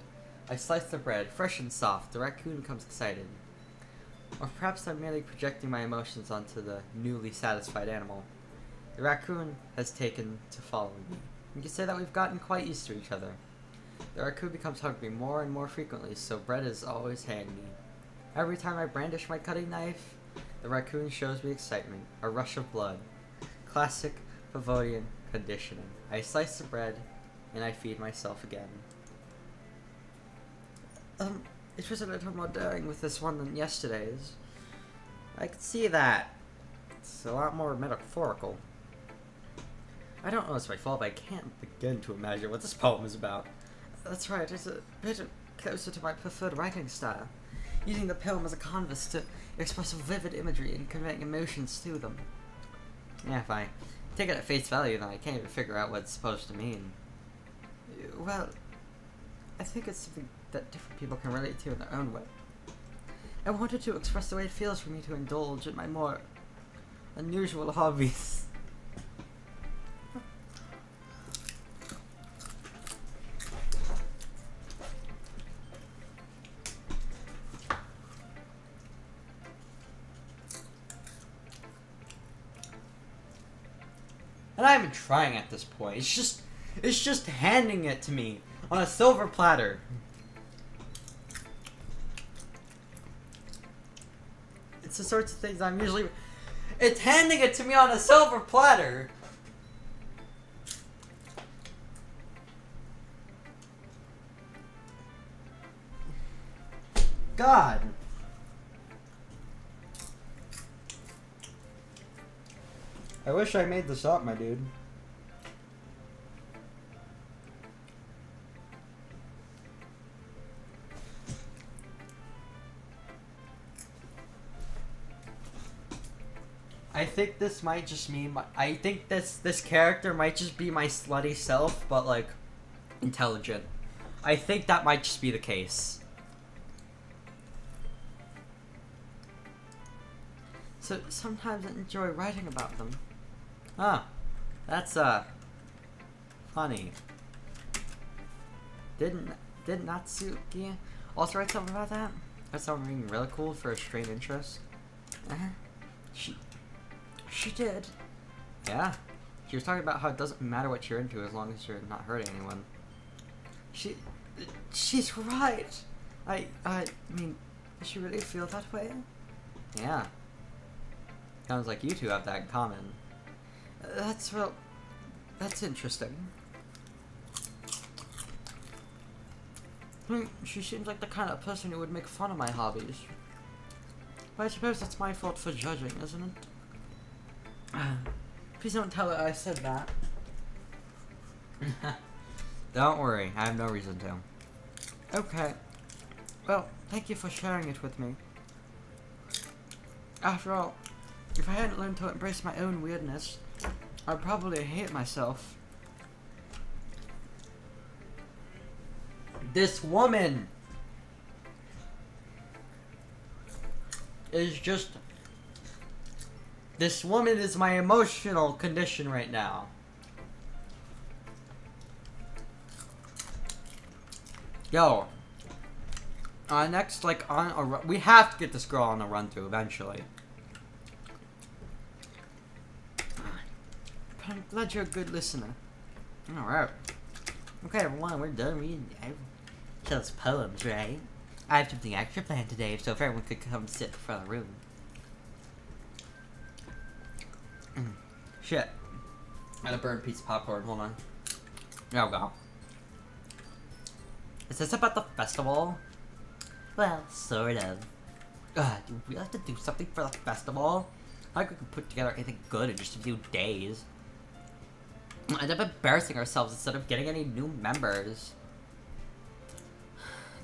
I slice the bread, fresh and soft. The raccoon becomes excited. Or perhaps I'm merely projecting my emotions onto the newly satisfied animal. The raccoon has taken to following me. You can say that we've gotten quite used to each other. The raccoon becomes hungry more and more frequently, so bread is always handy. Every time I brandish my cutting knife, the raccoon shows me excitement, a rush of blood. Classic Pavlovian conditioning. I slice the bread, and I feed myself again. It was a little more daring with this one than yesterday's. I could see that. It's a lot more metaphorical. I don't know it's my fault, but I can't begin to imagine what this poem is about. That's right, it's a bit closer to my preferred writing style. Using the poem as a canvas to express vivid imagery and conveying emotions through them. Yeah, if I take it at face value, then I can't even figure out what it's supposed to mean. Well, I think it's something that different people can relate to in their own way. I wanted to express the way it feels for me to indulge in my more unusual hobbies. And I'm not even trying at this point. It's just handing it to me on a silver platter. It's the sorts of things I'm usually... It's handing it to me on a silver platter! God! I wish I made this up, my dude. I think this might just mean I think this character might just be my slutty self, but like intelligent. I think that might just be the case. So sometimes I enjoy writing about them. Ah, that's funny. Did Natsuki also write something about that? That's something really cool for a strange interest. She did. Yeah. She was talking about how it doesn't matter what you're into as long as you're not hurting anyone. She's right. I mean, does she really feel that way? Yeah. Sounds like you two have that in common. That's interesting. I mean, she seems like the kind of person who would make fun of my hobbies. But I suppose that's my fault for judging, isn't it? Please don't tell her I said that. Don't worry, I have no reason to. Okay. Well, thank you for sharing it with me. After all, if I hadn't learned to embrace my own weirdness, I'd probably hate myself. This woman is just... This woman is my emotional condition right now. Yo. Next, like, on a run... We have to get this girl on a run-through eventually. But I'm glad you're a good listener. Alright. Okay, everyone, we're done reading those poems, right? I have something extra planned today, so if everyone could come sit in front of the room. Shit. I had a burnt piece of popcorn. Hold on. There we go. Is this about the festival? Well, sort of. Do we have to do something for the festival? I think we could put together anything good in just a few days. End up embarrassing ourselves instead of getting any new members.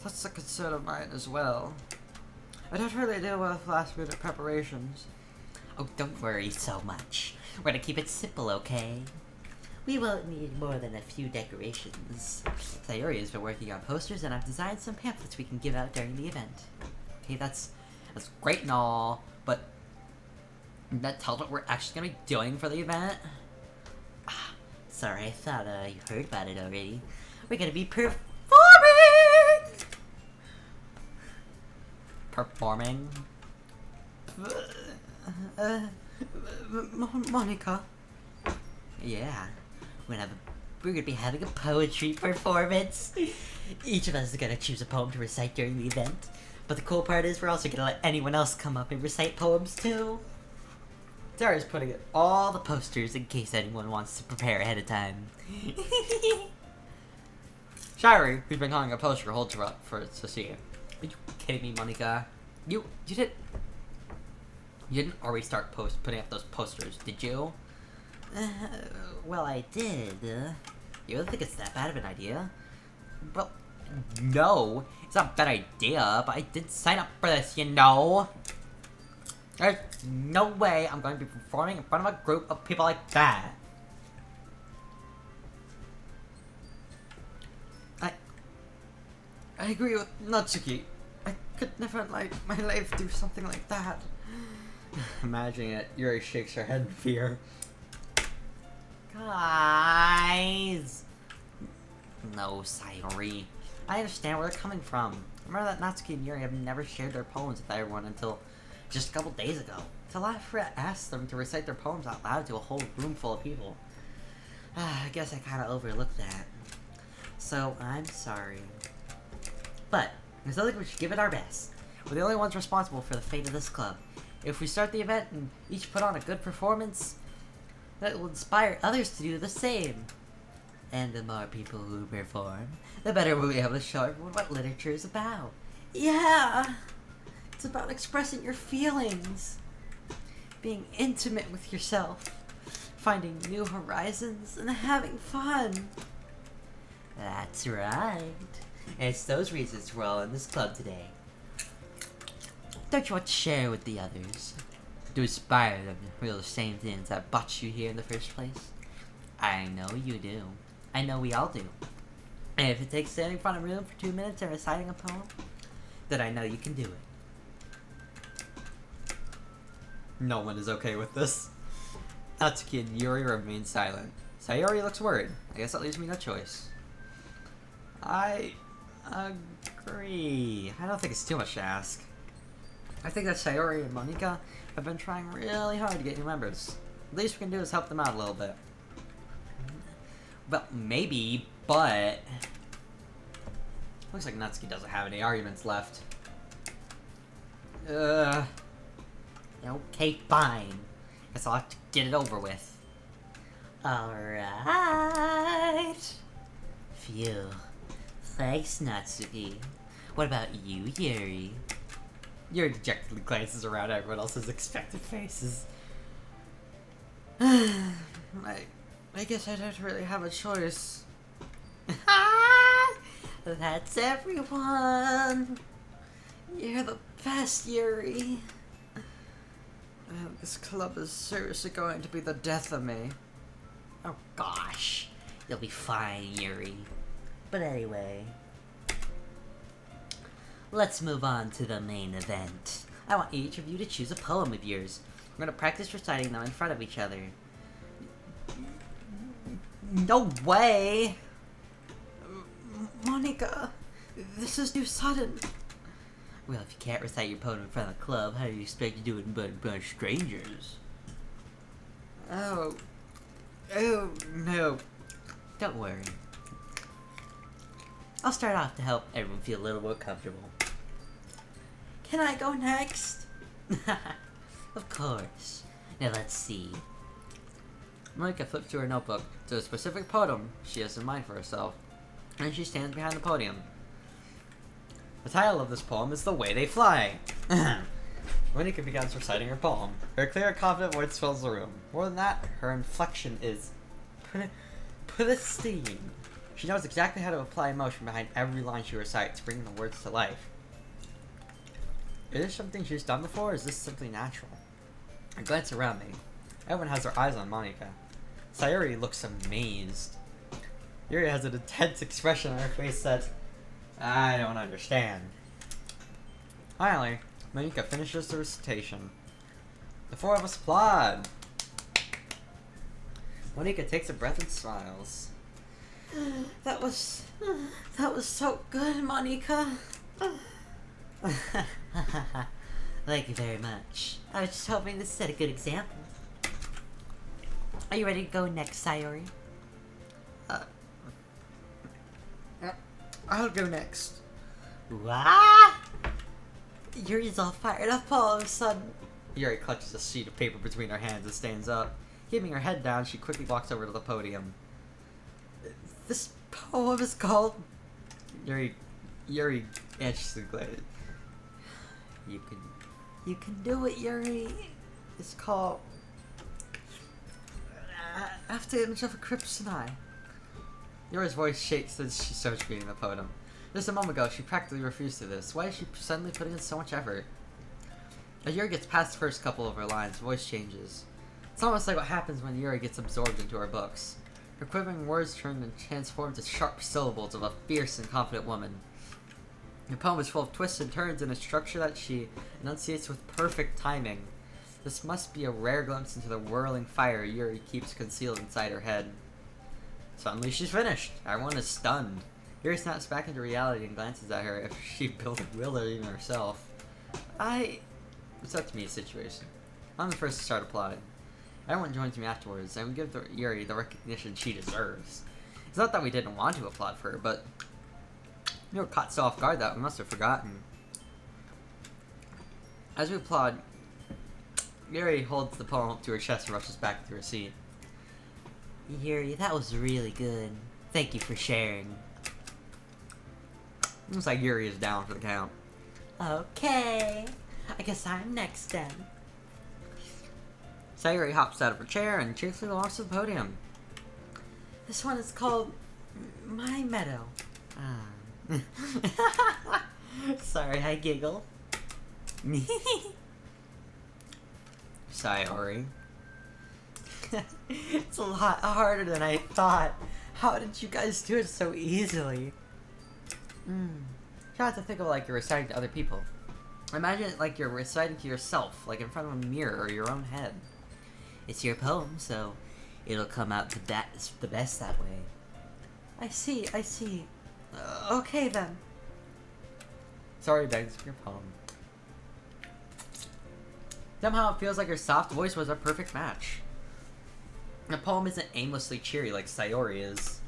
That's a concern of mine as well. I don't really deal with last-minute preparations. Oh, don't worry so much. We're gonna keep it simple, okay? We won't need more than a few decorations. Sayori has been working on posters, and I've designed some pamphlets we can give out during the event. Okay, that's great and all, but that tells what we're actually gonna be doing for the event. Sorry, I thought you heard about it already. We're gonna be performing! Performing? Monica. Yeah. We're gonna be having a poetry performance. Each of us is gonna choose a poem to recite during the event. But the cool part is we're also gonna let anyone else come up and recite poems too. Darius putting it all The posters in case anyone wants to prepare ahead of time. Shiri, who's been calling a poster, holds her up for us to see. Are you kidding me, Monica? You didn't already start putting up those posters, did you? Well, I did. You don't think it's that bad of an idea? Well, no, it's not a bad idea, but I did sign up for this, you know? There's no way I'm going to be performing in front of a group of people like that. I agree with Natsuki. I could never in my life do something like that. Imagining it, Yuri shakes her head in fear. Guys! No, Sayori. I understand where they're coming from. Remember that Natsuki and Yuri have never shared their poems with everyone until just a couple days ago. Till Lafayette asked them to recite their poems out loud to a whole room full of people. I guess I kinda overlooked that. So, I'm sorry. But, I still think we should give it our best. We're the only ones responsible for the fate of this club. If we start the event and each put on a good performance, that will inspire others to do the same. And the more people who perform, the better we'll be able to show everyone what literature is about. Yeah! It's about expressing your feelings. Being intimate with yourself. Finding new horizons and having fun. That's right. It's those reasons we're all in this club today. Don't you want to share with the others? To inspire them to feel the same things that brought you here in the first place? I know you do. I know we all do. And if it takes standing in front of a room for 2 minutes and reciting a poem, then I know you can do it. No one is okay with this. Natsuki and Yuri remain silent. Sayori looks worried. I guess that leaves me no choice. I agree. I don't think it's too much to ask. I think that Sayori and Monika have been trying really hard to get new members. The least we can do is help them out a little bit. Well, maybe, but... Looks like Natsuki doesn't have any arguments left. Okay, fine. Guess I'll have to get it over with. Alright. Phew. Thanks, Natsuki. What about you, Yuri? Yuri dejectedly glances around at everyone else's expectant faces. I guess I don't really have a choice. That's everyone. You're the best, Yuri. This club is seriously going to be the death of me. Oh gosh. You'll be fine, Yuri. But anyway, let's move on to the main event. I want each of you to choose a poem of yours. We're gonna practice reciting them in front of each other. No way! Monika, this is too sudden. Well, if you can't recite your poem in front of the club, how do you expect to do it in front of strangers? Oh, no. Don't worry. I'll start off to help everyone feel a little more comfortable. Can I go next? Of course. Now let's see. Monika flips to her notebook to a specific poem she has in mind for herself, and she stands behind the podium. The title of this poem is The Way They Fly. Monika begins reciting her poem. Her clear, confident voice fills the room. More than that, her inflection is pristine. She knows exactly how to apply emotion behind every line she recites, bringing the words to life. Is this something she's done before, or is this simply natural? I glance around me. Everyone has their eyes on Monika. Sayori looks amazed. Yuri has an intense expression on her face that I don't understand. Finally, Monika finishes the recitation. The four of us applaud. Monika takes a breath and smiles. That was so good, Monika. Thank you very much. I was just hoping to set a good example. Are you ready to go next, Sayori? I'll go next. What? Yuri's all fired up all of a sudden. Yuri clutches a sheet of paper between her hands and stands up. Keeping her head down, she quickly walks over to the podium. This poem is called... Yuri anxiously glared. You can do it, Yuri. It's called... After the image of a kryptonite. Yuri's voice shakes as she starts reading the poem. Just a moment ago, she practically refused to this. Why is she suddenly putting in so much effort? As Yuri gets past the first couple of her lines, voice changes. It's almost like what happens when Yuri gets absorbed into her books. Her quivering words turn and transform to sharp syllables of a fierce and confident woman. The poem is full of twists and turns in a structure that she enunciates with perfect timing. This must be a rare glimpse into the whirling fire Yuri keeps concealed inside her head. Suddenly she's finished. Everyone is stunned. Yuri snaps back into reality and glances at her if she will or even herself. It's up to me a situation. I'm the first to start applauding. Everyone joins me afterwards, and we give Yuri the recognition she deserves. It's not that we didn't want to applaud for her, but we were caught so off guard that we must have forgotten. As we applaud, Yuri holds the poem up to her chest and rushes back to her seat. Yuri, that was really good. Thank you for sharing. Looks like Yuri is down for the count. Okay. I guess I'm next then. Sayori hops out of her chair and cheerfully walks to the podium. This one is called My Meadow. Sorry, I giggle. Sayori. It's a lot harder than I thought. How did you guys do it so easily? Try not to think of it like you're reciting to other people. Imagine it like you're reciting to yourself, like in front of a mirror or your own head. It's your poem, so it'll come out the best that way. I see. Okay then. Sorry, begs for your poem. Somehow it feels like her soft voice was a perfect match. The poem isn't aimlessly cheery like Sayori is.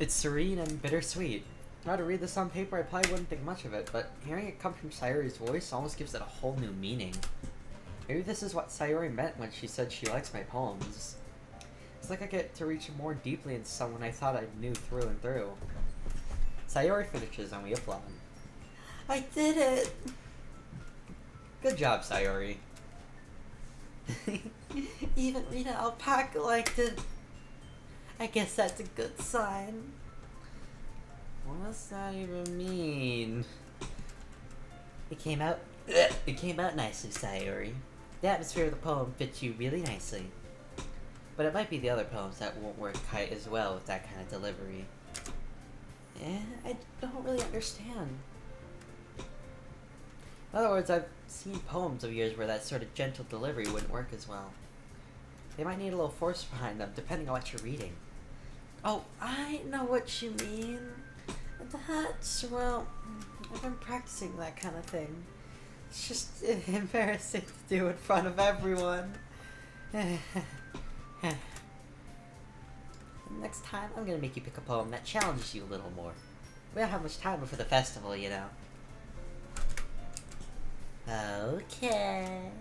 It's serene and bittersweet. If I were to read this on paper, I probably wouldn't think much of it, but hearing it come from Sayori's voice almost gives it a whole new meaning. Maybe this is what Sayori meant when she said she likes my poems. It's like I get to reach more deeply into someone I thought I knew through and through. Sayori finishes and we applaud. I did it! Good job, Sayori. Even Rita Alpaca liked it. I guess that's a good sign. What does that even mean? It came out nicely, Sayori. The atmosphere of the poem fits you really nicely. But it might be the other poems that won't work quite as well with that kind of delivery. I don't really understand. In other words, I've seen poems of yours where that sort of gentle delivery wouldn't work as well. They might need a little force behind them, depending on what you're reading. Oh, I know what you mean. That's, well, I've been practicing that kind of thing. It's just embarrassing to do in front of everyone. Next time, I'm gonna make you pick a poem that challenges you a little more. We don't have much time before the festival, you know. Okay.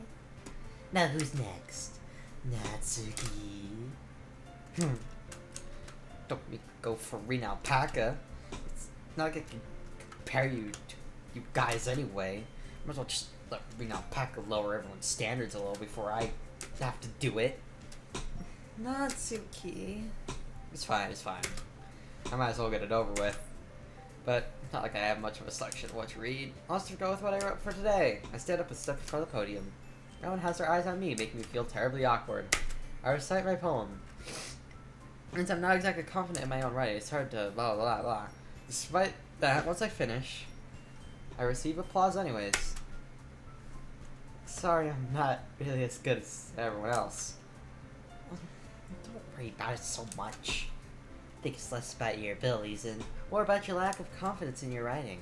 Now who's next? Natsuki. Don't make me go for Rina Alpaca. It's not like I can compare you to you guys anyway. Might as well just let Rina Alpaca lower everyone's standards a little before I have to do it. Natsuki. It's fine, it's fine. I might as well get it over with. But it's not like I have much of a selection of what to read. I'll just go with what I wrote for today. I stand up and step in front of the podium. No one has their eyes on me, making me feel terribly awkward. I recite my poem. Since I'm not exactly confident in my own writing, it's hard to blah blah blah. Despite that, once I finish, I receive applause anyways. Sorry, I'm not really as good as everyone else. Don't worry about it so much. I think it's less about your abilities and more about your lack of confidence in your writing.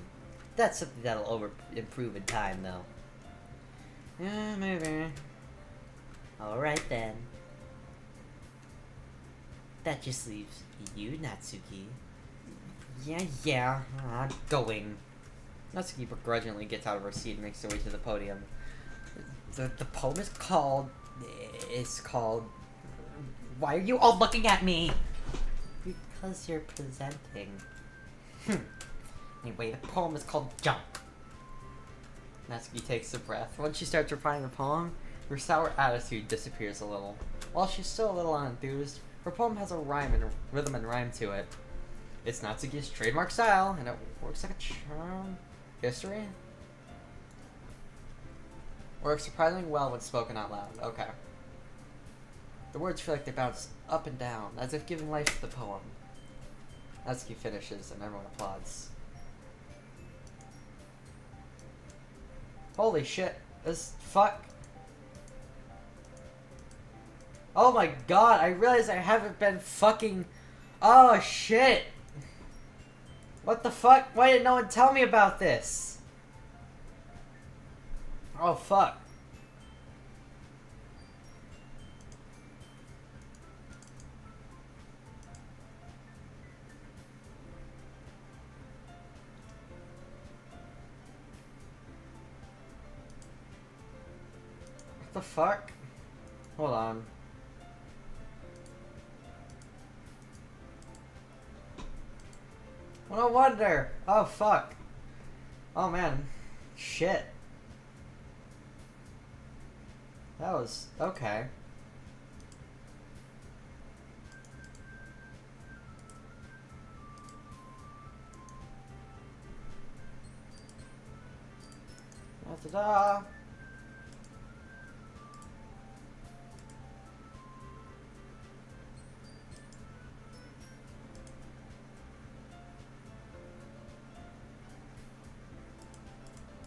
That's something that'll improve in time, though. Yeah, maybe. Alright then. That just leaves you, Natsuki. Yeah, I'm going. Natsuki begrudgingly gets out of her seat and makes her way to the podium. The poem is called... Why are you all looking at me? Because you're presenting. Anyway, the poem is called Jump. Natsuki takes a breath. Once she starts refining the poem, her sour attitude disappears a little. While she's still a little unenthused, her poem has a rhythm and rhyme to it. It's Natsuki's trademark style, and it works like a charm. History? Works surprisingly well when spoken out loud. Okay. The words feel like they bounce up and down, as if giving life to the poem. Natsuki finishes, and everyone applauds. Holy shit. This fuck. Oh my god, I realize I haven't been fucking... Oh shit. What the fuck? Why didn't no one tell me about this? Oh fuck. What the fuck? Hold on. No wonder. Oh fuck. Oh man. Shit. That was okay. Ta-da!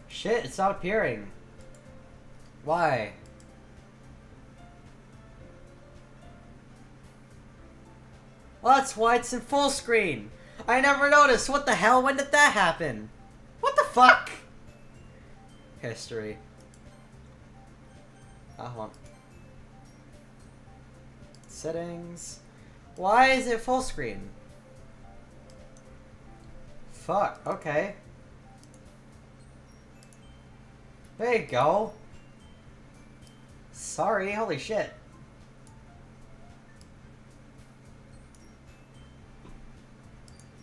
Shit, it's not appearing. Why? Well, that's why it's in full screen. I never noticed. What the hell? When did that happen? What the fuck? History. Hold on. Settings. Why is it full screen? Fuck, okay. There you go. Sorry, holy shit.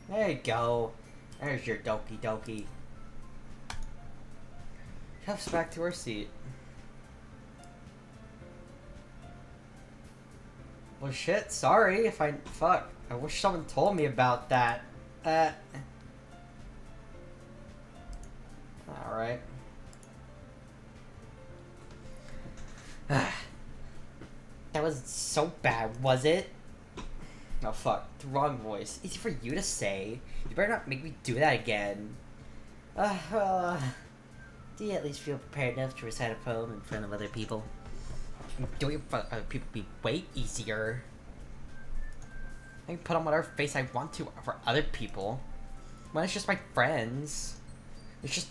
There you go. There's your Doki Doki. Cuffs back to her seat. Well shit, sorry if I... Fuck. I wish someone told me about that. Alright. That wasn't so bad, was it? Oh fuck, the wrong voice. Easy for you to say. You better not make me do that again. Do you at least feel prepared enough to recite a poem in front of other people? Doing it in front of other people be way easier. I can put on whatever face I want to for other people. When it's just my friends. It's just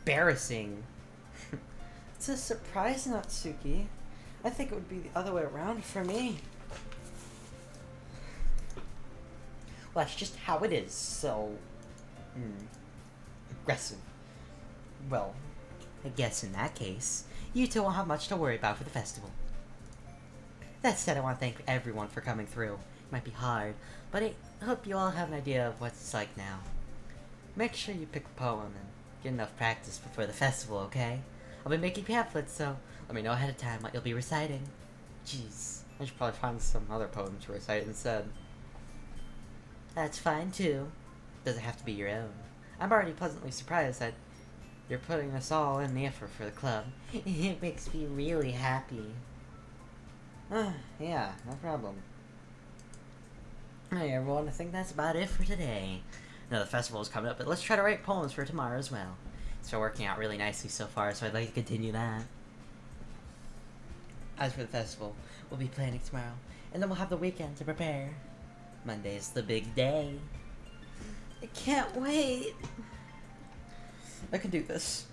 embarrassing. It's a surprise, Natsuki. I think it would be the other way around for me. Well, that's just how it is, so... aggressive. Well, I guess in that case, you two won't have much to worry about for the festival. That said, I want to thank everyone for coming through. It might be hard, but I hope you all have an idea of what it's like now. Make sure you pick a poem and get enough practice before the festival, okay? I'll be making pamphlets, so let me know ahead of time what you'll be reciting. Jeez. I should probably find some other poem to recite instead. That's fine, too. Doesn't have to be your own. I'm already pleasantly surprised that you're putting us all in the effort for the club. It makes me really happy. Yeah, no problem. Hey everyone, I think that's about it for today. Now the festival is coming up, but let's try to write poems for tomorrow as well. It's been working out really nicely so far, so I'd like to continue that. As for the festival, we'll be planning tomorrow, and then we'll have the weekend to prepare. Monday's the big day. I can't wait. I can do this.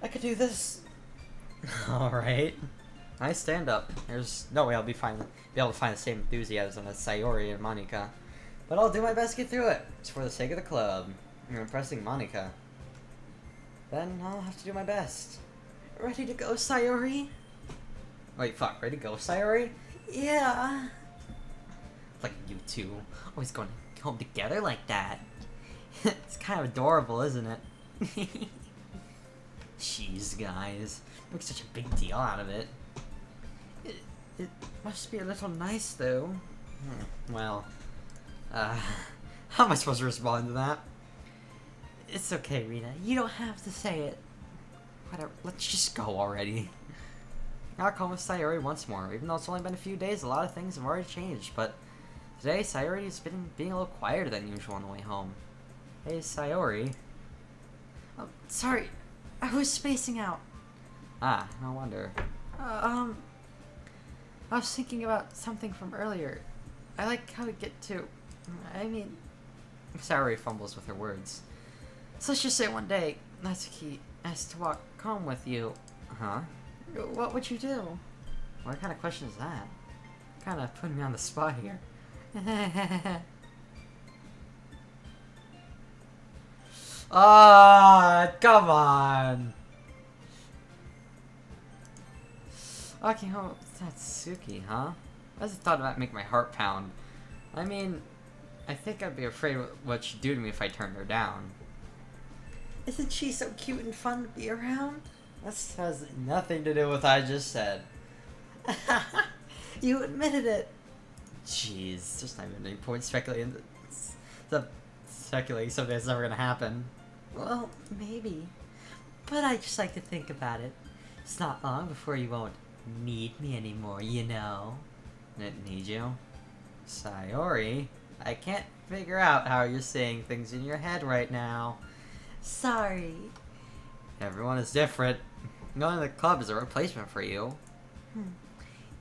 I can do this. Alright. I stand up. There's no way I'll be able to find the same enthusiasm as Sayori and Monika. But I'll do my best to get through it. It's for the sake of the club. I'm impressing Monika. Then I'll have to do my best. Ready to go, Sayori? Wait, fuck. Ready to go, Sayori? Yeah. Like you two. Always going home together like that. It's kind of adorable, isn't it? Jeez, guys. Make such a big deal out of it. It must be a little nice, though. Well, how am I supposed to respond to that? It's okay, Rita. You don't have to say it. Whatever. Let's just go already. I'll call with Sayori once more. Even though it's only been a few days, a lot of things have already changed. But today, Sayori's been being a little quieter than usual on the way home. Hey, Sayori. Oh, sorry. I was spacing out. Ah, no wonder. I was thinking about something from earlier. I like how to get to... I mean... Sayori fumbles with her words. So let's just say one day, Natsuki asked to walk home with you. Huh? What would you do? What kind of question is that? Kind of putting me on the spot here. Ah, come on! Walking home with Tatsuki, huh? I just thought about making my heart pound. I mean, I think I'd be afraid what she'd do to me if I turned her down. Isn't she so cute and fun to be around? This has nothing to do with what I just said. You admitted it. Jeez, there's not even any point speculating something that's never gonna happen. Well, maybe. But I just like to think about it. It's not long before you won't need me anymore, you know. Need you? Sayori, I can't figure out how you're saying things in your head right now. Sorry. Everyone is different. Going to the club is a replacement for you.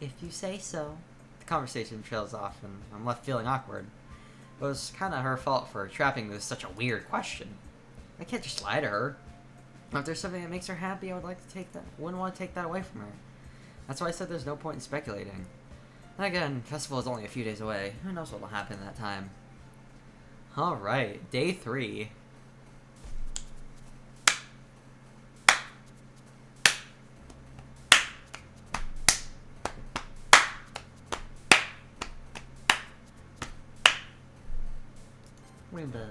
If you say so. The conversation trails off and I'm left feeling awkward. It was kind of her fault for trapping me with such a weird question. I can't just lie to her. If there's something that makes her happy, I would like to take that. Wouldn't want to take that away from her. That's why I said there's no point in speculating. And again, festival is only a few days away. Who knows what will happen at that time? All right, day 3. Rainbow.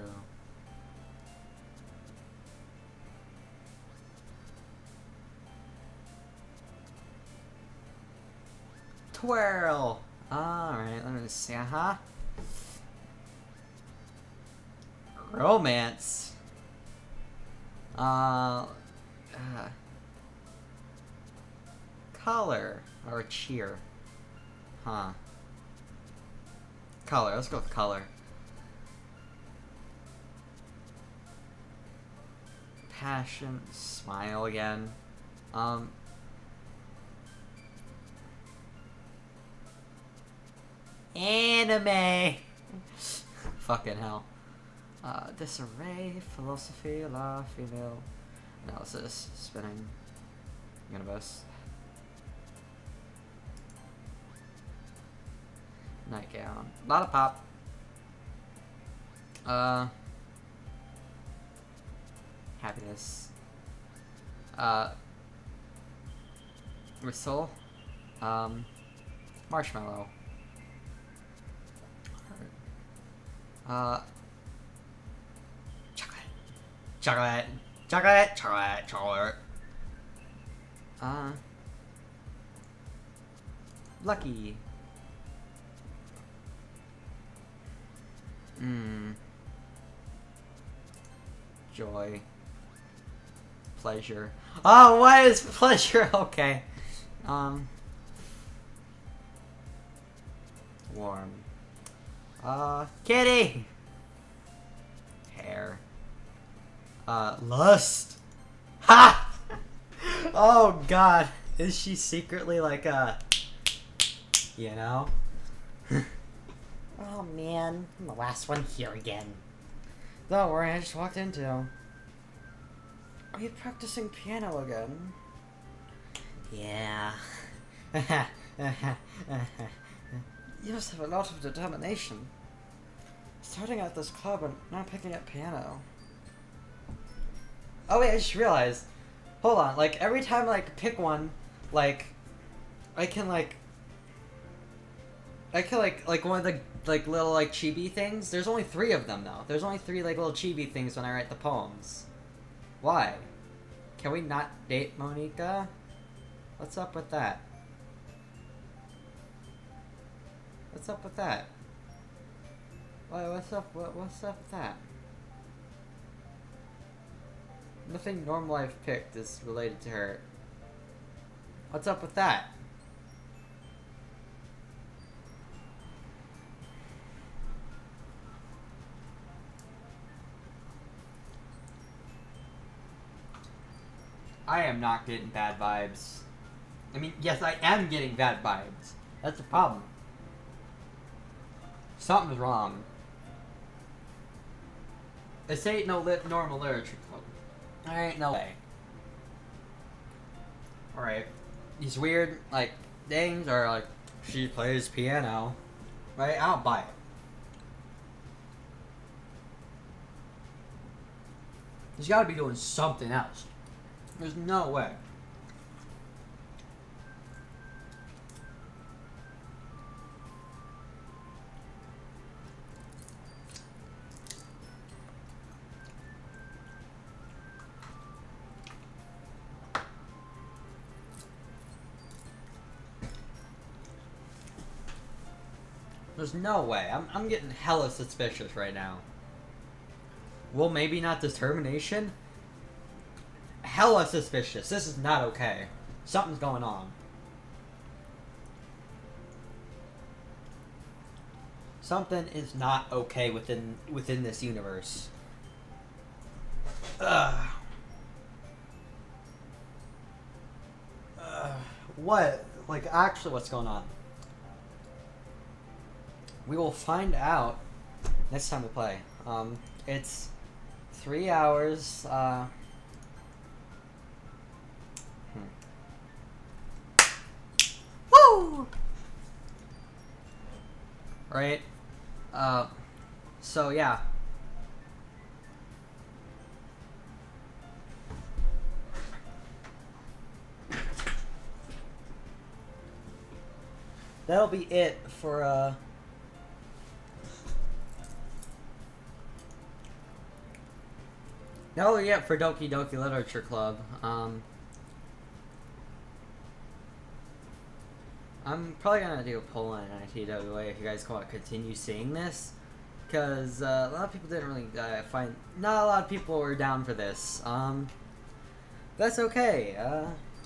Twirl. Alright, let me see. Romance. Color. Or cheer. Huh. Color. Let's go with color. Passion. Smile again. Anime. Fucking hell. Disarray, philosophy, law, female, analysis, spinning, universe, nightgown, lollipop, happiness, whistle, marshmallow, chocolate, chocolate. Lucky. Joy. Pleasure. Oh, what is pleasure? Okay. Warm. Kitty. Hair. Lust. Ha! Oh god. Is she secretly like you know? Oh man, I'm the last one here again. Don't worry, I just walked into. Are you practicing piano again? Yeah. You must have a lot of determination. Starting at this club and not picking up piano. Oh wait, I just realized. Hold on, like every time I like pick one, like I can like one of the like little like chibi things. There's only 3 of them though. There's only 3 like little chibi things when I write the poems. Why? Can we not date Monica? What's up with that? What's up with that? What's up with that? Nothing normal I've picked is related to her. What's up with that? I am not getting bad vibes. I mean, yes, I am getting bad vibes. That's the problem. Something's wrong. This ain't no normal literature club. There ain't no way. Alright. These weird, like, things are like, she plays piano. Right? I don't buy it. He's gotta be doing something else. There's no way. There's no way. I'm getting hella suspicious right now. Well, maybe not determination. Hella suspicious. This is not okay. Something's going on. Something is not okay within this universe. What? Like, actually, what's going on? We will find out next time we play. It's 3 hours. Woo! Right? So yeah. That'll be it for, that'll be it for Doki Doki Literature Club. I'm probably gonna do a poll on ITWA if you guys want to continue seeing this, because a lot of people didn't really find. Not a lot of people were down for this. That's okay.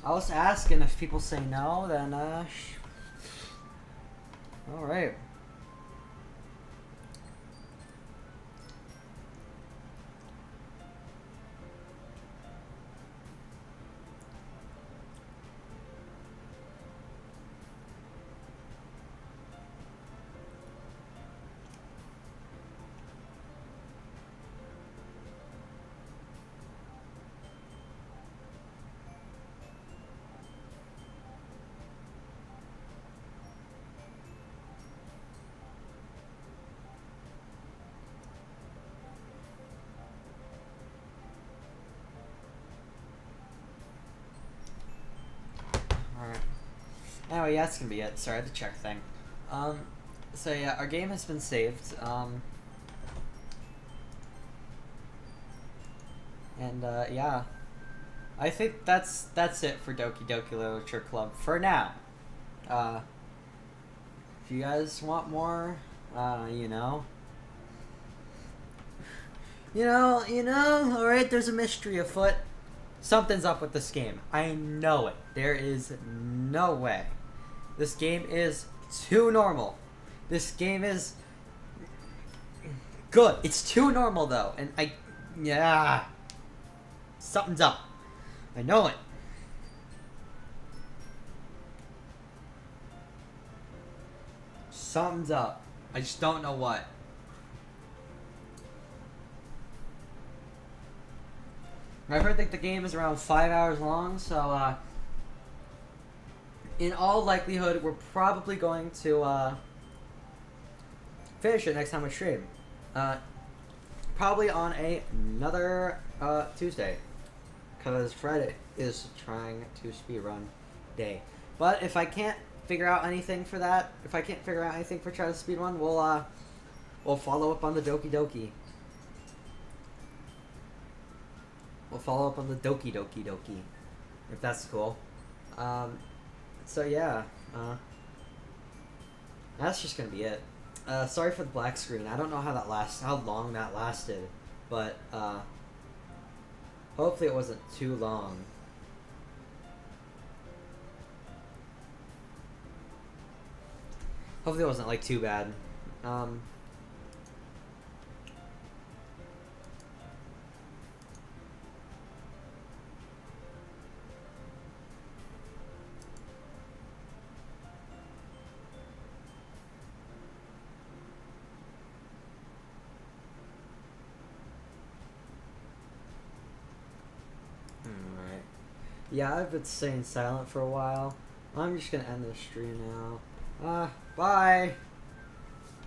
I'll just ask, and if people say no, then all right. Anyway, yeah, that's gonna be it. Sorry, I had to check thing. So yeah, our game has been saved. Yeah, I think that's it for Doki Doki Literature Club for now. If you guys want more, you know. Alright, there's a mystery afoot. Something's up with this game. I know it. There is no way. This game is too normal. This game is good. It's too normal though. And yeah. Something's up. I know it. Something's up. I just don't know what. I've heard that the game is around 5 hours long, so in all likelihood, we're probably going to finish it next time we stream. Probably on another Tuesday, because Friday is trying to speedrun day. But if I can't figure out anything for that, if I can't figure out anything for trying to speedrun, we'll follow up on the Doki Doki. We'll follow up on the Doki Doki Doki, if that's cool. So yeah, that's just gonna be it. Sorry for the black screen. I don't know how long that lasted, but hopefully it wasn't too long. Hopefully it wasn't like too bad. Yeah, I've been staying silent for a while. I'm just gonna end this stream now. Bye!